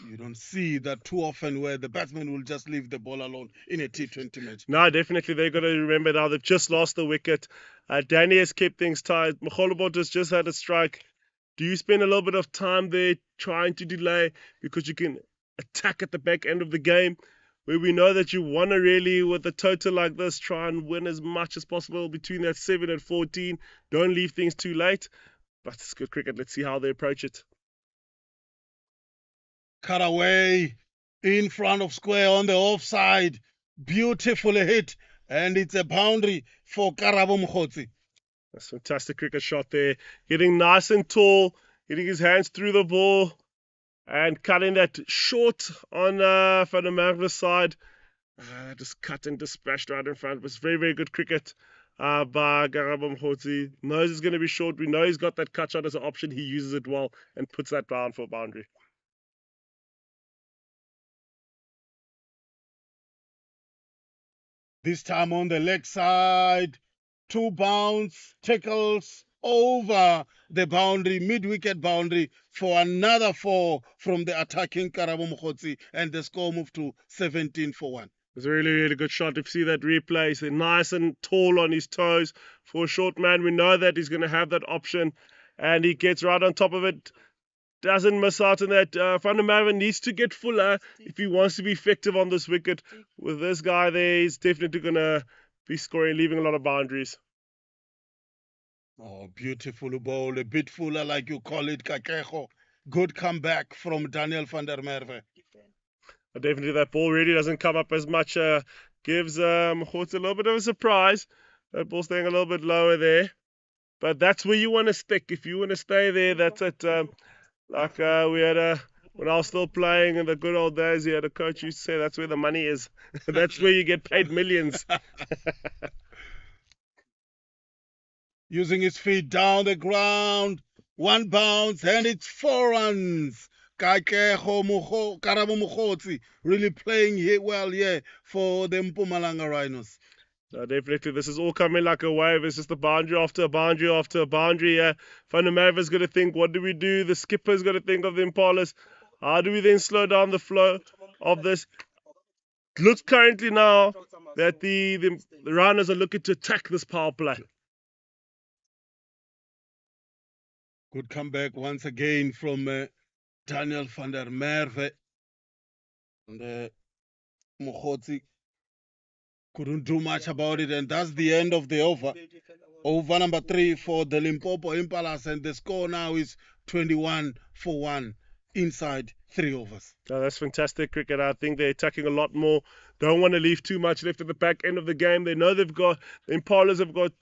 You don't see that too often where the batsman will just leave the ball alone in a T20 match.
No, definitely. They've got to remember now they've just lost the wicket. Danny has kept things tight. Mokholobot has just had a strike. Do you spend a little bit of time there trying to delay because you can attack at the back end of the game where we know that you want to really, with a total like this, try and win as much as possible between that 7 and 14. Don't leave things too late. But it's good cricket. Let's see how they approach it.
Cut away in front of square on the offside. Beautifully hit. And it's a boundary for Karabo Mkhosi.
That's a fantastic cricket shot there. Getting nice and tall. Getting his hands through the ball. And cutting that short on Van der Merwe's side. Just cut and dispatched right in front. It was very, very good cricket by Karabo Mkhosi. Knows it's going to be short. We know he's got that cut shot as an option. He uses it well and puts that down for a boundary.
This time on the leg side, 2 bounce tackles over the boundary, mid-wicket boundary for another 4 from the attacking Karabo Mkhosi, and the score moved to 17 for 1.
It was a really, really good shot. If you see that replay, he's nice and tall on his toes. For a short man, we know that he's going to have that option, and he gets right on top of it. Doesn't miss out on that. Van der Merwe needs to get fuller if he wants to be effective on this wicket. With this guy there, he's definitely going to be scoring, leaving a lot of boundaries.
Oh, beautiful ball, a bit fuller like you call it, Kakeho. Good comeback from Daniel van der Merwe.
Definitely that ball really doesn't come up as much. Gives Mkhosi a little bit of a surprise. That ball staying a little bit lower there. But that's where you want to stick. If you want to stay there, that's it. Like we had when I was still playing in the good old days, you had a coach who used to say that's where the money is. That's where you get paid millions.
Using his feet down the ground, 1 bounce, and it's 4 runs. Karabo Mkhosi really playing here well here for the Mpumalanga Rhinos.
Definitely, this is all coming like a wave. It's just a boundary after a boundary after a boundary. Van der Merwe's got to think, what do we do? The skipper's got to think of the Impalas. How do we then slow down the flow of this? Looks currently now that the Rhinos are looking to attack this power play.
Good comeback once again from Daniel van der Merwe. And Mkhosi couldn't do much about it, and that's the end of the over. Over number 3 for the Limpopo Impalas, and the score now is 21 for 1 inside 3 overs.
That's fantastic cricket. I think they're attacking a lot more. Don't want to leave too much left at the back end of the game. They know they've got, the Impalas have got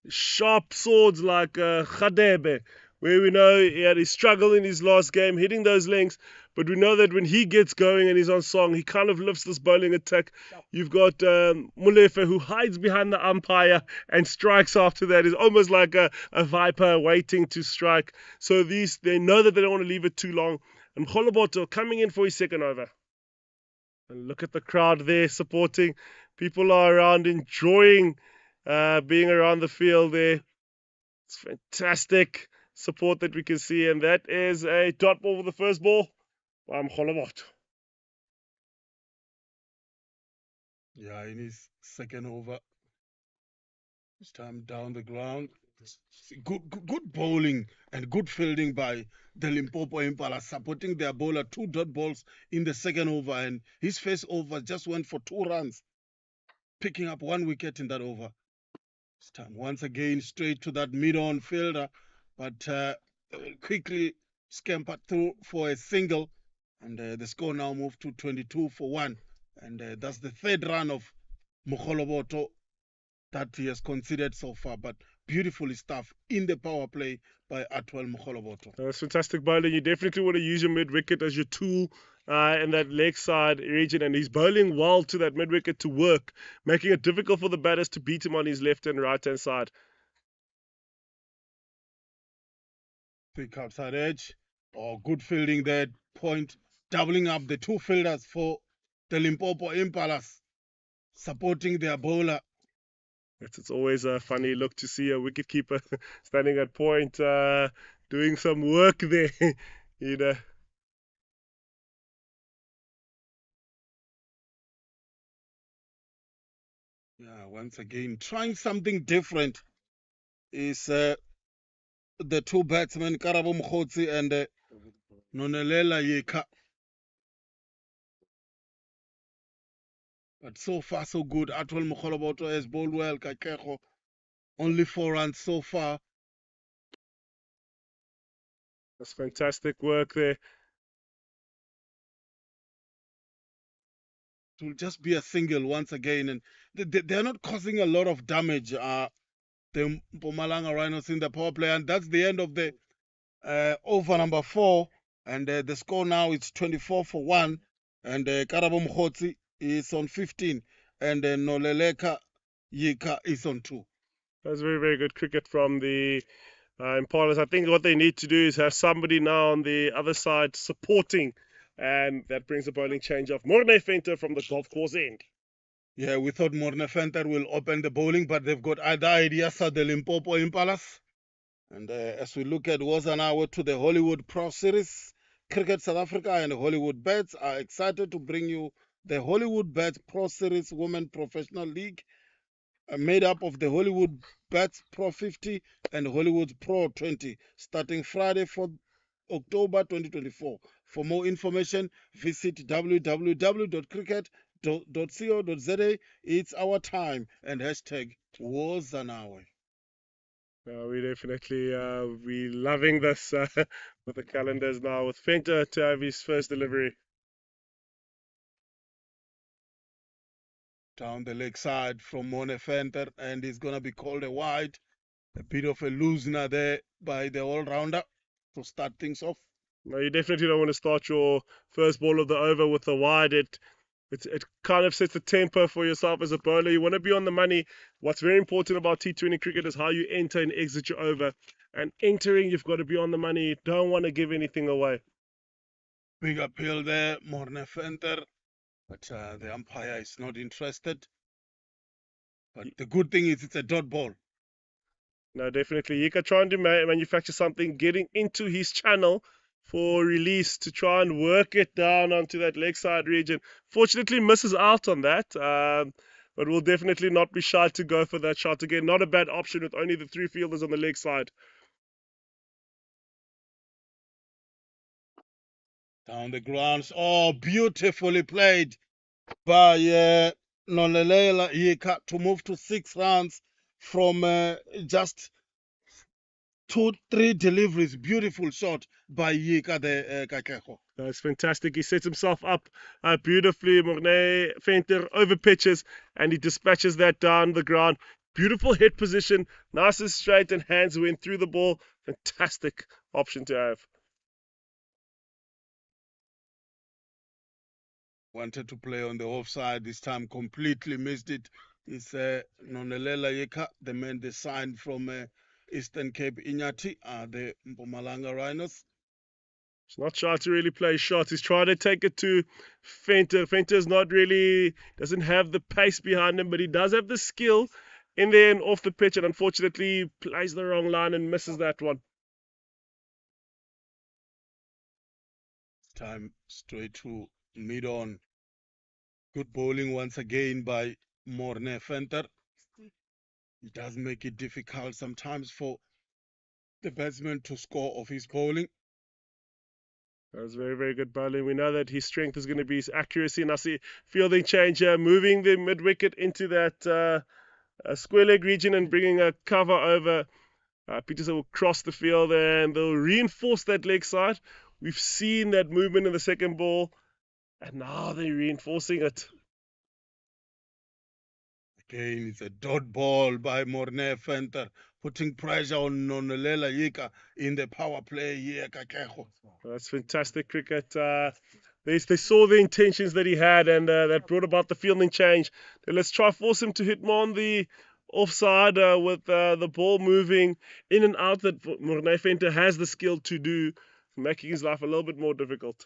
sharp swords like Khadebe, where we know he had his struggle in his last game, hitting those lengths. But we know that when he gets going and he's on song, he kind of lifts this bowling attack. You've got Molefe, who hides behind the umpire and strikes after that. He's almost like a viper waiting to strike. So they know that they don't want to leave it too long. And Mkholobot coming in for his second over. And look at the crowd there supporting. People are around enjoying being around the field there. It's fantastic support that we can see. And that is a dot ball for the first ball. Mkholobot.
Yeah, in his second over. This time down the ground. Good bowling and good fielding by the Limpopo Impala, supporting their bowler 2 dot balls in the second over. And his first over just went for 2 runs, picking up 1 wicket in that over. This time once again straight to that mid-on fielder, but quickly scampered through for a single. And the score now moved to 22 for 1. And that's the 3rd run of Mkholobot that he has conceded so far. But beautifully stuff in the power play by Atwell Mkholobot.
That's fantastic bowling. You definitely want to use your mid-wicket as your tool in that leg side region. And he's bowling well to that mid-wicket to work, making it difficult for the batters to beat him on his left and right-hand side.
Quick outside edge. Oh, good fielding there. Point doubling up the 2 fielders for the Limpopo Impalas supporting their bowler.
It's always a funny look to see a wicketkeeper standing at point, doing some work there. you know.
Yeah, once again, trying something different is the two batsmen, Karabo Mkhotsi and Nonelela Yeka. But so far, so good. Atwell Mokholoboto has bowled well. Kakeko, only 4 runs so far.
That's fantastic work there.
It will just be a single once again. And they're not causing a lot of damage, the Mpumalanga Rhinos in the power play. And that's the end of the over number 4. And the score now is 24 for 1. And Karabo Mkhotsi is on 15. And Noleleka Yika is on 2.
That's very, very good cricket from the Impalas. I think what they need to do is have somebody now on the other side supporting, and that brings the bowling change of Morne Venter from the golf course end.
Yeah, we thought Morne Venter will open the bowling, but they've got other ideas at the Limpopo Impalas. And as we look at Wozanawe to the Hollywood Pro Series, Cricket South Africa and Hollywood Bets are excited to bring you the Hollywood Bets Pro Series Women Professional League, made up of the Hollywood Bets Pro 50 and Hollywood Pro 20, starting Friday, 4th October 2024. For more information, visit www.cricket.co.za. It's our time, and hashtag Wozanawe.
We definitely be loving this with the calendars now, with Venter to have his first delivery.
Down the leg side from Morne Venter, and he's going to be called a wide. A bit of a loosener there by the all-rounder to start things off.
No, you definitely don't want to start your first ball of the over with a wide. It kind of sets the tempo for yourself as a bowler. You want to be on the money. What's very important about T20 cricket is how you enter and exit your over. And entering, you've got to be on the money. You don't want to give anything away.
Big appeal there, Morne Venter, but the umpire is not interested. But the good thing is it's a dot ball.
No, definitely. Yika trying to manufacture something, getting into his channel for release to try and work it down onto that leg side region. Fortunately, misses out on that, but will definitely not be shy to go for that shot again. Not a bad option with only the 3 fielders on the leg side.
Down the grounds. Oh, beautifully played by Nolelela Yika to move to 6 runs from just 2-3 deliveries. Beautiful shot by Yika the Kakeko.
That's fantastic. He sets himself up beautifully. Morne Venter over pitches and he dispatches that down the ground. Beautiful head position, nice and straight, and hands went through the ball. Fantastic option to have.
Wanted to play on the offside this time, completely missed it. It's Nonelela Yeka, the man they signed from Eastern Cape Inyati, the Mpumalanga Rhinos.
He's not shy to really play shots. He's trying to take it to Venter. Venter's not really, doesn't have the pace behind him, but he does have the skill in there and off the pitch, and unfortunately plays the wrong line and misses that one.
Time straight to mid-on. Good bowling once again by Morne Venter. It does make it difficult sometimes for the batsman to score off his bowling.
That was very, very good bowling. We know that his strength is going to be his accuracy. And I see fielding change here, moving the mid-wicket into that square leg region and bringing a cover over. Peterson will cross the field and they'll reinforce that leg side. We've seen that movement in the second ball, and now they're reinforcing it.
Again, it's a dot ball by Morne Venter, putting pressure on Nonelela Yika in the power play here, Kakeko.
That's fantastic cricket. They saw the intentions that he had, and that brought about the fielding change. Now let's try force him to hit more on the offside with the ball moving in and out that Morne Venter has the skill to do, making his life a little bit more difficult.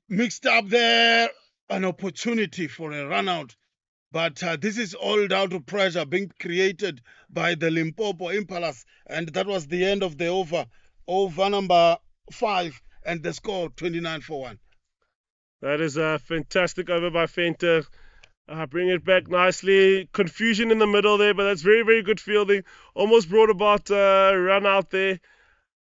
Mixed up there, an opportunity for a run out. But this is all down to pressure being created by the Limpopo Impalas. And that was the end of the over. Over number 5. And the score 29 for 1.
That is a fantastic over by Venter. Bring it back nicely. Confusion in the middle there, but that's very, very good fielding. Almost brought about a run out there.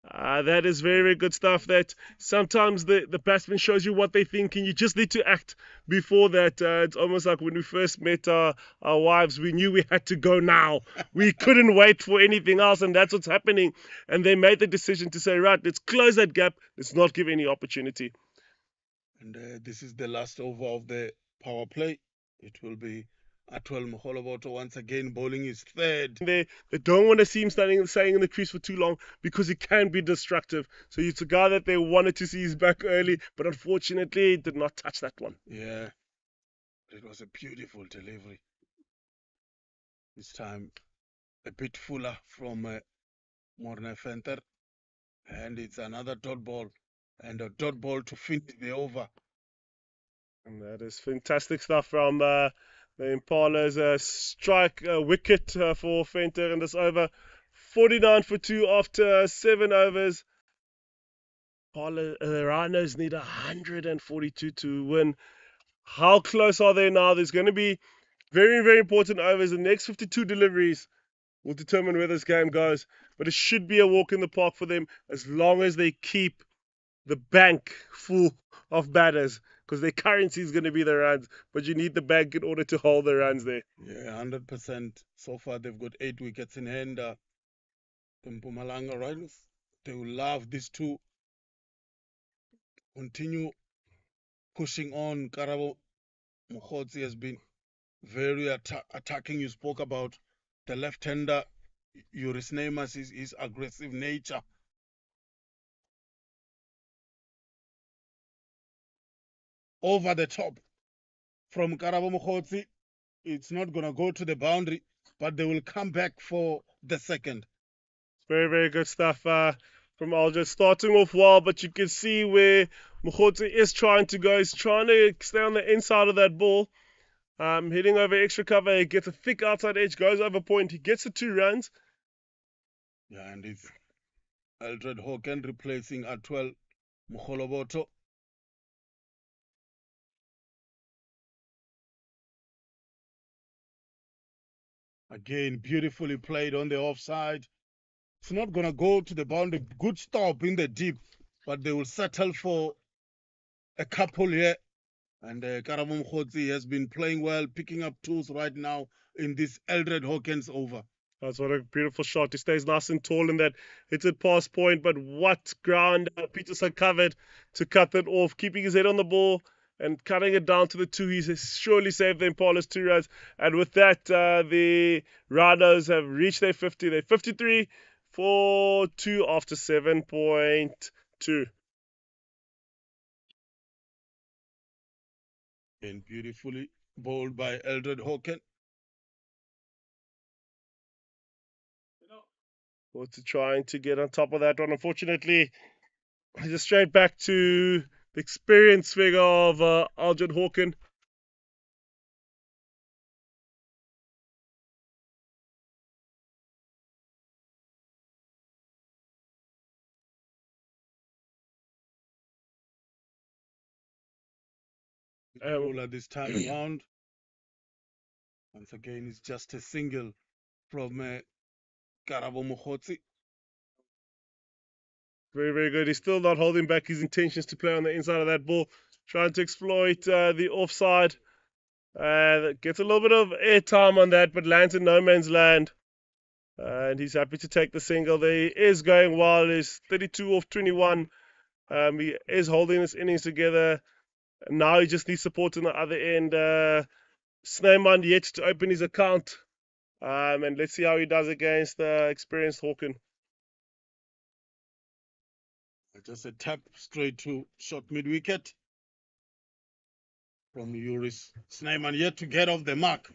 That is very, very good stuff. That sometimes the batsman shows you what they think, and you just need to act before that. It's almost like when we first met our wives, we knew we had to go now. We couldn't wait for anything else, and that's what's happening. And they made the decision to say, right, let's close that gap. Let's not give any opportunity.
And this is the last over of the power play. It will be Atwell Moholoboto once again bowling his third.
They don't want to see him staying in the crease for too long because he can be destructive. So it's a guy that they wanted to see his back early, but unfortunately did not touch that one.
Yeah, it was a beautiful delivery. This time a bit fuller from Morne Venter. And it's another dot ball. And a dot ball to finish the over.
And that is fantastic stuff from the Impalas. Strike wicket for Venter in this over. 49 for 2 after 7 overs. The Rhinos need 142 to win. How close are they now? There's going to be very, very important overs. The next 52 deliveries will determine where this game goes. But it should be a walk in the park for them as long as they keep the bank full of batters, because their currency is going to be the runs. But you need the bank in order to hold the runs there.
Yeah, 100%. So far, they've got 8 wickets in hand. The Mpumalanga Rhinos, they will love these two. Continue pushing on. Karabo Mokotsi has been very attacking. You spoke about the left-hander, Yuris Nemas, his aggressive nature. Over the top from Karabo Mokotsi. It's not going to go to the boundary, but they will come back for the second.
Very, very good stuff from Alja. Starting off well, but you can see where Mokotsi is trying to go. He's trying to stay on the inside of that ball. Hitting over extra cover. He gets a thick outside edge, goes over point. He gets the 2 runs.
Yeah, and it's Eldred Hawken replacing Atwell Moholoboto. Again, beautifully played on the offside. It's not going to go to the boundary. Good stop in the deep, but they will settle for a couple here. And Karabo Mokotsi has been playing well, picking up tools right now in this Eldred Hawkins over.
That's what a beautiful shot. He stays nice and tall in that. Hits it past point, but what ground Peterson covered to cut that off, keeping his head on the ball and cutting it down to the 2. He's surely saved the Impalas 2 runs. And with that, the Rhinos have reached their 50. They're 53 for 2 after 7.2.
And beautifully bowled by Eldred Hawken.
To trying to get on top of that one. Unfortunately, just straight back to the experience figure of Aldred Hawken.
Bowler this time around. Once again, it's just a single from Karabo Mokotsi.
Very, very good. He's still not holding back his intentions to play on the inside of that ball. Trying to exploit the offside. Gets a little bit of airtime on that, but lands in no man's land. And he's happy to take the single. There he is going well. He's 32 off 21. He is holding his innings together. Now he just needs support on the other end. Snyman yet to open his account. And let's see how he does against the experienced Hawken.
Just a tap straight to short mid-wicket from Yuris Snyman, yet to get off the mark.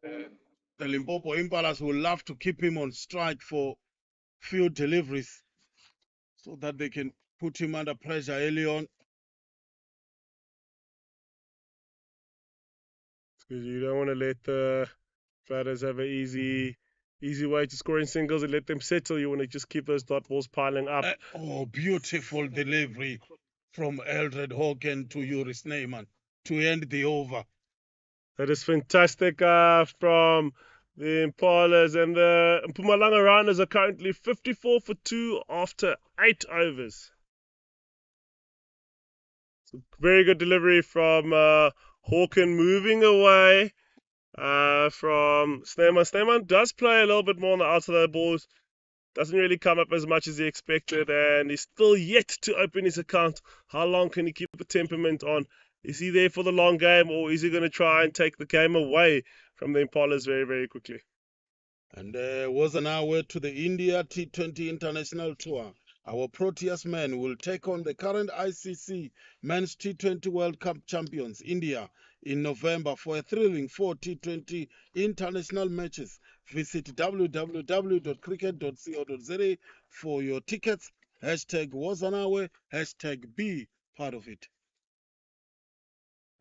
The Limpopo Impalas will love to keep him on strike for few deliveries so that they can put him under pressure early on.
You don't want to let the batters have an easy way to scoring singles and let them settle. You want to just keep those dot balls piling up.
Oh, beautiful delivery from Eldred Hawken to Yuri Snyman to end the over.
That is fantastic from the Impalas, and the Mpumalanga Rhinos are currently 54 for 2 after 8 overs. So very good delivery from Hawken, moving away from Snyman. Snyman does play a little bit more on the outside of the balls. Doesn't really come up as much as he expected, and he's still yet to open his account. How long can he keep the temperament on? Is he there for the long game, or is he going to try and take the game away from the Impalas very, very quickly?
And was on our way to the India T20 International Tour. Our Proteas men will take on the current ICC Men's T20 World Cup champions, India, in November for a thrilling 4 T20 international matches. Visit www.cricket.co.za for your tickets. #WasAnawe, #be part of it.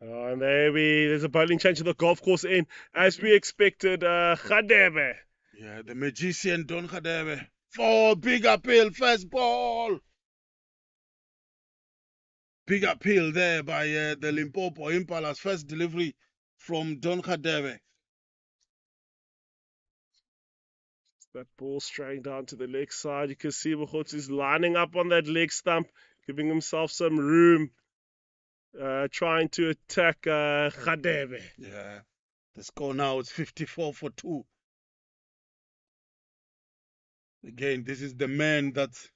And there's a bowling change to the golf course in, as we expected, Khadebe.
Yeah, the magician Don Khadebe. For big appeal, first ball. Big appeal there by the Limpopo Impalas. First delivery from Don Khadebe.
That ball straying down to the leg side. You can see Mokgotsi is lining up on that leg stump, giving himself some room, trying to attack Khadebe.
Yeah, the score now is 54 for 2. Again, this is the man that's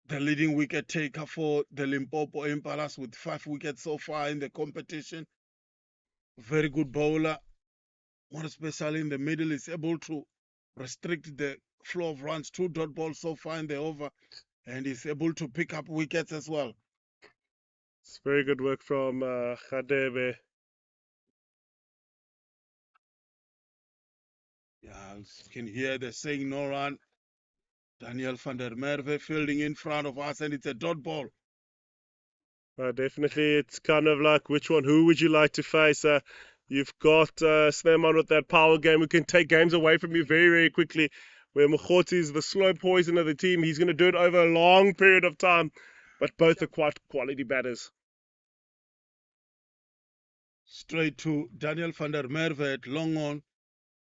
the leading wicket taker for the Limpopo Impalas with 5 wickets so far in the competition. Very good bowler, more especially in the middle, is able to restrict the flow of runs, 2 dot balls so far in the over, and is able to pick up wickets as well.
It's very good work from Khadebe.
Yeah, you can hear the saying no run. Daniel van der Merwe fielding in front of us, and it's a dot ball.
Definitely, it's kind of like who would you like to face? You've got Snyman with that power game who can take games away from you very, very quickly. Where Mokgotsi is the slow poison of the team. He's going to do it over a long period of time. But both are quite quality batters.
Straight to Daniel van der Merwe at long on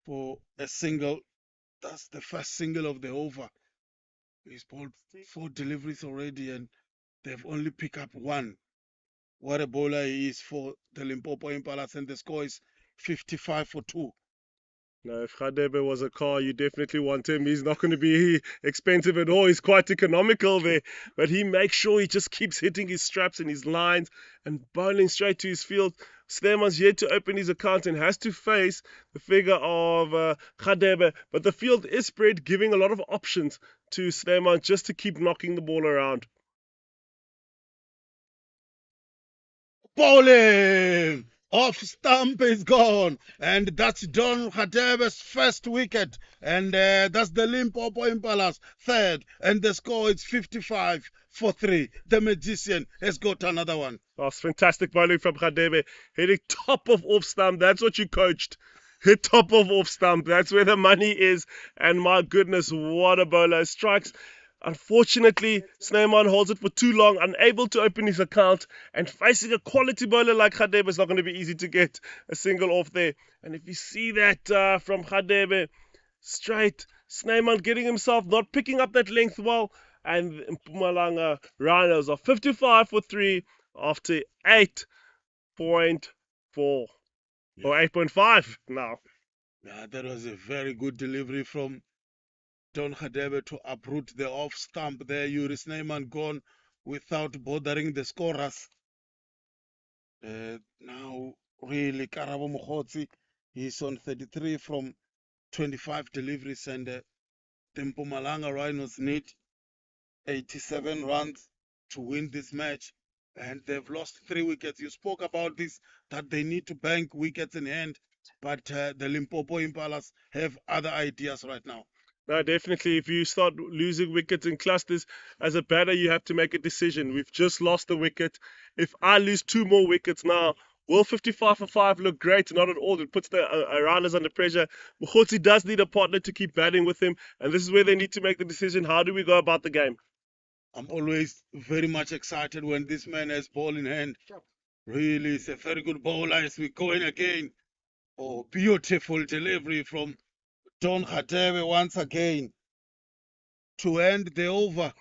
for a single. That's the first single of the over. He's bowled 4 deliveries already, and they've only picked up 1. What a bowler he is for the Limpopo Impalas, and the score is 55 for 2.
Now, if Khadebe was a car, you definitely want him. He's not going to be expensive at all. He's quite economical there. But he makes sure he just keeps hitting his straps and his lines and bowling straight to his field. Snyman's yet to open his account and has to face the figure of Khadebe. But the field is spread, giving a lot of options to Snyman just to keep knocking the ball around.
Bowling! Off stump is gone, and that's Don Khadebe's first wicket, and that's the Limpopo Impalas third, and the score is 55 for 3. The magician has got another one.
Oh, it's fantastic bowling from Khadebe, hitting top of off stump. That's what you coached. Hit top of off stump. That's where the money is, and my goodness, what a bowler. Strikes. Unfortunately, Snyman holds it for too long, unable to open his account, and facing a quality bowler like Khadebe, it's not going to be easy to get a single off there. And if you see that from Khadebe, straight, Snyman getting himself, not picking up that length well, and Mpumalanga Rhinos are 55 for 3 after 8.4 or 8.5 now.
Yeah, that was a very good delivery from Don Khadebe to uproot the off stump there. Yuri Snyman gone without bothering the scorers. Now, really, Karabo Mokgotsi, he's on 33 from 25 deliveries, and the Mpumalanga Rhinos need 87 runs to win this match, and they've lost 3 wickets. You spoke about this, that they need to bank wickets in hand, but the Limpopo Impalas have other ideas right now.
No, definitely. If you start losing wickets in clusters, as a batter, you have to make a decision. We've just lost the wicket. If I lose 2 more wickets now, Will 55 for 5 look great? Not at all. It puts the Rhinos under pressure. Mkhotsi does need a partner to keep batting with him, and this is where they need to make the decision. How do we go about the game?
I'm always very much excited when this man has ball in hand. Really, it's a very good bowler as we go in again. Oh, beautiful delivery from Don Khatebe once again to end the over.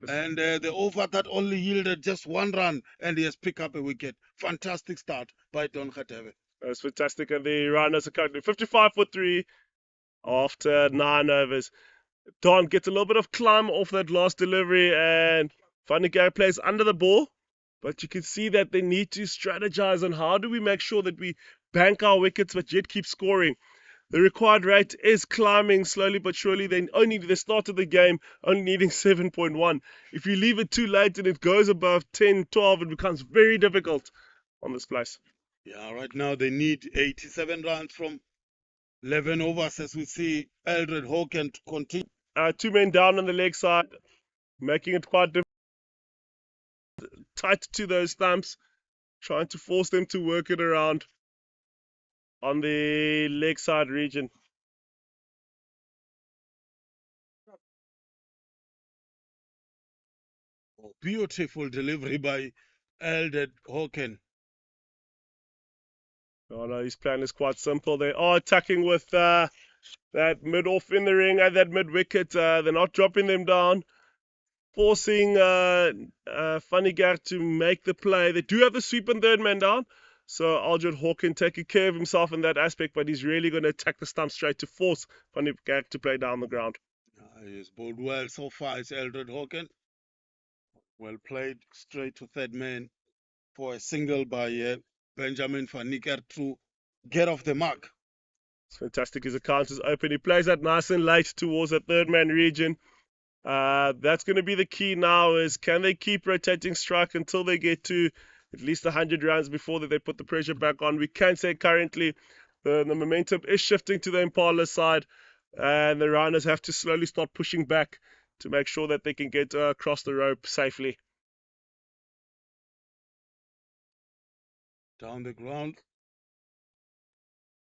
And the over that only yielded just 1 run, and he has picked up a wicket. Fantastic start by Don Khatebe.
That's fantastic. And the Rhinos are currently 55 for 3 after 9 overs. Don gets a little bit of climb off that last delivery, and Van plays under the ball. But you can see that they need to strategize on how do we make sure that we bank our wickets but yet keep scoring. The required rate is climbing slowly but surely. They started the game only needing 7.1. If you leave it too late and it goes above 10, 12, it becomes very difficult on this place.
Yeah, right now they need 87 runs from 11 overs as we see Eldred Hawken to continue.
2 men down on the leg side, making it quite difficult. Tight to those stumps, trying to force them to work it around on the leg side region.
Oh, beautiful delivery by Eldred Hawken.
Oh no, his plan is quite simple. They are attacking with that mid-off in the ring and that mid-wicket. They're not dropping them down, forcing Fanigar to make the play. They do have the sweep and third man down, so Aldred Hawken taking care of himself in that aspect, but he's really going to attack the stump straight to force Fanigar to play down the ground.
He's bowled well so far. It's Eldred Hawken. Well played, straight to third man for a single by Benjamin Van Niekerk to get off the mark.
It's fantastic. His account is open. He plays that nice and late towards the third man region. That's going to be the key now, is can they keep rotating strike until they get to at least 100 runs before they put the pressure back on. We can say currently the momentum is shifting to the Impala side, and the Rhinos have to slowly start pushing back to make sure that they can get across the rope safely.
Down the ground,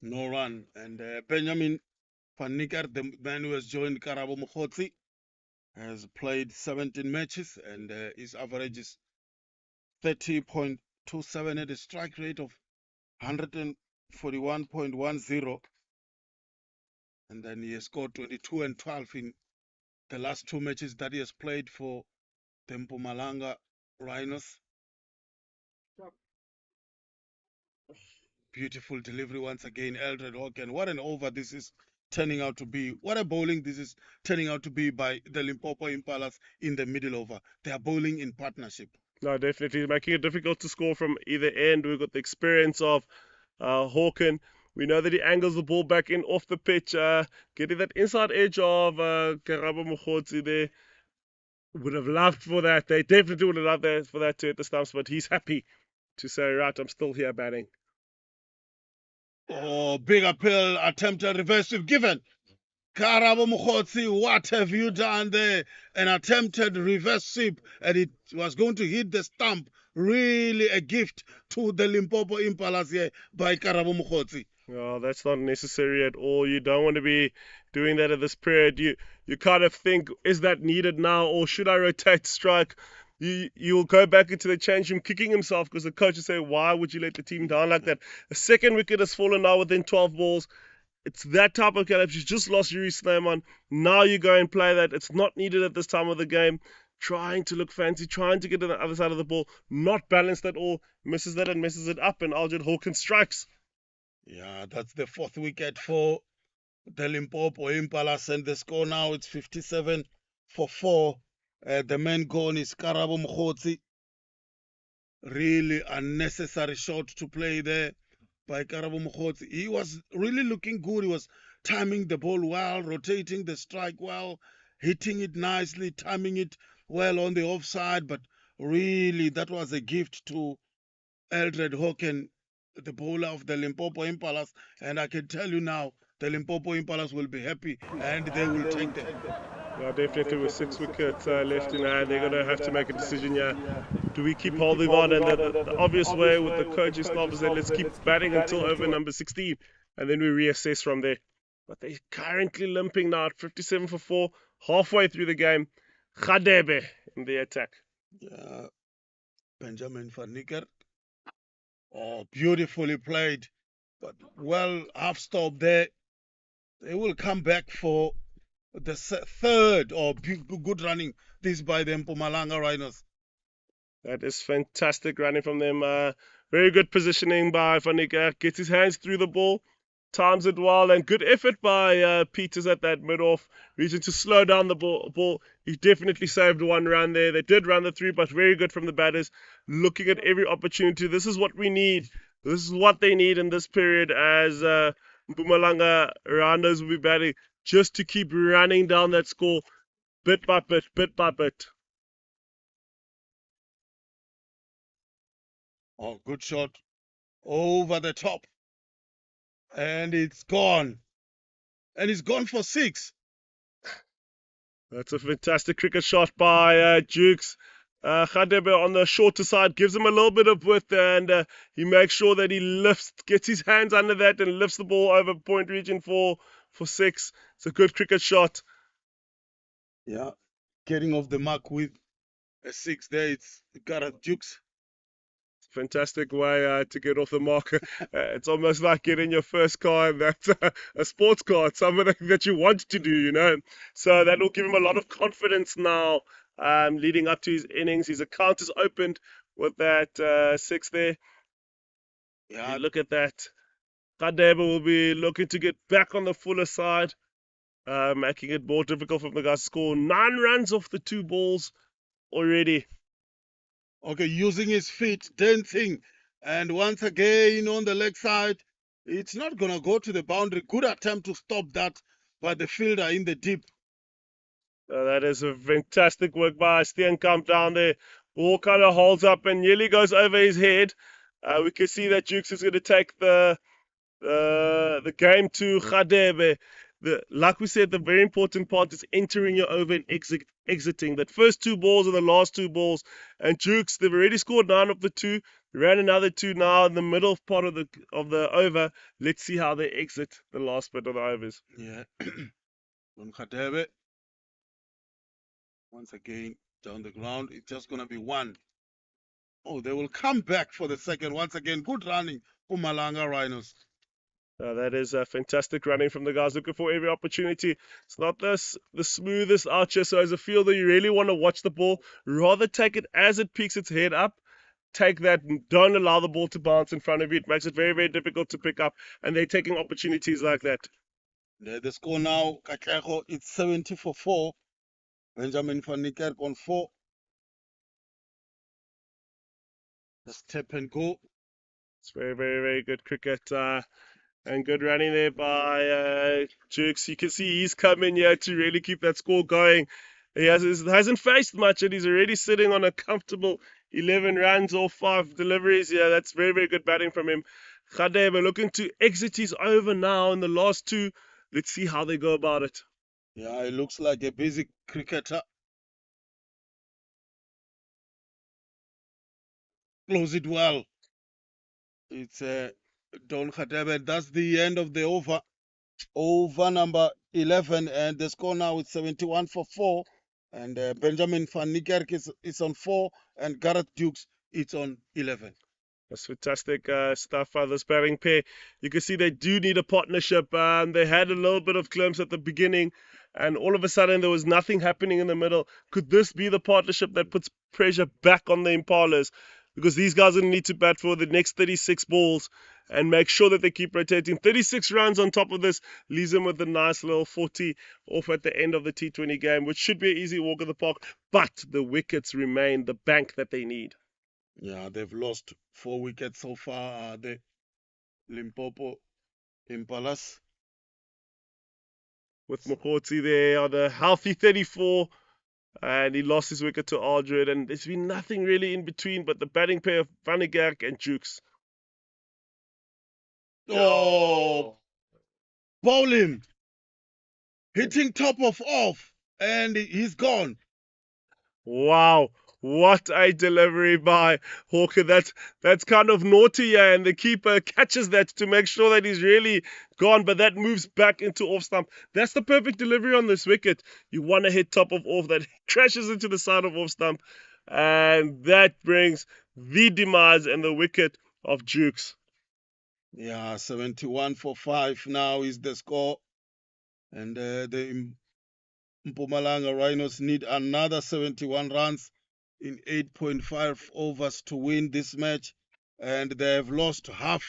no run. And Benjamin Van Niekerk, the man who has joined Karabo Mkhotsi, has played 17 matches and his average is 30.27 at a strike rate of 141.10. And then he has scored 22 and 12 in the last 2 matches that he has played for the Mpumalanga Rhinos. Beautiful delivery once again, Eldred Hawken. What an over this is turning out to be. What a bowling this is turning out to be by the Limpopo Impalas in the middle over. They are bowling in partnership.
No, definitely making it difficult to score from either end. We've got the experience of Hawken. We know that he angles the ball back in off the pitch, getting that inside edge of Karabo Mkhotsi there. Would have loved for that. They definitely would have loved that for that to hit the stumps, but he's happy to say, right, I'm still here batting.
Oh, big appeal, attempted reverse sweep given. Karabo Mkhotsi, what have you done there? An attempted reverse sweep, and it was going to hit the stump. Really a gift to the Limpopo Impalas here by Karabo Mkhotsi.
Well, that's not necessary at all. You don't want to be doing that at this period. You kind of think, is that needed now, or should I rotate strike? You'll go back into the change room kicking himself because the coach will say, why would you let the team down like that? The second wicket has fallen now within 12 balls. It's that type of collapse. You just lost Yuri Snyman. Now you go and play that. It's not needed at this time of the game. Trying to look fancy, trying to get to the other side of the ball. Not balanced at all. Misses that and messes it up, and Aldred Hawken strikes.
Yeah, that's the 4th wicket for the Limpopo Impalas, and the score now it's 57 for 4. The man gone is Karabo Mkhotsi. Really unnecessary shot to play there by Karabo Mkhotsi. He was really looking good. He was timing the ball well, rotating the strike well, hitting it nicely, timing it well on the offside. But really, that was a gift to Eldred Hawken, the bowler of the Limpopo Impalas. And I can tell you now, the Limpopo Impalas will be happy and they will take them.
Yeah, definitely with 6 wickets left in hand, they're going to have to make a decision here. Do we keep holding on? And the obvious way with the coaching staff is that let's keep batting until over number 16, and then we reassess from there. But they're currently limping now at 57 for 4, halfway through the game. Khadebe in the attack.
Benjamin van Niekerk. Oh, beautifully played. But well, half stop there. They will come back for the third good running. This by the Mpumalanga Rhinos.
That is fantastic running from them. Very good positioning by Van Niekerk. Gets his hands through the ball, times it well, and good effort by Peters at that mid-off region to slow down the ball. He definitely saved one run there. They did run the 3, but very good from the batters. Looking at every opportunity. This is what we need. This is what they need in this period as Mpumalanga Rhinos will be batting, just to keep running down that score bit by bit, bit by bit.
Oh, good shot over the top. And it's gone. And it's gone for 6.
That's a fantastic cricket shot by Dukes. Khadebe on the shorter side gives him a little bit of width, and he makes sure that he gets his hands under that and lifts the ball over point region for 6. It's a good cricket shot.
Yeah, getting off the mark with a 6 there. It's Gareth Dukes.
Fantastic way to get off the mark. It's almost like getting your first car, and that's a sports car. It's something that you want to do, you know. So that will give him a lot of confidence now, leading up to his innings. His account is opened with that 6 there.
Yeah,
You look at that. Khadebe will be looking to get back on the fuller side, making it more difficult for the guys to score. 9 runs off the 2 balls already.
okay, using his feet, dancing, and once again on the leg side, it's not gonna go to the boundary. Good attempt to stop that by the fielder in the deep.
That is a fantastic work by Steenkamp down there. Ball kind of holds up and nearly goes over his head. We can see that Dukes is going to take the game to Khadebe. Like we said, the very important part is entering your over and exiting. That first 2 balls are the last 2 balls. And Dukes, they've already scored 9 of the 2. They ran another 2 now in the middle part of the over. Let's see how they exit the last bit of the overs.
Yeah, on Khadebe. Once again, down the ground, it's just gonna be 1. Oh, they will come back for the second. Once again, good running, Mpumalanga Rhinos.
That is fantastic running from the guys looking for every opportunity. It's not the smoothest archer, so as a fielder, you really want to watch the ball. Rather take it as it peeks its head up. Take that and don't allow the ball to bounce in front of you. It makes it very, very difficult to pick up, and they're taking opportunities like that.
The score now, Katlego, it's 70 for 4. Benjamin van Niekerk on 4. Just tap and go.
It's very, very, very good cricket. And good running there by Dukes. You can see he's coming here to really keep that score going. He hasn't faced much, and he's already sitting on a comfortable 11 runs or 5 deliveries. Yeah, that's very, very good batting from him. Khadebe looking to exit his over now in the last 2. Let's see how they go about it.
Yeah, it looks like a busy cricketer. Close it well. It's Don Khadebe. That's the end of the over. Over number 11, and the score now is 71 for 4. And Benjamin van Niekerk is on 4, and Gareth Dukes is on 11.
That's fantastic stuff by this batting pair. You can see they do need a partnership. They had a little bit of glimpse at the beginning, and all of a sudden there was nothing happening in the middle. Could this be the partnership that puts pressure back on the Impalas? Because these guys are going to need to bat for the next 36 balls and make sure that they keep rotating. 36 runs on top of this leaves them with a nice little 40 off at the end of the T20 game, which should be an easy walk in the park. But the wickets remain the bank that they need.
Yeah, they've lost 4 wickets so far. The Limpopo Impalas.
With Mokoti there on a healthy 34, and he lost his wicket to Aldred, and there's been nothing really in between but the batting pair of Van Niekerk and Dukes.
Oh, bowling, hitting top of off. and he's gone.
Wow, what a delivery by Hawker. That's kind of naughty, yeah, and the keeper catches that to make sure that he's really gone, but that moves back into off stump. That's the perfect delivery on this wicket. You want to hit top of off, that crashes into the side of off stump, and that brings the demise and the wicket of Dukes.
Yeah, 71 for 5 now is the score. And the Mpumalanga Rhinos need another 71 runs in 8.5 overs to win this match. And they have lost half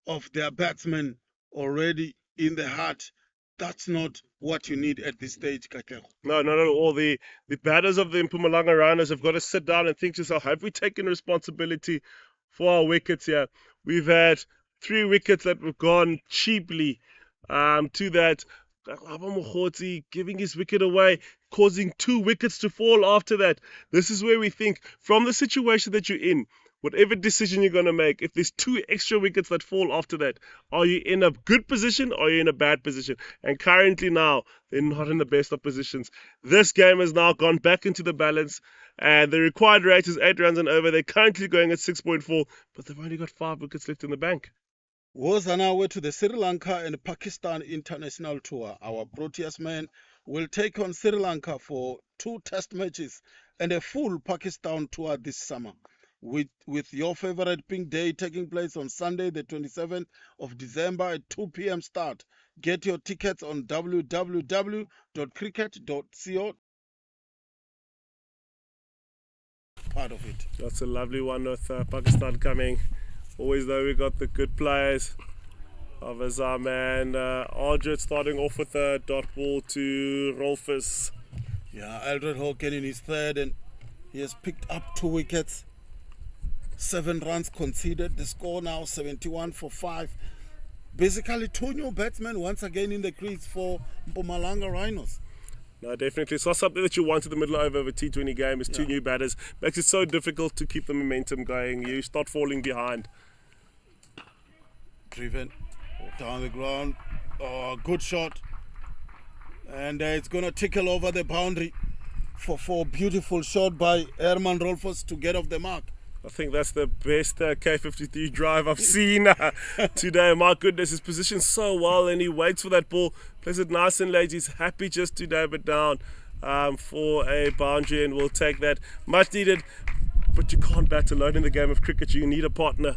of their batsmen already in the heart. That's not what you need at this stage, Kakeko.
No, not at all. The batters of the Mpumalanga Rhinos have got to sit down and think to themselves, have we taken responsibility for our wickets here? We've had 3 wickets that were gone cheaply. To that, Mokgotsi giving his wicket away, causing 2 wickets to fall after that. This is where we think, from the situation that you're in, whatever decision you're going to make, if there's 2 extra wickets that fall after that, are you in a good position or are you in a bad position? And currently now, they're not in the best of positions. This game has now gone back into the balance, and the required rate is 8 runs and over. They're currently going at 6.4, but they've only got 5 wickets left in the bank.
Was on our way to the Sri Lanka and Pakistan international tour. Our Proteas men will take on Sri Lanka for 2 test matches and a full Pakistan tour this summer. With your favorite Pink Day taking place on Sunday, the 27th of December at 2 p.m. start. Get your tickets on www.cricket.co. Part of it.
That's a lovely one with Pakistan coming. Always though, we got the good players of our man Aldred starting off with a dot ball to Rolfus.
Yeah, Aldred Hawken in his third, and he has picked up 2 wickets. 7 runs conceded. The score now 71 for 5. Basically 2 new batsmen once again in the crease for Mpumalanga Rhinos.
No, definitely. It's not something that you want in the middle over of a T20 game. It's 2 new batters. Makes it so difficult to keep the momentum going. You start falling behind.
Driven down the ground. Oh, good shot. And it's going to tickle over the boundary for a beautiful shot by Herman Rolfus to get off the mark.
I think that's the best K53 drive I've seen today. My goodness, he's positioned so well and he waits for that ball. Plays it nice and late. He's happy just to dab it down for a boundary, and we'll take that. Much needed, but you can't bat alone in the game of cricket. You need a partner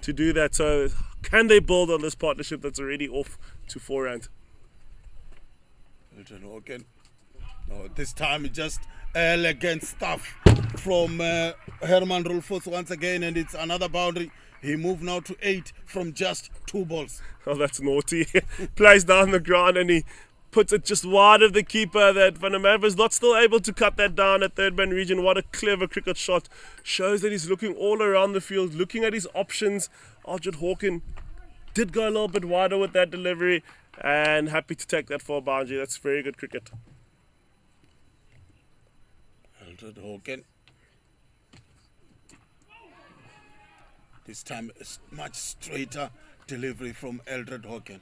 to do that. So can they build on this partnership that's already off to 4 rand?
No, this time it's just elegant stuff from Herman Rolfus once again, and it's another boundary. He moved now to 8 from just 2 balls.
Oh, that's naughty. Plays down the ground and he puts it just wide of the keeper. That Van der Merwe is not still able to cut that down at third man region. What a clever cricket shot. Shows that he's looking all around the field, looking at his options. Aldred Hawken did go a little bit wider with that delivery, and happy to take that for a boundary. That's very good cricket.
Aldred Hawken. This time a much straighter delivery from Aldred Hawken.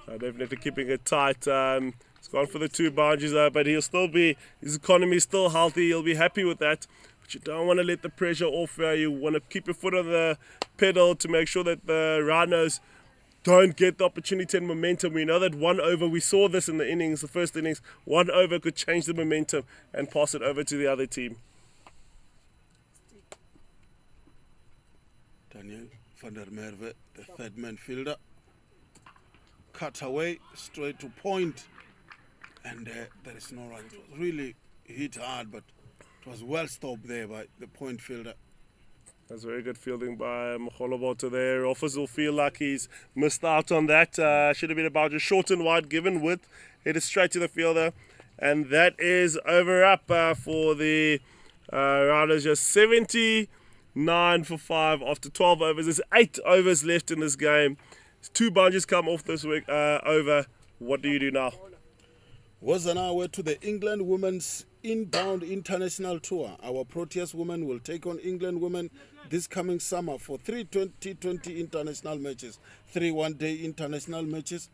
Definitely keeping it tight. He's gone for the 2 boundaries there, but he'll still be, his economy is still healthy. He'll be happy with that. But you don't want to let the pressure off. You want to keep your foot on the pedal to make sure that the Rhinos don't get the opportunity and momentum. We know that 1 over, we saw this in the innings, the first innings, 1 over could change the momentum and pass it over to the other team.
Daniel Van der Merwe, the third man fielder, cut away straight to point, and there is no run. It was really hit hard, but it was well stopped there by the point fielder.
That's very good fielding by Mokgoloboto there. Offers will feel like he's missed out on that. Should have been about just short and wide, given width. Headed straight to the fielder. And that is over up for the Rhinos. Just 79 for 5 after 12 overs. There's 8 overs left in this game. 2 boundaries come off this week over. What do you do now?
Was on our way to the England Women's Inbound International Tour. Our Proteas women will take on England women this coming summer for 3 T20 international matches, 3 one-day international matches,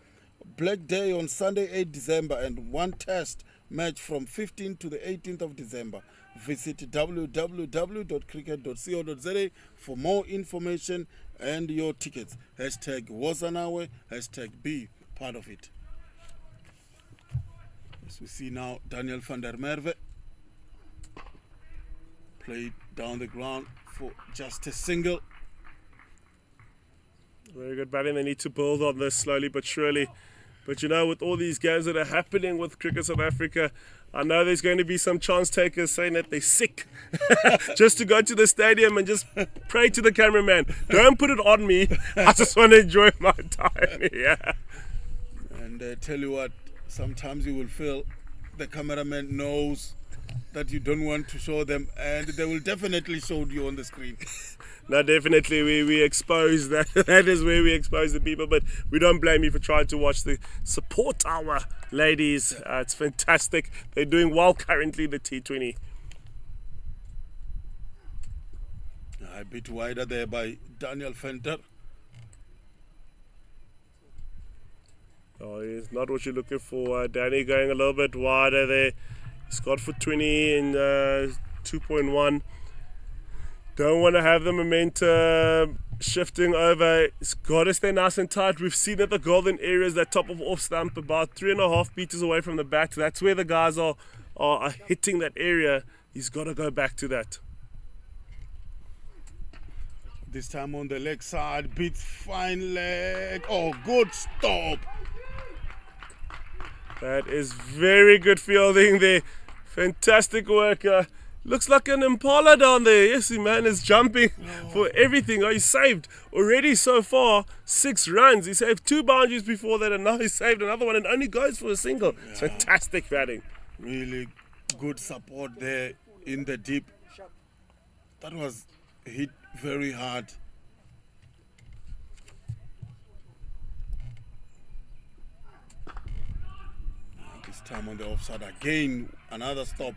Black Day on Sunday 8 December, and 1 test match from 15th to the 18th of December. Visit www.cricket.co.za for more information and your tickets. #Wozanawe, #be part of it. As we see now, Daniel van der Merwe played down the ground for just a single.
Very good batting. They need to build on this slowly but surely. But you know, with all these games that are happening with Cricket South Africa, I know there's going to be some chance takers saying that they're sick just to go to the stadium and just pray to the cameraman. Don't put it on me. I just want to enjoy my time here.
And tell you what, sometimes you will feel the cameraman knows that you don't want to show them, and they will definitely show you on the screen.
No, definitely we expose that. That is where we expose the people, but we don't blame you for trying to watch the support our ladies. It's fantastic. They're doing well currently, the T20.
A bit wider there by Daniel Venter.
Oh, it's not what you're looking for. Danny going a little bit wider there. He's got for 20 in 2.1. Don't want to have the momentum shifting over. It's got to stay nice and tight. We've seen that the golden area is that top of off stump, about 3.5 meters away from the bat. That's where the guys are hitting that area. He's got to go back to that.
This time on the leg side, beats fine leg. Oh, good stop.
That is very good fielding there. Fantastic work. Looks like an Impala down there. Yes, the man is jumping for everything. Oh, he's saved already so far 6 runs. He saved 2 boundaries before that, and now he saved another one and only goes for a single. Yeah. It's fantastic batting.
Really good support there in the deep. That was hit very hard. This time on the offside again, another stop.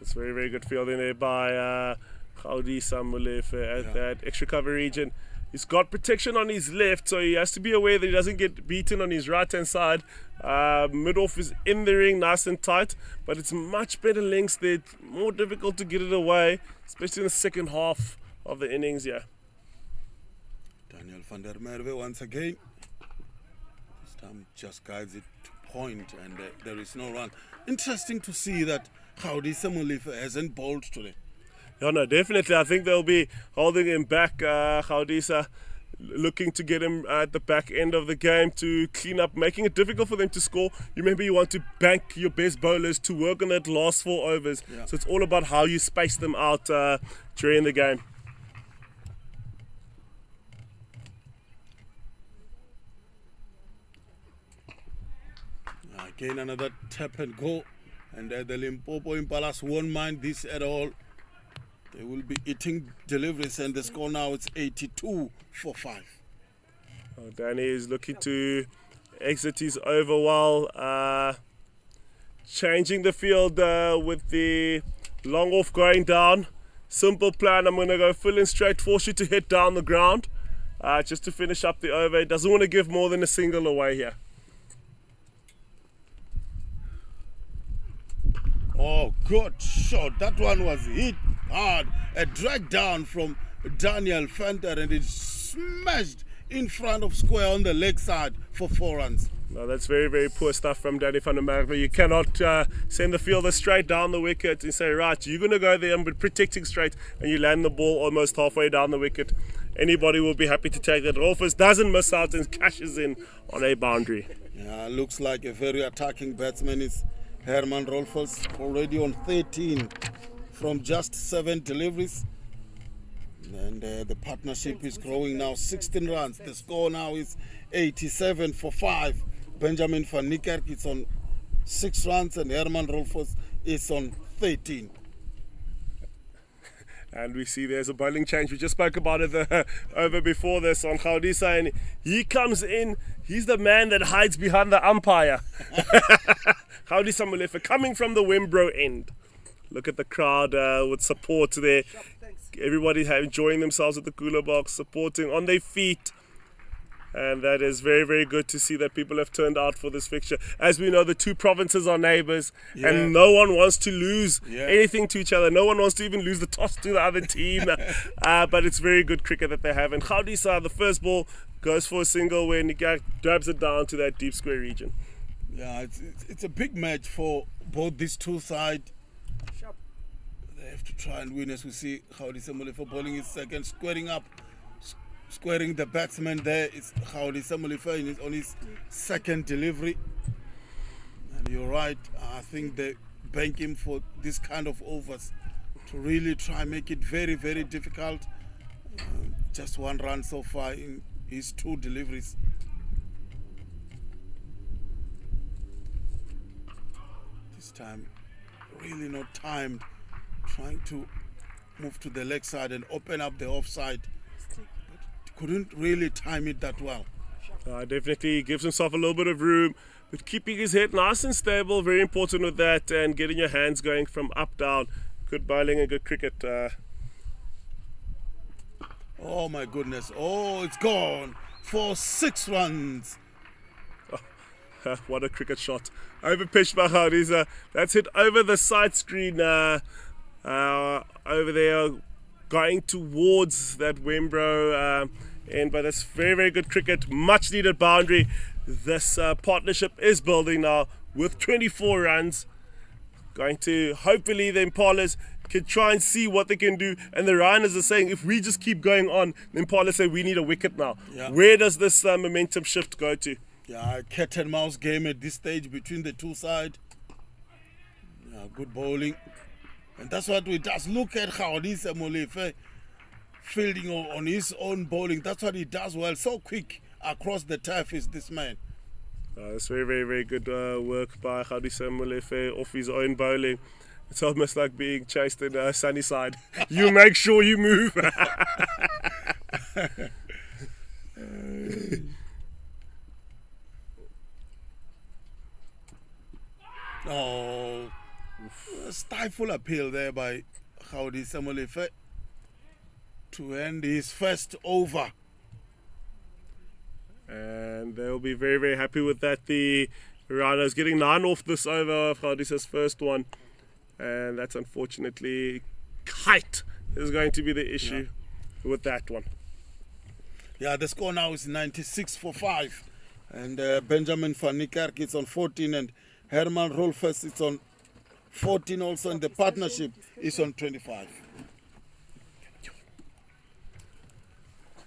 It's very, very good fielding there by Gaudisa Molefe at that extra cover region. He's got protection on his left, so he has to be aware that he doesn't get beaten on his right-hand side. Mid-off is in the ring, nice and tight, but it's much better lengths there. It's more difficult to get it away, especially in the second half of the innings, yeah.
Daniel van der Merwe once again. This time just guides it to point, and there is no run. Interesting to see that Gaudisa Molefe hasn't bowled today.
Yeah, no, definitely. I think they'll be holding him back. Gaudisa looking to get him at the back end of the game to clean up, making it difficult for them to score. You remember, you want to bank your best bowlers to work on that last 4 overs. Yeah. So it's all about how you space them out during the game.
Again, another tap and go. And the Limpopo Impalas won't mind this at all. They will be eating deliveries, and the score now is 82 for 5.
Oh, Danny is looking to exit his over well. Changing the field with the long off going down. Simple plan. I'm going to go full and straight, force you to hit down the ground just to finish up the over. He doesn't want to give more than a single away here.
Oh, good shot. That one was hit hard. A drag down from Daniel Venter, and it smashed in front of square on the leg side for 4 runs.
No, that's very, very poor stuff from Danny van der Merwe. You cannot send the fielder straight down the wicket and say, right, you're going to go there and protecting straight, and you land the ball almost halfway down the wicket. Anybody will be happy to take that. Rolfers doesn't miss out and cashes in on a boundary.
Yeah, looks like a very attacking batsman is Herman Rolfers, already on 13 from just 7 deliveries. And the partnership is growing now, 16 runs. The score now is 87 for 5. Benjamin van Niekerk is on 6 runs, and Herman Rolfers is on 13.
And we see there's a bowling change. We just spoke about it over before this on Gaudisa, and he comes in. He's the man that hides behind the umpire. Gaudisa Molefe coming from the Wimbro end. Look at the crowd with support there. Everybody enjoying themselves at the cooler box, supporting on their feet. And that is very, very good to see that people have turned out for this fixture. As we know, the two provinces are neighbours, and no one wants to lose anything to each other. No one wants to even lose the toss to the other team. But it's very good cricket that they have. And Gaudisa, the first ball, goes for a single when he grabs it down to that deep square region.
Yeah, it's a big match for both these two sides. They have to try and win, as we see Gaudisa Molefe bowling his second, squaring the batsman there. It's Gaudisa Molefe on his second delivery. And you're right, I think they bank him for this kind of overs to really try and make it very, very difficult. Just one run so far in his two deliveries. This time really not timed, trying to move to the leg side and open up the offside, but couldn't really time it that well.
Definitely gives himself a little bit of room, but keeping his head nice and stable, very important with that, and getting your hands going from up down. Good bowling and good cricket.
Oh my goodness, oh, it's gone for 6 runs.
What a cricket shot. Over pitch by Gaudisa. That's hit over the side screen over there, going towards that Wembro end. But that's very, very good cricket. Much needed boundary. This partnership is building now with 24 runs. Going to, hopefully, the Impalas can try and see what they can do. And the Rhinos are saying, if we just keep going on, the Impalas say we need a wicket now.
Yeah.
Where does this momentum shift go to?
Yeah, cat and mouse game at this stage between the two sides. Yeah, good bowling. And that's what we does. Look at Gaudisa Molefe fielding on his own bowling. That's what he does well. So quick across the turf is this man.
It's very, very, very good work by Gaudisa Molefe off his own bowling. It's almost like being chased in Sunnyside. You make sure you move.
Oh, stifle appeal there by Gaudisa Molefe to end his first over.
And they'll be very, very happy with that. The Rhinos getting 9 off this over of Gaudisa's first one. And that's unfortunately height is going to be the issue with that one.
Yeah, the score now is 96 for 5. And Benjamin van Niekerk is on 14 and Herman Rolfes is on 14 also, and the partnership is on 25.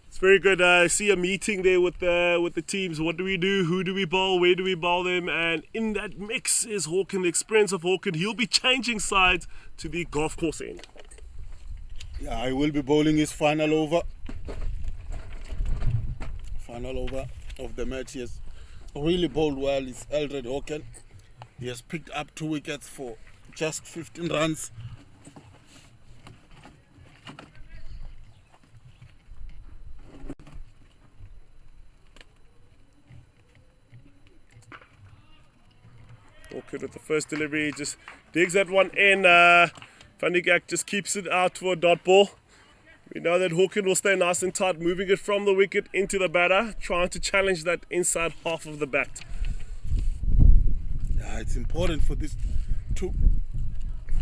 It's very good. I see a meeting there with the teams. What do we do? Who do we bowl? Where do we bowl them? And in that mix is Hawken, the experience of Hawken. He'll be changing sides to the golf course end.
Yeah, I will be bowling his final over. Final over of the match. He has really bowled well. It's Eldred Hawken. He has picked up 2 wickets for just 15 runs.
Hawken with the first delivery, just digs that one in. Van Niekerk just keeps it out for a dot ball. We know that Hawken will stay nice and tight, moving it from the wicket into the batter, trying to challenge that inside half of the bat.
Yeah, it's important for these 2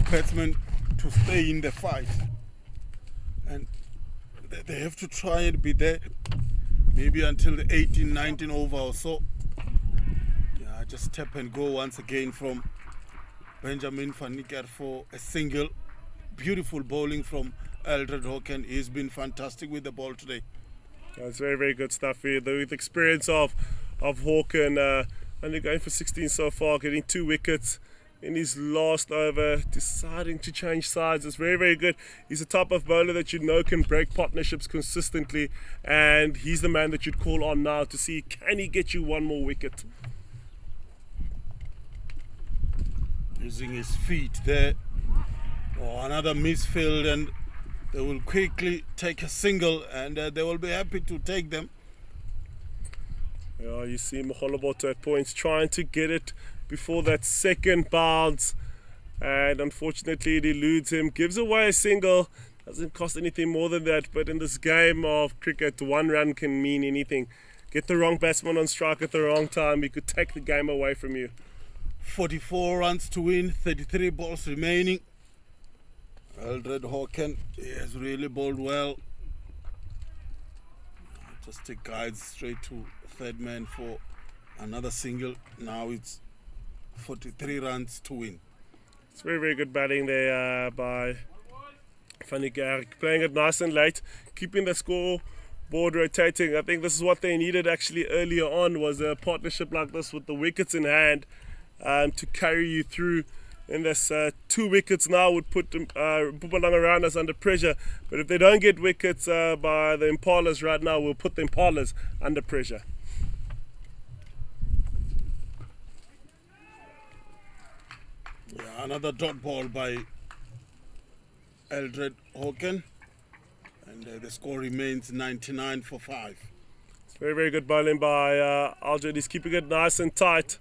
batsmen to stay in the fight. And they have to try and be there maybe until the 18, 19 over or so. Yeah, just tap and go once again from Benjamin van Niekerk for a single. Beautiful bowling from Eldred Hawken. He's been fantastic with the ball today.
It's very, very good stuff here. With experience of Hawken, only going for 16 so far, getting 2 wickets in his last over, deciding to change sides. It's very, very good. He's a type of bowler that you know can break partnerships consistently, and he's the man that you'd call on now to see, can he get you 1 more wicket?
Using his feet there. Oh, another misfield, and they will quickly take a single, and they will be happy to take them.
Yeah, you see Mogoloboto at points trying to get it before that second bounce, and unfortunately it eludes him, gives away a single. Doesn't cost anything more than that, but in this game of cricket, 1 run can mean anything. get the wrong batsman on strike at the wrong time, he could take the game away from you.
44 runs to win, 33 balls remaining. Eldred Hawken, he has really bowled well. Just take guides straight to third man for another single. Now it's 43 runs to win.
It's very, very good batting there by Van Niekerk. Playing it nice and late, keeping the scoreboard rotating. I think this is what they needed actually earlier on, was a partnership like this with the wickets in hand to carry you through. In this 2 wickets now would put Mpumalanga Rhinos under pressure. But if they don't get wickets by the Impalas right now, we'll put the Impalas under pressure.
Yeah, another dot ball by Eldred Hawken. And the score remains 99 for 5.
It's very, very good bowling by Aldred. He's keeping it nice and tight.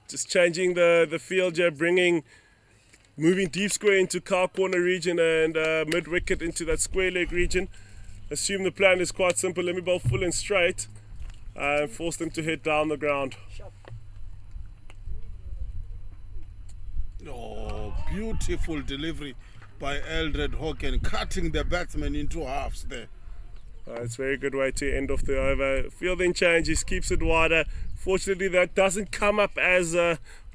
Just changing the field here, moving deep square into car corner region and mid wicket into that square leg region. Assume the plan is quite simple. Let me bowl full and straight and force them to hit down the ground.
Oh, beautiful delivery by Eldred Hawken, cutting the batsman into halves there.
It's a very good way to end off the over. Fielding changes, keeps it wider. Fortunately, that doesn't come up as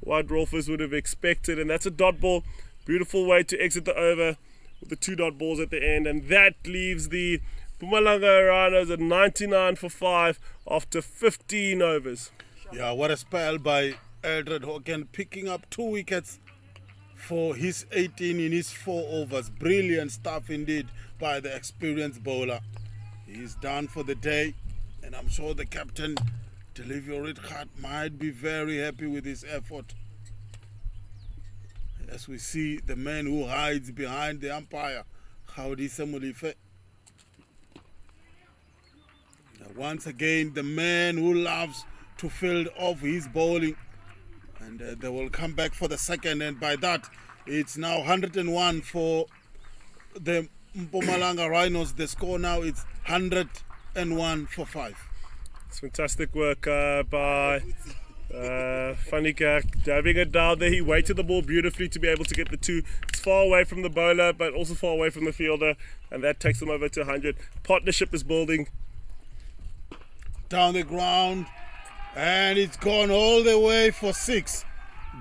what Rolfers would have expected, and that's a dot ball. Beautiful way to exit the over with the 2 dot balls at the end, and that leaves the Mpumalanga Rhinos at 99 for 5 after 15 overs.
Yeah, what a spell by Eldred Hawken, picking up 2 wickets for his 18 in his 4 overs. Brilliant stuff indeed by the experienced bowler. He's done for the day, and I'm sure the captain, Delivio Ritgat, might be very happy with his effort. As we see the man who hides behind the umpire, Kgaudise Molefe. Once again, the man who loves to field off his bowling. And they will come back for the second, and by that, it's now 101 for the Mpumalanga Rhinos. The score now is 101 for 5.
It's fantastic work by Van Niekerk, diving it down there. He weighted the ball beautifully to be able to get the 2. It's far away from the bowler, but also far away from the fielder, and that takes them over to 100. Partnership is building.
Down the ground, and it's gone all the way for 6.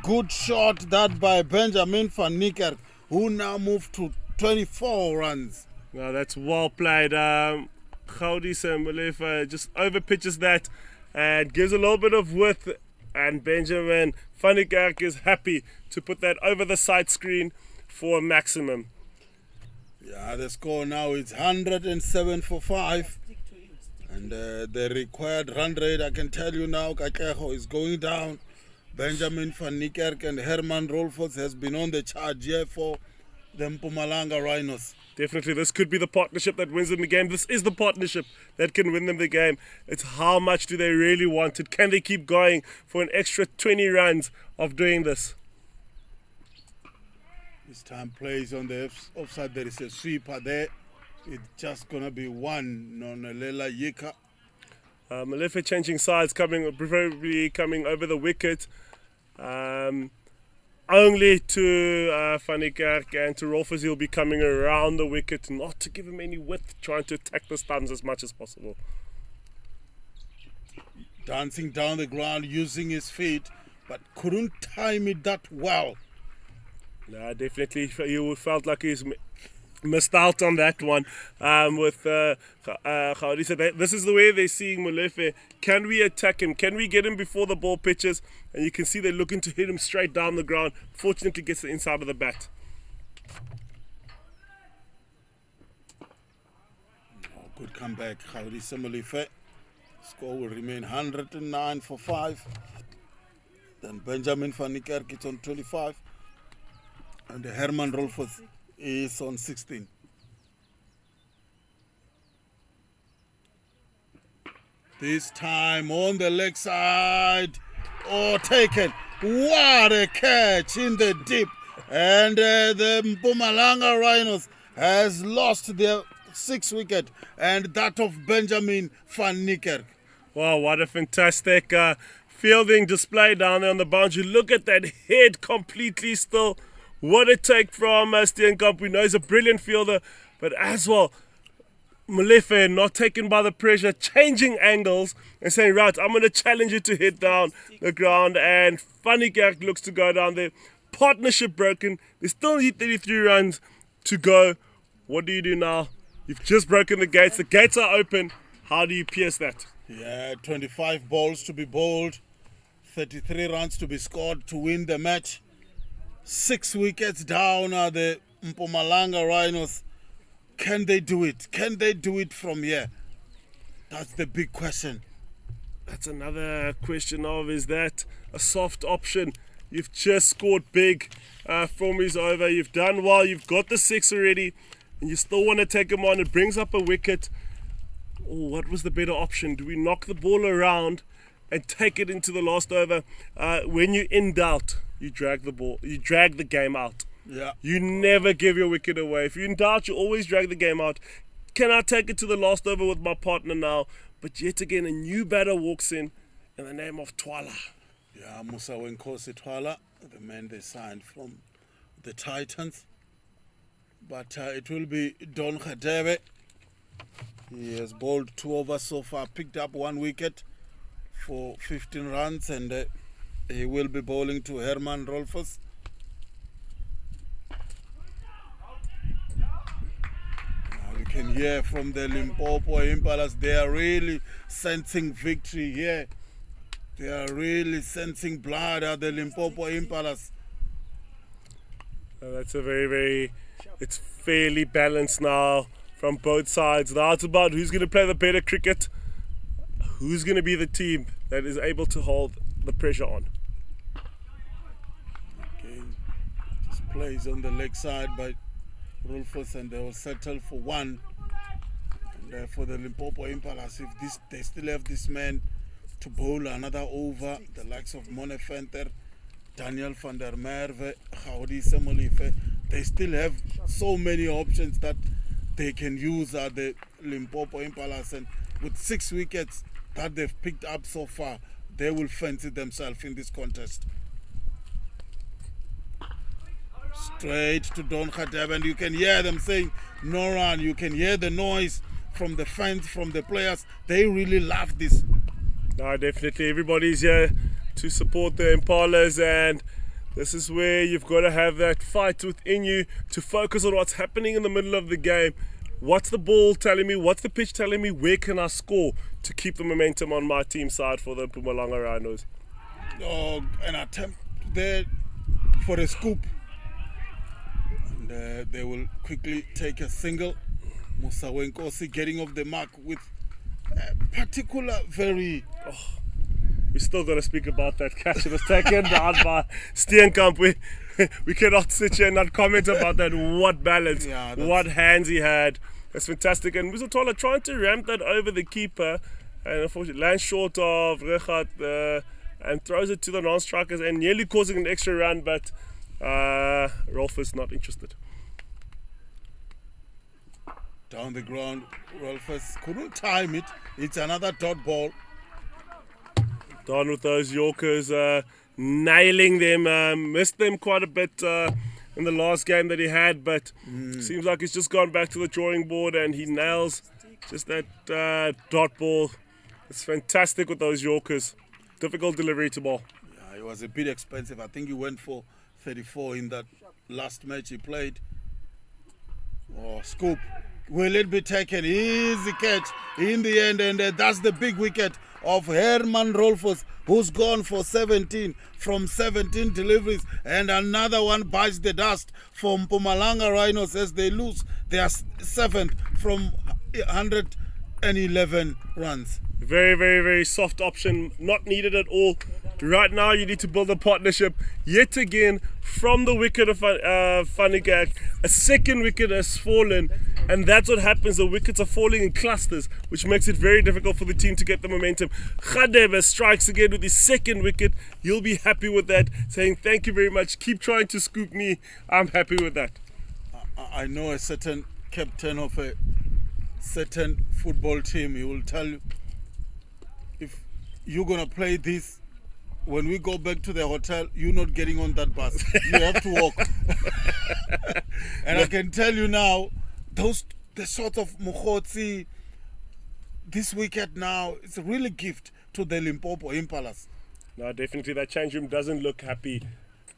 Good shot that by Benjamin Van Niekerk, who now moved to 24 runs.
Now that's well played. Kgaudise Molefe just over pitches that and gives a little bit of width, and Benjamin Van Niekerk is happy to put that over the side screen for a maximum.
Yeah, the score now is 107 for 5. And the required run rate, I can tell you now, Kakeho is going down. Benjamin Van Niekerk and Herman Rolfers has been on the charge here for the Mpumalanga Rhinos.
Definitely, this could be the partnership that wins them the game. This is the partnership that can win them the game. It's how much do they really want it? Can they keep going for an extra 20 runs of doing this?
This time plays on the offside. There is a sweeper there. It's just going to be 1, Nonelela Yika.
Molefe changing sides, preferably coming over the wicket. Only to Van Niekerk and to Rolfers. He'll be coming around the wicket, not to give him any width, trying to attack the stumps as much as possible.
Dancing down the ground, using his feet, but couldn't time it that well.
No, definitely he felt like he's missed out on that one with Kgaudise. This is the way they're seeing Molefe. Can we attack him? Can we get him before the ball pitches? And you can see they're looking to hit him straight down the ground. Fortunately, gets the inside of the bat.
Oh, good comeback, Kgaudise Molefe. Score will remain 109 for 5. Then Benjamin Van Niekerk is on 25. And Herman Rolfers is on 16. This time on the leg side. Oh, taken. What a catch in the deep. And the Mpumalanga Rhinos has lost their 6 wicket, and that of Benjamin van Niekerk.
Wow, what a fantastic fielding display down there on the boundary. Look at that head completely still. What a take from Steenkamp. We know he's a brilliant fielder, but as well, Molefe not taken by the pressure, changing angles and saying, right, I'm going to challenge you to hit down the ground. And Van Niekerk looks to go down there. Partnership broken. They still need 33 runs to go. What do you do now? You've just broken the gates. The gates are open. How do you pierce that?
Yeah, 25 balls to be bowled, 33 runs to be scored to win the match. 6 wickets down are the Mpumalanga Rhinos. Can they do it? Can they do it from here? That's the big question.
That's another question of, is that a soft option? You've just scored big from his over. You've done well. You've got the 6 already, and you still want to take him on. It brings up a wicket. Oh, what was the better option? Do we knock the ball around and take it into the last over? When you're in doubt, you drag the ball. You drag the game out.
Yeah.
You never give your wicket away. If you're in doubt, you always drag the game out. Can I take it to the last over with my partner now? But yet again, a new batter walks in the name of Twala.
Yeah, Musa Wenkosi Twala, the man they signed from the Titans. But it will be Don Khadebe. He has bowled 2 overs so far, picked up 1 wicket for 15 runs, and he will be bowling to Herman Rolfers. You can hear from the Limpopo Impalas, they are really sensing victory here. They are really sensing blood at the Limpopo Impalas.
That's a it's fairly balanced now from both sides. Now it's about who's going to play the better cricket, who's going to be the team that is able to hold the pressure on.
Again, this plays on the leg side by Rolfers, and they will settle for 1. And for the Limpopo Impalas, if they still have this man to bowl another over, the likes of Mone Venter, Daniel van der Merwe, Gaudi Semolife, they still have so many options that they can use at the Limpopo Impalas, and with 6 wickets that they've picked up so far, they will fancy themselves in this contest. Straight to Don Khadeb, and you can hear them saying no run. You can hear the noise from the fans, from the players. They really love this.
No, definitely. Everybody's here to support the Impalas, and this is where you've got to have that fight within you to focus on what's happening in the middle of the game. What's the ball telling me? What's the pitch telling me? Where can I score to keep the momentum on my team side for the Mpumalanga Rhinos?
Oh, an attempt there for a scoop. And they will quickly take a single. Musa Wenkosi getting off the mark with a particular very...
We still got to speak about that catch. It was taken down by Steenkamp. We cannot sit here and not comment about that. What balance, what hands he had. That's fantastic. And Muzotola trying to ramp that over the keeper, and unfortunately lands short of Rechat and throws it to the non-strikers and nearly causing an extra run, but Rolf is not interested.
Down the ground, Rolfers couldn't time it. It's another dot ball.
Don with those Yorkers, nailing them, missed them quite a bit in the last game that he had, but seems like he's just gone back to the drawing board and he nails just that dot ball. It's fantastic with those Yorkers. Difficult delivery to ball.
Yeah, it was a bit expensive. I think he went for 34 in that last match he played. Oh, scoop. Will it be taken? Easy catch in the end, and that's the big wicket of Herman Rolfers, who's gone for 17 from 17 deliveries, and another one bites the dust for Mpumalanga Rhinos as they lose their 7th from 111 runs.
Very, very, very soft option, not needed at all. Right now you need to build a partnership. Yet again, from the wicket of Van Niekerk, a second wicket has fallen, and that's what happens. The wickets are falling in clusters, which makes it very difficult for the team to get the momentum. Khadebe strikes again with his second wicket. You'll be happy with that, saying thank you very much, keep trying to scoop me. I'm happy with that.
I know a certain captain of a certain football team, he will tell you, if you're going to play this, when we go back to the hotel, you're not getting on that bus. You have to walk. And I can tell you now, the sort of Mukhotsi, this wicket now, it's a really gift to the Limpopo Impalas.
No, definitely that change room doesn't look happy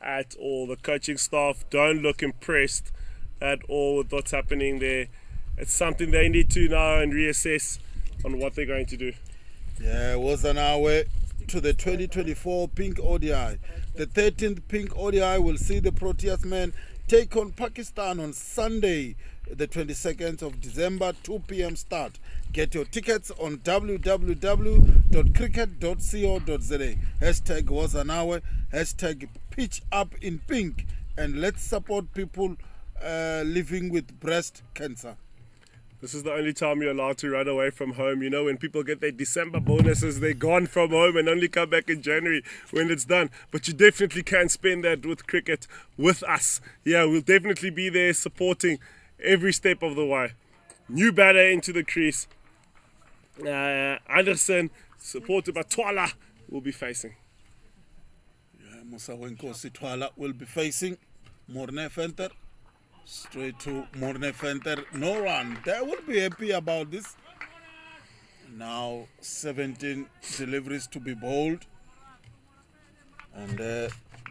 at all. The coaching staff don't look impressed at all with what's happening there. It's something they need to know and reassess on what they're going to do.
Yeah, it was on our way to the 2024 Pink ODI. The 13th Pink ODI will see the Proteas men take on Pakistan on Sunday, the 22nd of December, 2 p.m. start. Get your tickets on www.cricket.co.za. Hashtag Wazanawe, hashtag pitch up in pink, and let's support people living with breast cancer.
This is the only time you're allowed to run away from home. You know, when people get their December bonuses, they're gone from home and only come back in January when it's done. But you definitely can spend that with cricket with us. Yeah, we'll definitely be there supporting every step of the way. New batter into the crease. Anderson, supported by Twala, will be facing.
Yeah, Musa Wenkosi Twala will be facing Morne Fenter. Straight to Morne Fenter, no run. They will be happy about this. Now 17 deliveries to be bowled, and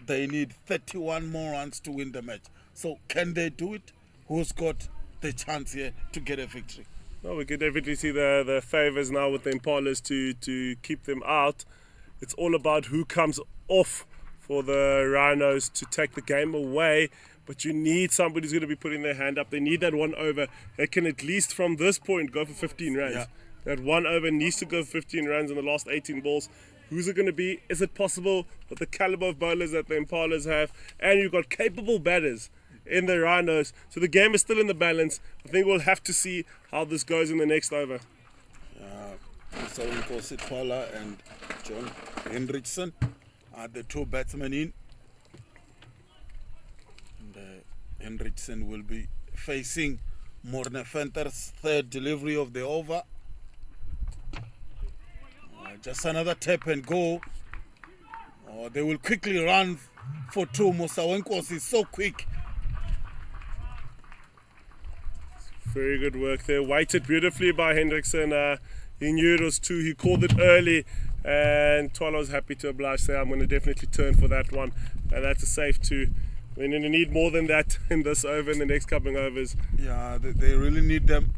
they need 31 more runs to win the match. So can they do it? Who's got the chance here to get a victory?
Well, we can definitely see the favours now with the Impalas to keep them out. It's all about who comes off for the Rhinos to take the game away. But you need somebody who's going to be putting their hand up. They need that one over. They can at least from this point go for 15 runs.
Yeah.
That one over needs to go for 15 runs in the last 18 balls. Who's it going to be? Is it possible with the caliber of bowlers that the Impalas have? And you've got capable batters in the Rhinos. So the game is still in the balance. I think we'll have to see how this goes in the next over.
Nkosi Twala and John Hendrickson are the two batsmen in. Hendrickson will be facing Morne Fenter's third delivery of the over. Just another tap and go. They will quickly run for two. Musa Wenkosi is so quick.
Very good work there. Weighted beautifully by Hendrickson. He knew it was two. He called it early. And Twala was happy to oblige. Say, I'm going to definitely turn for that one. And that's a safe two. We're going to need more than that in this over and the next coming overs.
Yeah, they really need them.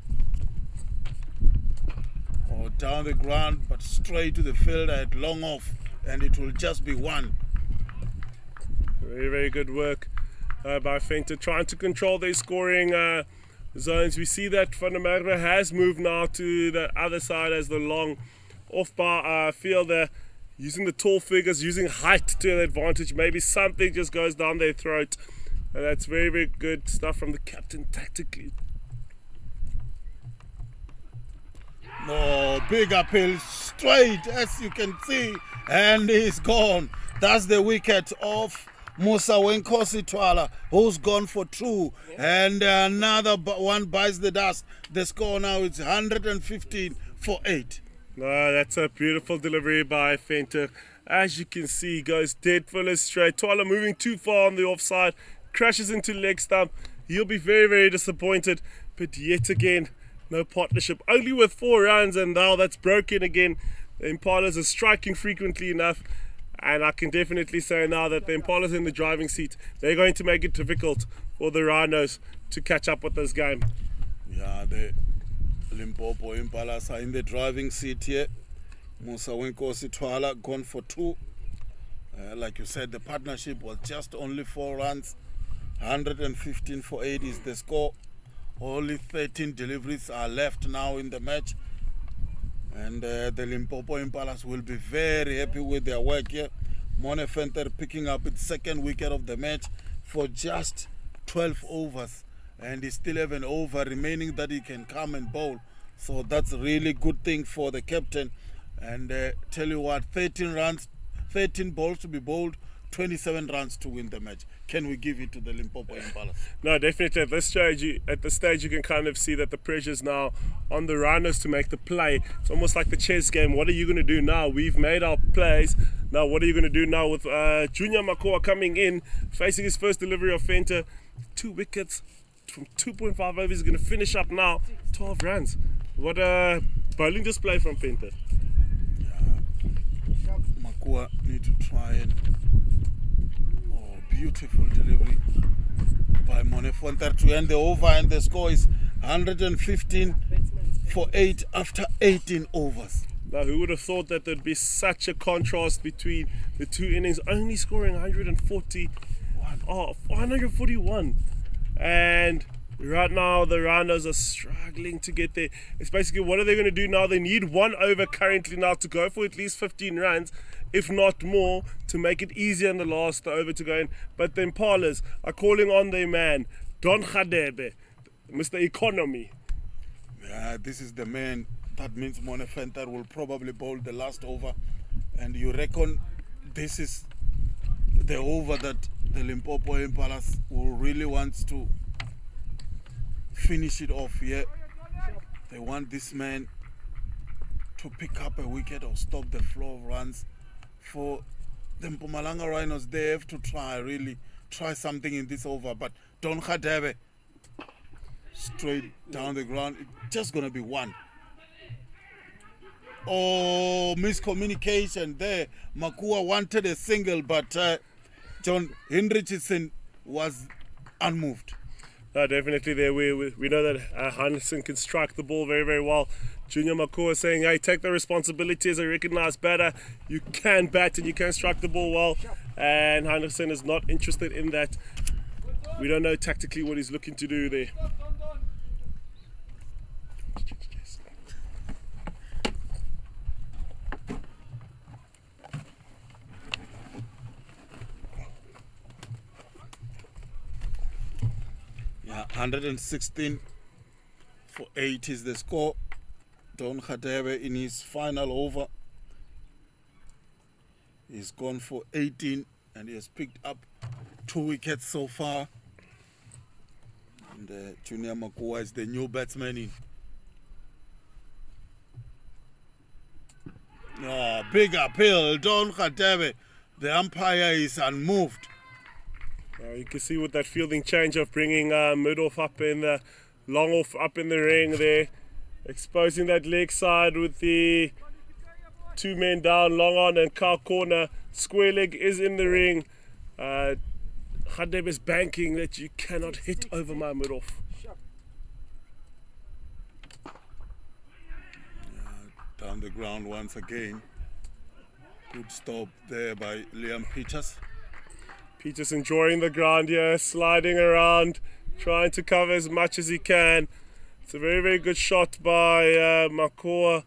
Or down the ground, but straight to the fielder at long off, and it will just be one.
Very, very good work by Fenter, trying to control their scoring zones. We see that Van der Merwe has moved now to the other side as the long off-bar fielder. Using the tall figures, using height to their advantage. Maybe something just goes down their throat. And that's very, very good stuff from the captain tactically.
No, big appeal straight, as you can see. And he's gone. That's the wicket of Musa Wenkosi Twala, who's gone for two. And another one bites the dust. The score now is 115 for 8.
No, that's a beautiful delivery by Fenter. As you can see, he goes dead full straight. Twala moving too far on the offside, crashes into leg stump. He'll be very, very disappointed. But yet again, no partnership. Only with 4 runs, and now that's broken again. The Impalas are striking frequently enough. And I can definitely say now that the Impalas are in the driving seat. They're going to make it difficult for the Rhinos to catch up with this game.
Yeah, the Limpopo Impalas are in the driving seat here. Musa Wenkosi Twala gone for 2. Like you said, the partnership was just only 4 runs. 115 for 8 is the score. Only 13 deliveries are left now in the match. And the Limpopo Impalas will be very happy with their work here. Morne Fenter picking up its second wicket of the match for just 12 overs. And he still have an over remaining that he can come and bowl. So that's a really good thing for the captain. And tell you what, 13 runs, 13 balls to be bowled, 27 runs to win the match. Can we give it to the Limpopo Impala?
No, definitely. At this stage, you can kind of see that the pressure's now on the Rhinos to make the play. It's almost like the chess game. What are you going to do now? We've made our plays. Now, what are you going to do now with Junior Makoa coming in, facing his first delivery of Fenter? 2 wickets from 2.5 overs. He's going to finish up now. 12 runs. What a bowling display from Fenter.
Makua need to try and beautiful delivery by Monefonter to end the over, and the score is 115 for 8 after 18 overs.
Now, who would have thought that there'd be such a contrast between the two innings, only scoring 141, and right now the Rhinos are struggling to get there. It's basically, what are they going to do now? They need 1 over currently now to go for at least 15 runs, if not more, to make it easier in the last over to go in. But the Impalas are calling on their man, Don Khadebe, Mr. Economy.
Yeah, this is the man. That means Monefenter will probably bowl the last over. And you reckon this is the over that the Limpopo Impalas will really want to finish it off here. They want this man to pick up a wicket or stop the flow of runs. For the Mpumalanga Rhinos, they have to try something in this over. But Don Khadebe, straight down the ground, it's just going to be 1. Oh, miscommunication there. Makua wanted a single, but John Hendrickson was unmoved.
Definitely there. We know that Hansen can strike the ball very, very well. Junior Makua saying, hey, take the responsibility as a recognised batter. You can bat and you can strike the ball well. And Hansen is not interested in that. We don't know tactically what he's looking to do there.
Yeah, 116 for 8 is the score. Don Khadebe in his final over, he's gone for 18 and he has picked up 2 wickets so far. And Junior Makua is the new batsman in. Oh, big appeal, Don Khadebe. The umpire is unmoved.
You can see with that fielding change of bringing mid-off up in the long off up in the ring there, exposing that leg side with the 2 men down, long on and car corner. Square leg is in the ring. Khadebe is banking that you cannot hit over my mid-off.
Down the ground once again. Good stop there by Liam Peters.
Peters enjoying the ground here, sliding around, trying to cover as much as he can. It's a very, very good shot by Makua.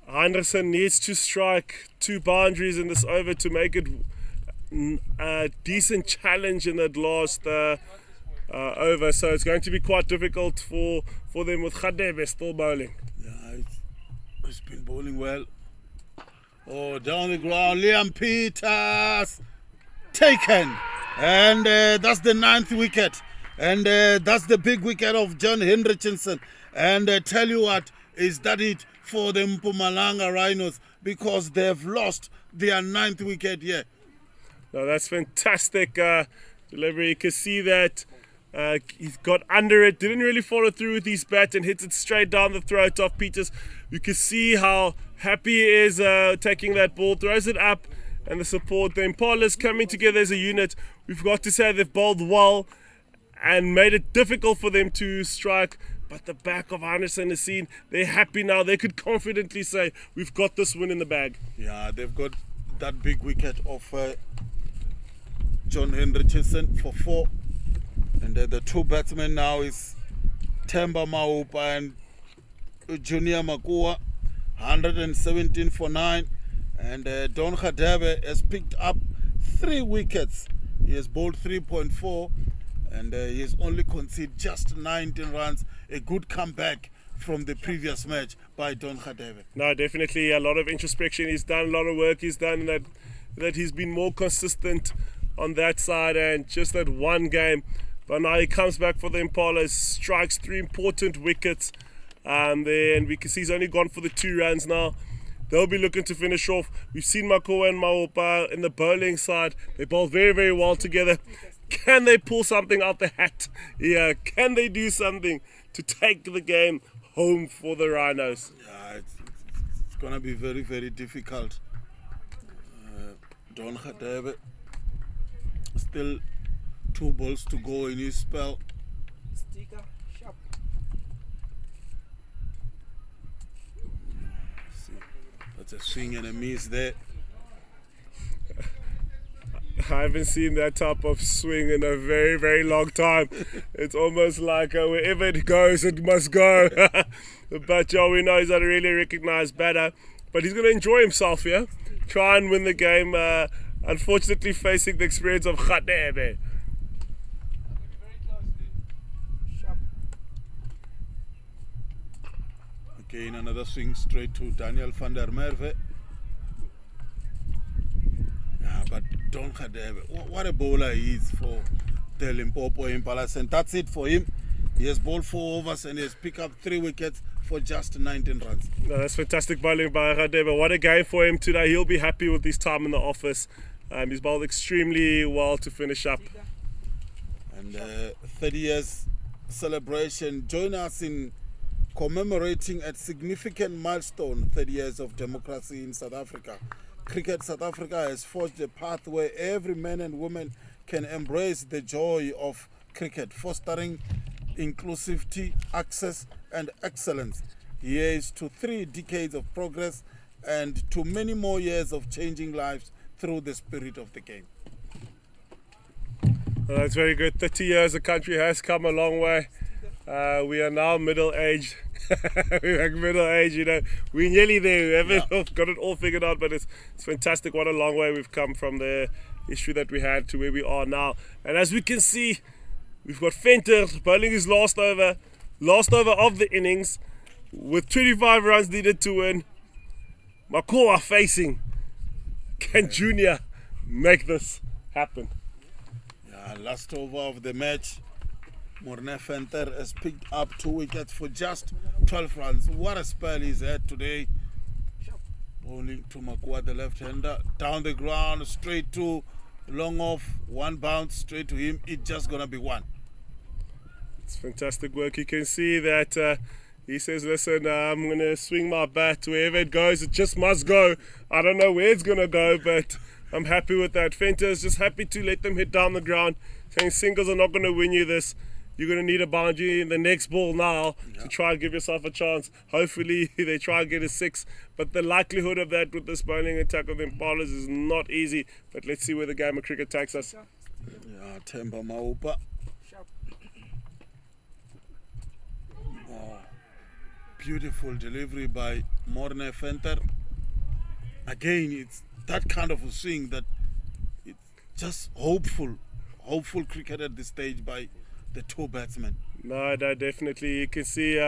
Henderson needs to strike 2 boundaries in this over to make it a decent challenge in that last over. So it's going to be quite difficult for them with Khadebe still bowling.
Yeah, he's been bowling well. Oh, down the ground, Liam Peters. Taken, and that's the 9th wicket, and that's the big wicket of John Hendrickson. And tell you what, is that it for the Mpumalanga Rhinos, because they've lost their 9th wicket here.
No, that's fantastic delivery. You can see that he's got under it, didn't really follow through with his bat and hits it straight down the throat of Peters. You can see how happy he is taking that ball, throws it up. And the support, the Impalas coming together as a unit. We've got to say they've bowled well and made it difficult for them to strike. But the back of Anderson is seen. They're happy now. They could confidently say, we've got this win in the bag.
Yeah, they've got that big wicket of John Hendrickson for 4. And the 2 batsmen now is Temba Maupa and Junior Makua, 117 for 9. And Don Khadebe has picked up 3 wickets. He has bowled 3.4 and he has only conceded just 19 runs. A good comeback from the previous match by Don Khadebe.
No, definitely a lot of introspection. He's done a lot of work. He's done in that that he's been more consistent on that side, and just that one game. But now he comes back for the Impalas, strikes 3 important wickets. Then we can see he's only gone for the 2 runs now. They'll be looking to finish off. We've seen Makoa and Maopa in the bowling side. They bowl very, very well together. Can they pull something out the hat? Yeah, can they do something to take the game home for the Rhinos?
Yeah, it's going to be very, very difficult. Don Khadebe, still 2 balls to go in his spell.
Sticker, sharp.
That's a swing and a miss there.
I haven't seen that type of swing in a very, very long time. It's almost like wherever it goes, it must go. But yeah, we know he's not a really recognized batter. But he's going to enjoy himself here. Try and win the game. Unfortunately, facing the experience of Khadebe.
Again, another swing straight to Daniel van der Merwe. Yeah, but Don Khadebe, what a bowler he is for the Limpopo Impalas, and that's it for him. He has bowled 4 overs and he has picked up 3 wickets for just 19 runs.
No, that's fantastic bowling by Khadebe. What a game for him today. He'll be happy with his time in the office. He's bowled extremely well to finish up.
And 30 years celebration. Join us in commemorating a significant milestone, 30 years of democracy in South Africa. Cricket South Africa has forged a path where every man and woman can embrace the joy of cricket, fostering inclusivity, access and excellence. Here's to 3 decades of progress and to many more years of changing lives through the spirit of the game.
Well, that's very good. 30 years, the country has come a long way. We are now middle-aged. We're middle-aged, you know. We're nearly there. We haven't got it all figured out, but it's fantastic. What a long way we've come from the history that we had to where we are now. And as we can see, we've got Venter bowling his last over of the innings with 25 runs needed to win. Makoa facing. Can Junior make this happen?
Yeah, last over of the match. Morne Venter has picked up 2 wickets for just 12 runs. What a spell he's had today. Bowling to Makoa, the left-hander. Down the ground, straight to long off. 1 bounce straight to him. It's just going to be 1.
It's fantastic work. You can see that he says, listen, I'm going to swing my bat. Wherever it goes, it just must go. I don't know where it's going to go, but I'm happy with that. Venter is just happy to let them hit down the ground. Saying singles are not going to win you this. You're going to need a boundary in the next ball now to try and give yourself a chance. Hopefully they try and get a 6. But the likelihood of that with this bowling attack of the Impalas is not easy. But let's see where the game of cricket takes us.
Yeah, Themba Maopa. Oh, beautiful delivery by Morne Venter. Again, it's that kind of a swing that it's just hopeful cricket at this stage by the 2 batsmen.
No, definitely. You can see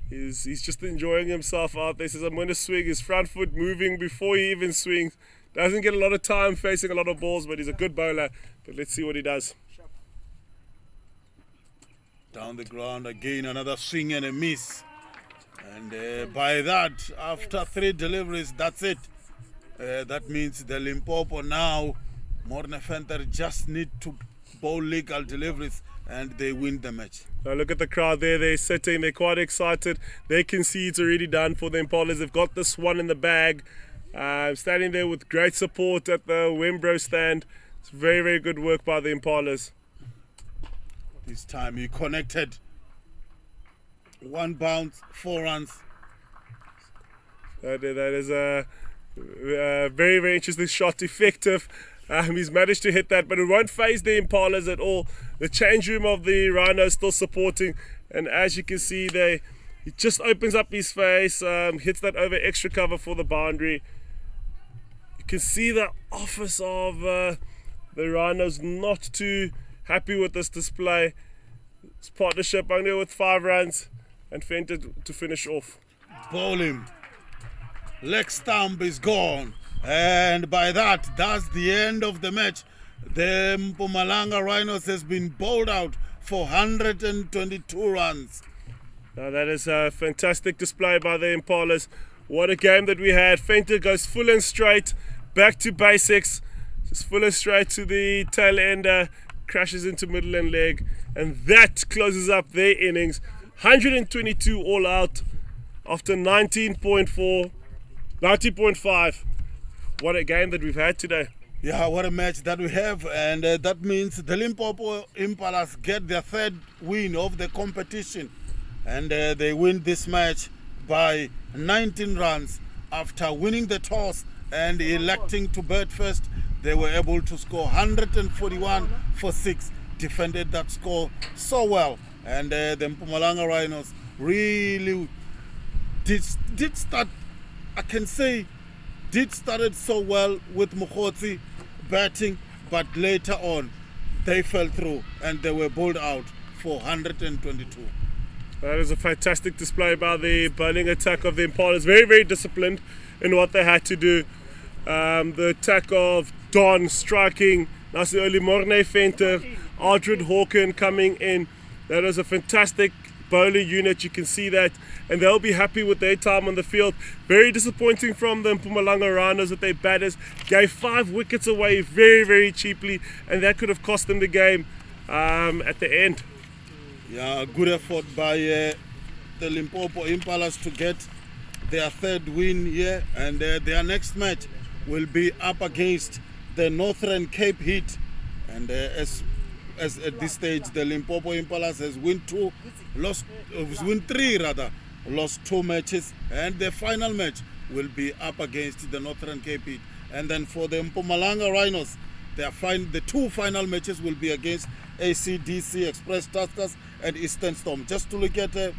he's just enjoying himself out there. He says, I'm going to swing. His front foot moving before he even swings. Doesn't get a lot of time facing a lot of balls, but he's a good bowler. But let's see what he does.
Down the ground again, another swing and a miss. And by that, after 3 deliveries, that's it. That means the Limpopo now, Morne Venter just need to bowl legal deliveries and they win the match.
Now look at the crowd there. They're sitting. They're quite excited. They can see it's already done for the Impalas. They've got this one in the bag. Standing there with great support at the Wembro stand. It's very, very good work by the Impalas.
This time he connected. 1 bounce, 4 runs.
That is a very, very interesting shot. Effective. He's managed to hit that, but it won't faze the Impalas at all. The change room of the Rhinos still supporting, and as you can see there, he just opens up his face, hits that over extra cover for the boundary. You can see the office of the Rhinos not too happy with this display. This partnership only with 5 runs, and Venter to finish off.
Bowl him. Leg stump is gone. And by that, that's the end of the match. The Mpumalanga Rhinos has been bowled out for 122 runs.
Now that is a fantastic display by the Impalas. What a game that we had. Fenter goes full and straight, back to basics. Just full and straight to the tail ender, crashes into middle and leg. And that closes up their innings. 122 all out after 19.4, 19.5. What a game that we've had today.
Yeah, what a match that we have. And that means the Limpopo Impalas get their third win of the competition. And they win this match by 19 runs. After winning the toss and electing to bat first, they were able to score 141 for 6. Defended that score so well. And the Mpumalanga Rhinos really did start, I can say, did started so well with Mokgotsi batting, but later on they fell through and they were bowled out for 122.
That is a fantastic display by the bowling attack of the Impalas. Very, very disciplined in what they had to do. The attack of Don striking, Nasi Oli Morne Venter, Aldred Hawken coming in. That is a fantastic bowling unit, you can see that, and they'll be happy with their time on the field. Very disappointing from the Mpumalanga Rhinos that their batters gave 5 wickets away very, very cheaply, and that could have cost them the game at the end.
Yeah, good effort by the Limpopo Impalas to get their third win here, and their next match will be up against the Northern Cape Heat. And as at this stage, the Limpopo Impalas has won 3, lost 2 matches, and the final match will be up against the Northern Cape Heat. And then for the Mpumalanga Rhinos, the 2 final matches will be against ACDC, Express Tuskers, and Eastern Storm. Just to look at the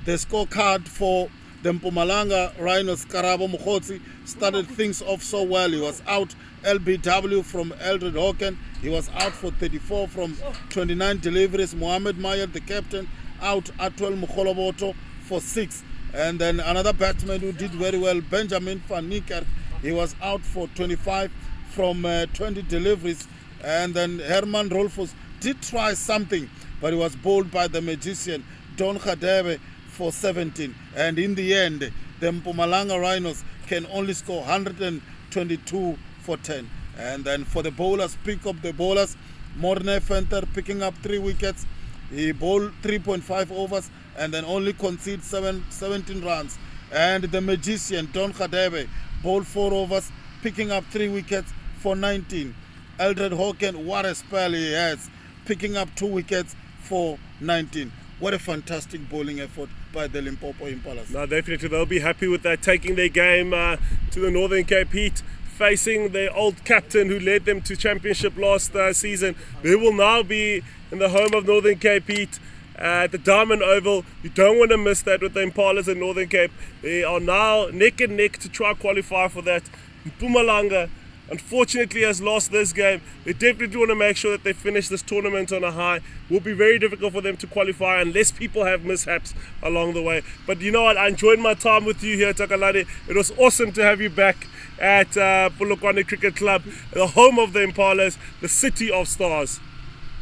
scorecard for the Mpumalanga Rhinos, Karabo Mokgotsi started things off so well. He was out LBW from Aldred Hawken. He was out for 34 from 29 deliveries. Mohamed Mayed, the captain, out Atwell Mukholoboto for 6. And then another batsman who did very well, Benjamin van Niekerk, he was out for 25 from 20 deliveries. And then Herman Rolfus did try something, but he was bowled by the magician Don Khadebe for 17. And in the end, the Mpumalanga Rhinos can only score 122 for 10. And then for the bowlers, pick up the bowlers. Morne Venter picking up 3 wickets. He bowled 3.5 overs and then only conceded 17 runs. And the magician Don Khadebe bowled 4 overs, picking up 3 wickets for 19. Aldred Hawken, what a spell he has, picking up 2 wickets for 19. What a fantastic bowling effort by the Limpopo Impalas.
No, definitely they'll be happy with that, taking their game to the Northern Cape Heat, facing their old captain who led them to championship last season. They will now be in the home of Northern Cape Heat at the Diamond Oval. You don't want to miss that with the Impalas in Northern Cape. They are now neck and neck to try qualify for that. Mpumalanga unfortunately has lost this game. They definitely want to make sure that they finish this tournament on a high. It will be very difficult for them to qualify unless people have mishaps along the way. But you know what, I enjoyed my time with you here, Takalani. It was awesome to have you back at Polokwane Cricket Club, the home of the Impalas, the city of stars.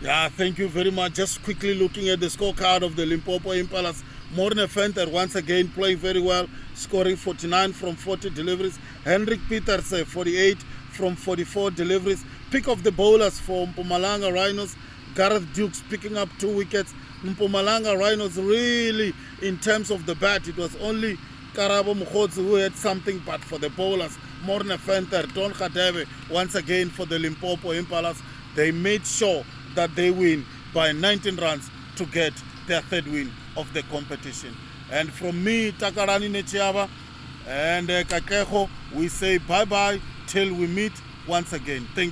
Yeah, thank you very much. Just quickly looking at the scorecard of the Limpopo Impalas. Morne Venter once again playing very well, scoring 49 from 40 deliveries. Hendrik Peters 48 from 44 deliveries. Pick of the bowlers for Mpumalanga Rhinos, Gareth Dukes picking up 2 wickets. Mpumalanga Rhinos really, in terms of the bat, it was only Karabo Mokgotsi who had something, but for the bowlers, Morne Venter, Don Khadebe, once again for the Limpopo Impalas, they made sure that they win by 19 runs to get their 3rd win of the competition. And from me, Takarani Nechiaba and Kakeho, we say bye-bye till we meet once again. Thank you.